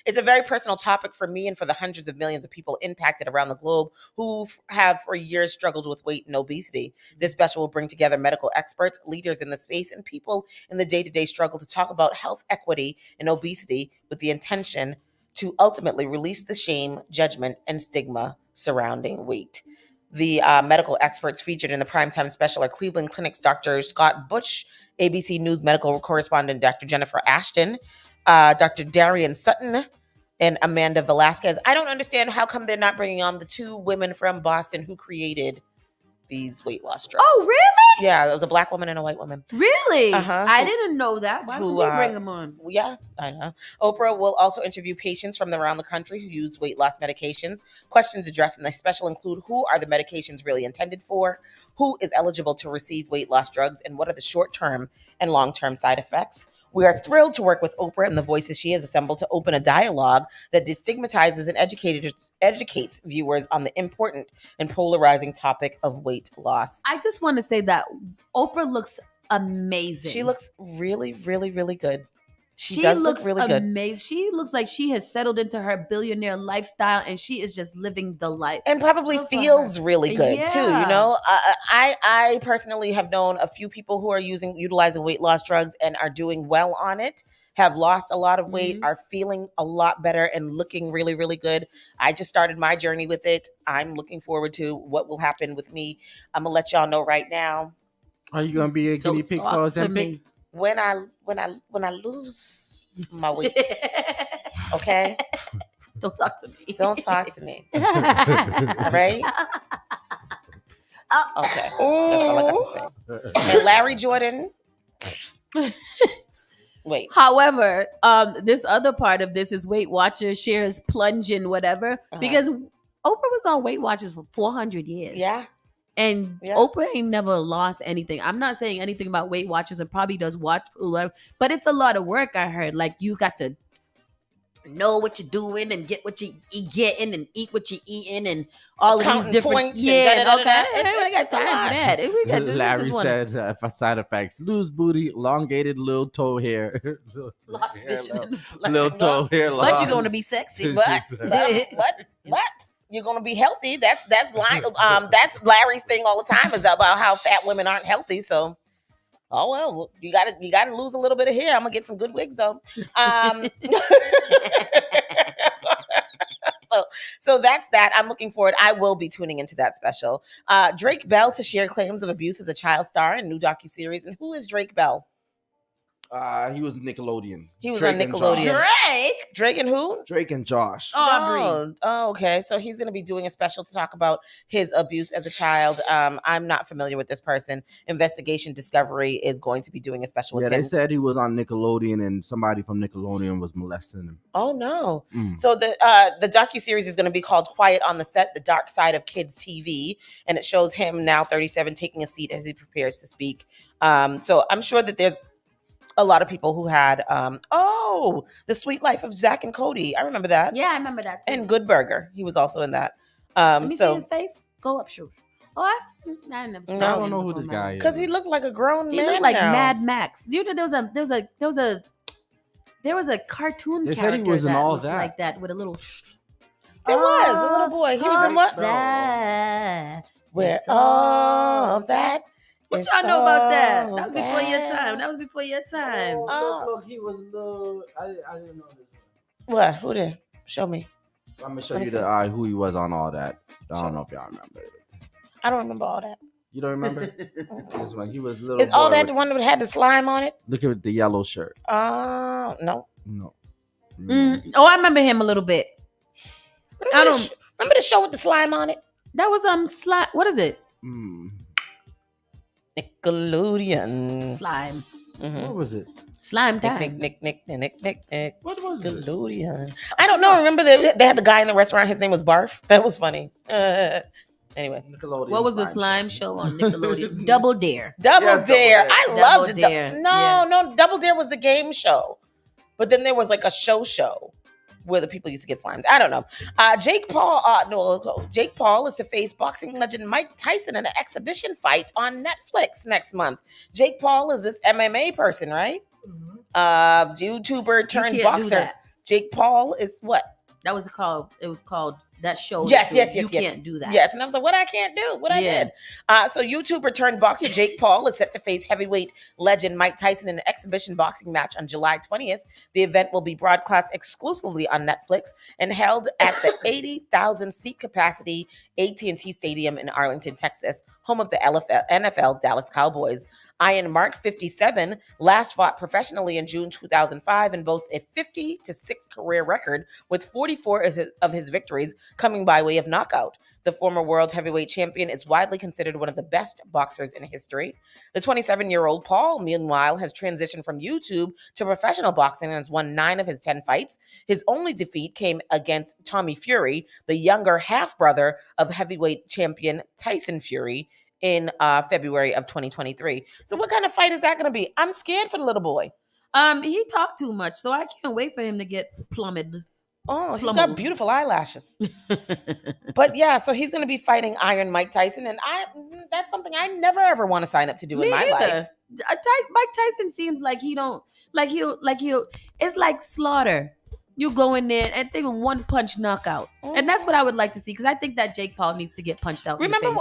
It's a very personal topic for me and for the hundreds of millions of people impacted around the globe who have for years struggled with weight and obesity. This special will bring together medical experts, leaders in the space, and people in the day-to-day struggle to talk about health equity and obesity with the intention to ultimately release the shame, judgment, and stigma surrounding weight. The medical experts featured in the primetime special are Cleveland Clinic's Dr. Scott Bush, ABC News medical correspondent Dr. Jennifer Ashton, Dr. Darian Sutton, and Amanda Velasquez. I don't understand how come they're not bringing on the two women from Boston who created these weight loss drugs. Oh, really? Yeah, there was a black woman and a white woman. Really? Uh-huh. I didn't know that. Why would they bring them on? Yeah, I know. Oprah will also interview patients from around the country who use weight loss medications. Questions addressed in the special include who are the medications really intended for, who is eligible to receive weight loss drugs, and what are the short-term and long-term side effects. We are thrilled to work with Oprah and the voices she has assembled to open a dialogue that destigmatizes and educates viewers on the important and polarizing topic of weight loss. I just want to say that Oprah looks amazing. She looks really, really, really good. She does look really good. Amazing. She looks like she has settled into her billionaire lifestyle and she is just living the life. And probably feels really good too. You know, I personally have known a few people who are utilizing weight loss drugs and are doing well on it, have lost a lot of weight, are feeling a lot better and looking really, really good. I just started my journey with it. I'm looking forward to what will happen with me. I'm going to let y'all know right now. Are you going to be a guinea pig for Ozempic? When I lose my weight, okay? Don't talk to me. Don't talk to me. All right? Okay. That's all I got to say. And Larry Jordan. Wait. However, this other part of this is Weight Watchers shares plunge in whatever because Oprah was on Weight Watchers for 400 years. Yeah. And Oprah ain't never lost anything. I'm not saying anything about Weight Watchers and probably does watch, but it's a lot of work. I heard like you got to know what you're doing and get what you getting and eat what you're eating and all of these different I got time for that. Larry said for side effects: lose booty, elongated little toe hair, lost vision, little toe hair loss. But you're going to be sexy. But what? You're going to be healthy. That's Larry's thing all the time is about how fat women aren't healthy. So, oh well, you got to lose a little bit of hair. I'm gonna get some good wigs though. So that's that. I'm looking forward. I will be tuning into that special. Drake Bell to share claims of abuse as a child star in new docuseries. And who is Drake Bell? He was Nickelodeon. He was on Nickelodeon. Drake and who? Drake and Josh. Oh, okay. So he's going to be doing a special to talk about his abuse as a child. I'm not familiar with this person. Investigation Discovery is going to be doing a special with him. They said he was on Nickelodeon and somebody from Nickelodeon was molesting him. Oh, no. So the docuseries is going to be called Quiet on the Set, The Dark Side of Kids TV. And it shows him now 37 taking a seat as he prepares to speak. So I'm sure that there's a lot of people who had, The Sweet Life of Zach and Cody. I remember that. Yeah, I remember that too. And Good Burger. He was also in that. Let me see his face. Go up, shoot. Oh, I never seen I don't know who this guy is. Because he looked like a grown man. He looked like now. Mad Max. You know, there was a cartoon they character said he was in that all looks that. like that with a little. There was a little boy. He was in what? That. Where all that. What y'all know about that? That was before your time. Look, he was little. I didn't know this. What? Who did? Show me. I'm gonna show you who he was on all that. I don't know if y'all remember it. I don't remember all that. You don't remember? This one. He was little. Is all that the one that had the slime on it? Look at the yellow shirt. No. No. Oh, I remember him a little bit. Remember the show with the slime on it? That was slime. What is it? Nickelodeon. Slime. What was it? Slime time. Nick. What was it? Nickelodeon. I don't know. Remember they had the guy in the restaurant. His name was Barf. That was funny. Anyway, what was the slime show on Nickelodeon? Double Dare. Double Dare. I Double loved Dare. No, Double Dare was the game show. But then there was like a show where the people used to get slimed. I don't know. Jake Paul is to face boxing legend Mike Tyson in an exhibition fight on Netflix next month. Jake Paul is this MMA person, right? YouTuber turned boxer. Jake Paul is what? That was called. It was called that show. Yes. You can't do that. Yes, and I was like, what I can't do? What I did. So YouTuber turned boxer Jake Paul is set to face heavyweight legend Mike Tyson in an exhibition boxing match on July 20th. The event will be broadcast exclusively on Netflix and held at the 80,000 seat capacity AT&T Stadium in Arlington, Texas, home of the NFL's Dallas Cowboys. Iron Mark, 57, last fought professionally in June 2005 and boasts a 50-6 career record, with 44 of his victories coming by way of knockout. The former world heavyweight champion is widely considered one of the best boxers in history. The 27-year-old Paul, meanwhile, has transitioned from YouTube to professional boxing and has won 9 of his 10 fights. His only defeat came against Tommy Fury, the younger half-brother of heavyweight champion Tyson Fury, in February of 2023. So what kind of fight is that going to be? I'm scared for the little boy. He talked too much, so I can't wait for him to get plummeted. Oh, he's got beautiful eyelashes. But yeah, so he's going to be fighting Iron Mike Tyson, and that's something I never ever want to sign up to do in my life. Mike Tyson seems like he'll. It's like Slaughter. You go in there and think one punch knockout, and that's what I would like to see, because I think that Jake Paul needs to get punched out. Remember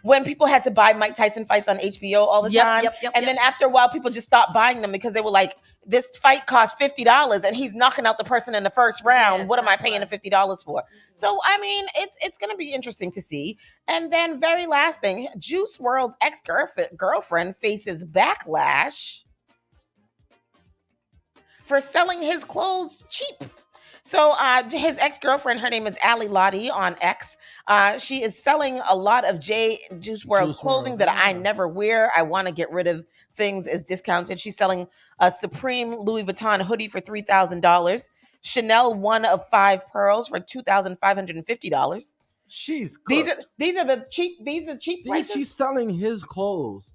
when people had to buy Mike Tyson fights on HBO all the time? And then after a while, people just stopped buying them because they were like, this fight cost $50 and he's knocking out the person in the first round. Yes, what am I paying the $50 for? So, I mean, it's going to be interesting to see. And then very last thing, Juice WRLD's ex-girlfriend faces backlash for selling his clothes cheap. So his ex-girlfriend, her name is Ali Lottie on X. She is selling a lot of Juice WRLD clothing that I never wear. I want to get rid of things as discounted. She's selling a Supreme Louis Vuitton hoodie for $3,000. Chanel 1 of 5 pearls for $2,550. She's these are cheap prices. She's selling his clothes.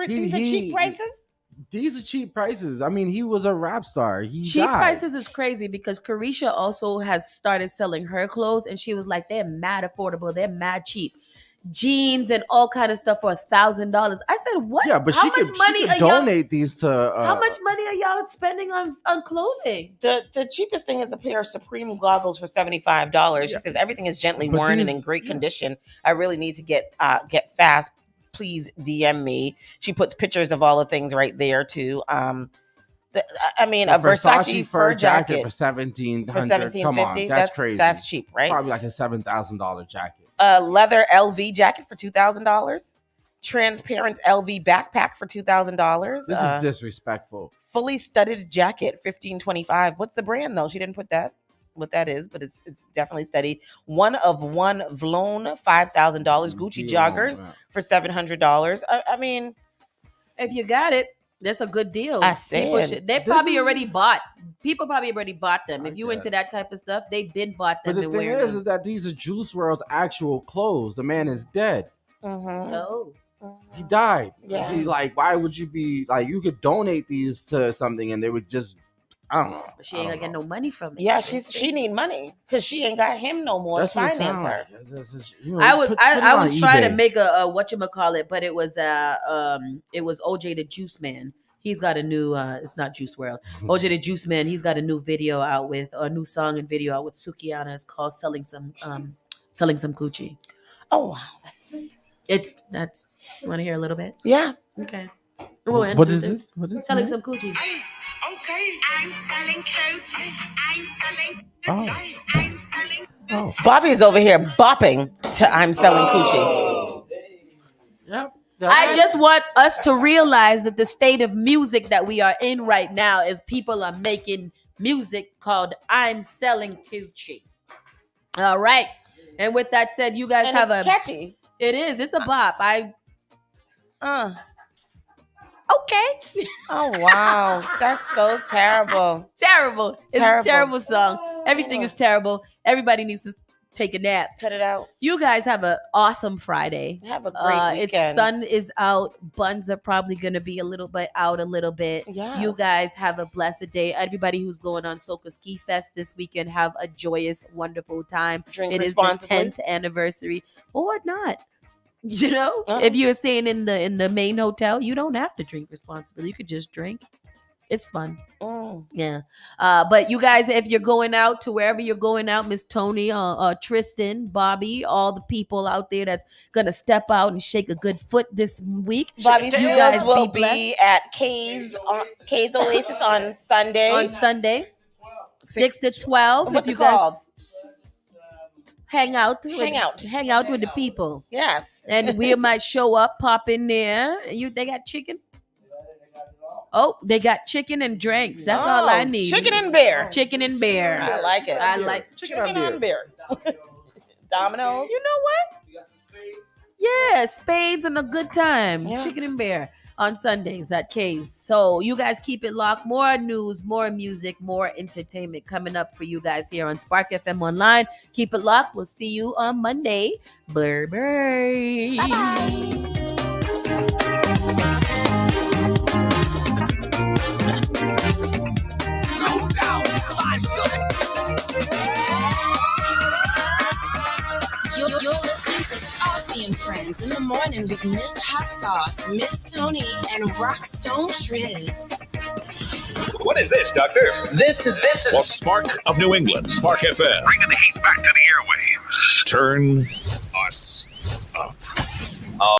These are cheap prices? These are cheap prices. I mean, he was a rap star. Cheap prices is crazy, because Carisha also has started selling her clothes, and she was like, they're mad affordable. They're mad cheap. Jeans and all kind of stuff for $1,000. I said, what? Yeah, but how much money are donate these to. How much money are y'all spending on clothing? The cheapest thing is a pair of Supreme goggles for $75. Yeah. She says everything is gently worn and in great condition. I really need to get fast. Please DM me. She puts pictures of all the things right there too. A Versace fur jacket for $1,750. For $1,750. Come on, that's crazy. That's cheap, right? Probably like a $7,000 jacket. A leather LV jacket for $2,000. Transparent LV backpack for $2,000. This is disrespectful. Fully studded jacket, $1,525. What's the brand though? She didn't put that. What that is, but it's definitely steady. 1 of 1 Vlone, $5,000. Gucci joggers for $700. I mean, if you got it, that's a good deal. I said they probably already bought. People probably already bought them. If you into that type of stuff, they've been bought them. But the thing is that these are Juice WRLD's actual clothes. The man is dead. Mm-hmm. Oh. He died. Yeah. Why would you be like? You could donate these to something, and they would just. I don't know. But she ain't gonna get no money from it. Yeah, she need money because she ain't got him no more to finance her. I was trying to make a whatchamacallit, but it was OJ the Juice Man. He's got a new it's not Juice WRLD. OJ the Juice Man, he's got a new video out with a new song and video out with Sukihana. It's called Selling Some Coochie. Oh wow. That's you wanna hear a little bit? Yeah. Okay. What is it? What is Selling it? Some Coochie. I'm selling coochie. I'm selling. Oh. Bobby is over here bopping to I'm Selling Coochie. Yep. I just want us to realize that the state of music that we are in right now is people are making music called I'm Selling Coochie. All right. And with that said, you guys have catchy. It is. It's a bop. Okay. Oh, wow. That's so terrible. Terrible. It's a terrible song. Everything is terrible. Everybody needs to take a nap. Cut it out. You guys have an awesome Friday. Have a great weekend. Sun is out. Buns are probably going to be a little bit out a little bit. Yeah. You guys have a blessed day. Everybody who's going on Soca Ski Fest this weekend, have a joyous, wonderful time. Drink it is the responsibly. 10th anniversary or not. You know, if you're staying in the main hotel, you don't have to drink responsibly. You could just drink. It's fun. Yeah. But you guys, if you're going out to wherever you're going out, Miss Tony, Tristan, Bobby, all the people out there that's going to step out and shake a good foot this week. Bobby you guys will be blessed. be at K's Oasis on Sunday. On Sunday, 6 to 12. What's if it you called? Guys hang out with the people. Yes. And we might show up, pop in there. They got chicken? Oh, they got chicken and drinks. That's all I need. Chicken and beer. Chicken and beer. I like it. I like chicken and beer. Domino's. You know what? Yeah, spades and a good time. Yeah. Chicken and beer on Sundays at K's. So you guys keep it locked. More news, more music, more entertainment coming up for you guys here on Spark FM Online. Keep it locked. We'll see you on Monday. Bye-bye. Bye-bye. You're listening to Saucy and Friends in the morning with Miss Hot Sauce, Miss Tony, and Rockstone Triz. What is this, Doctor? This is the Spark of New England, Spark FM. Bringing the heat back to the airwaves. Turn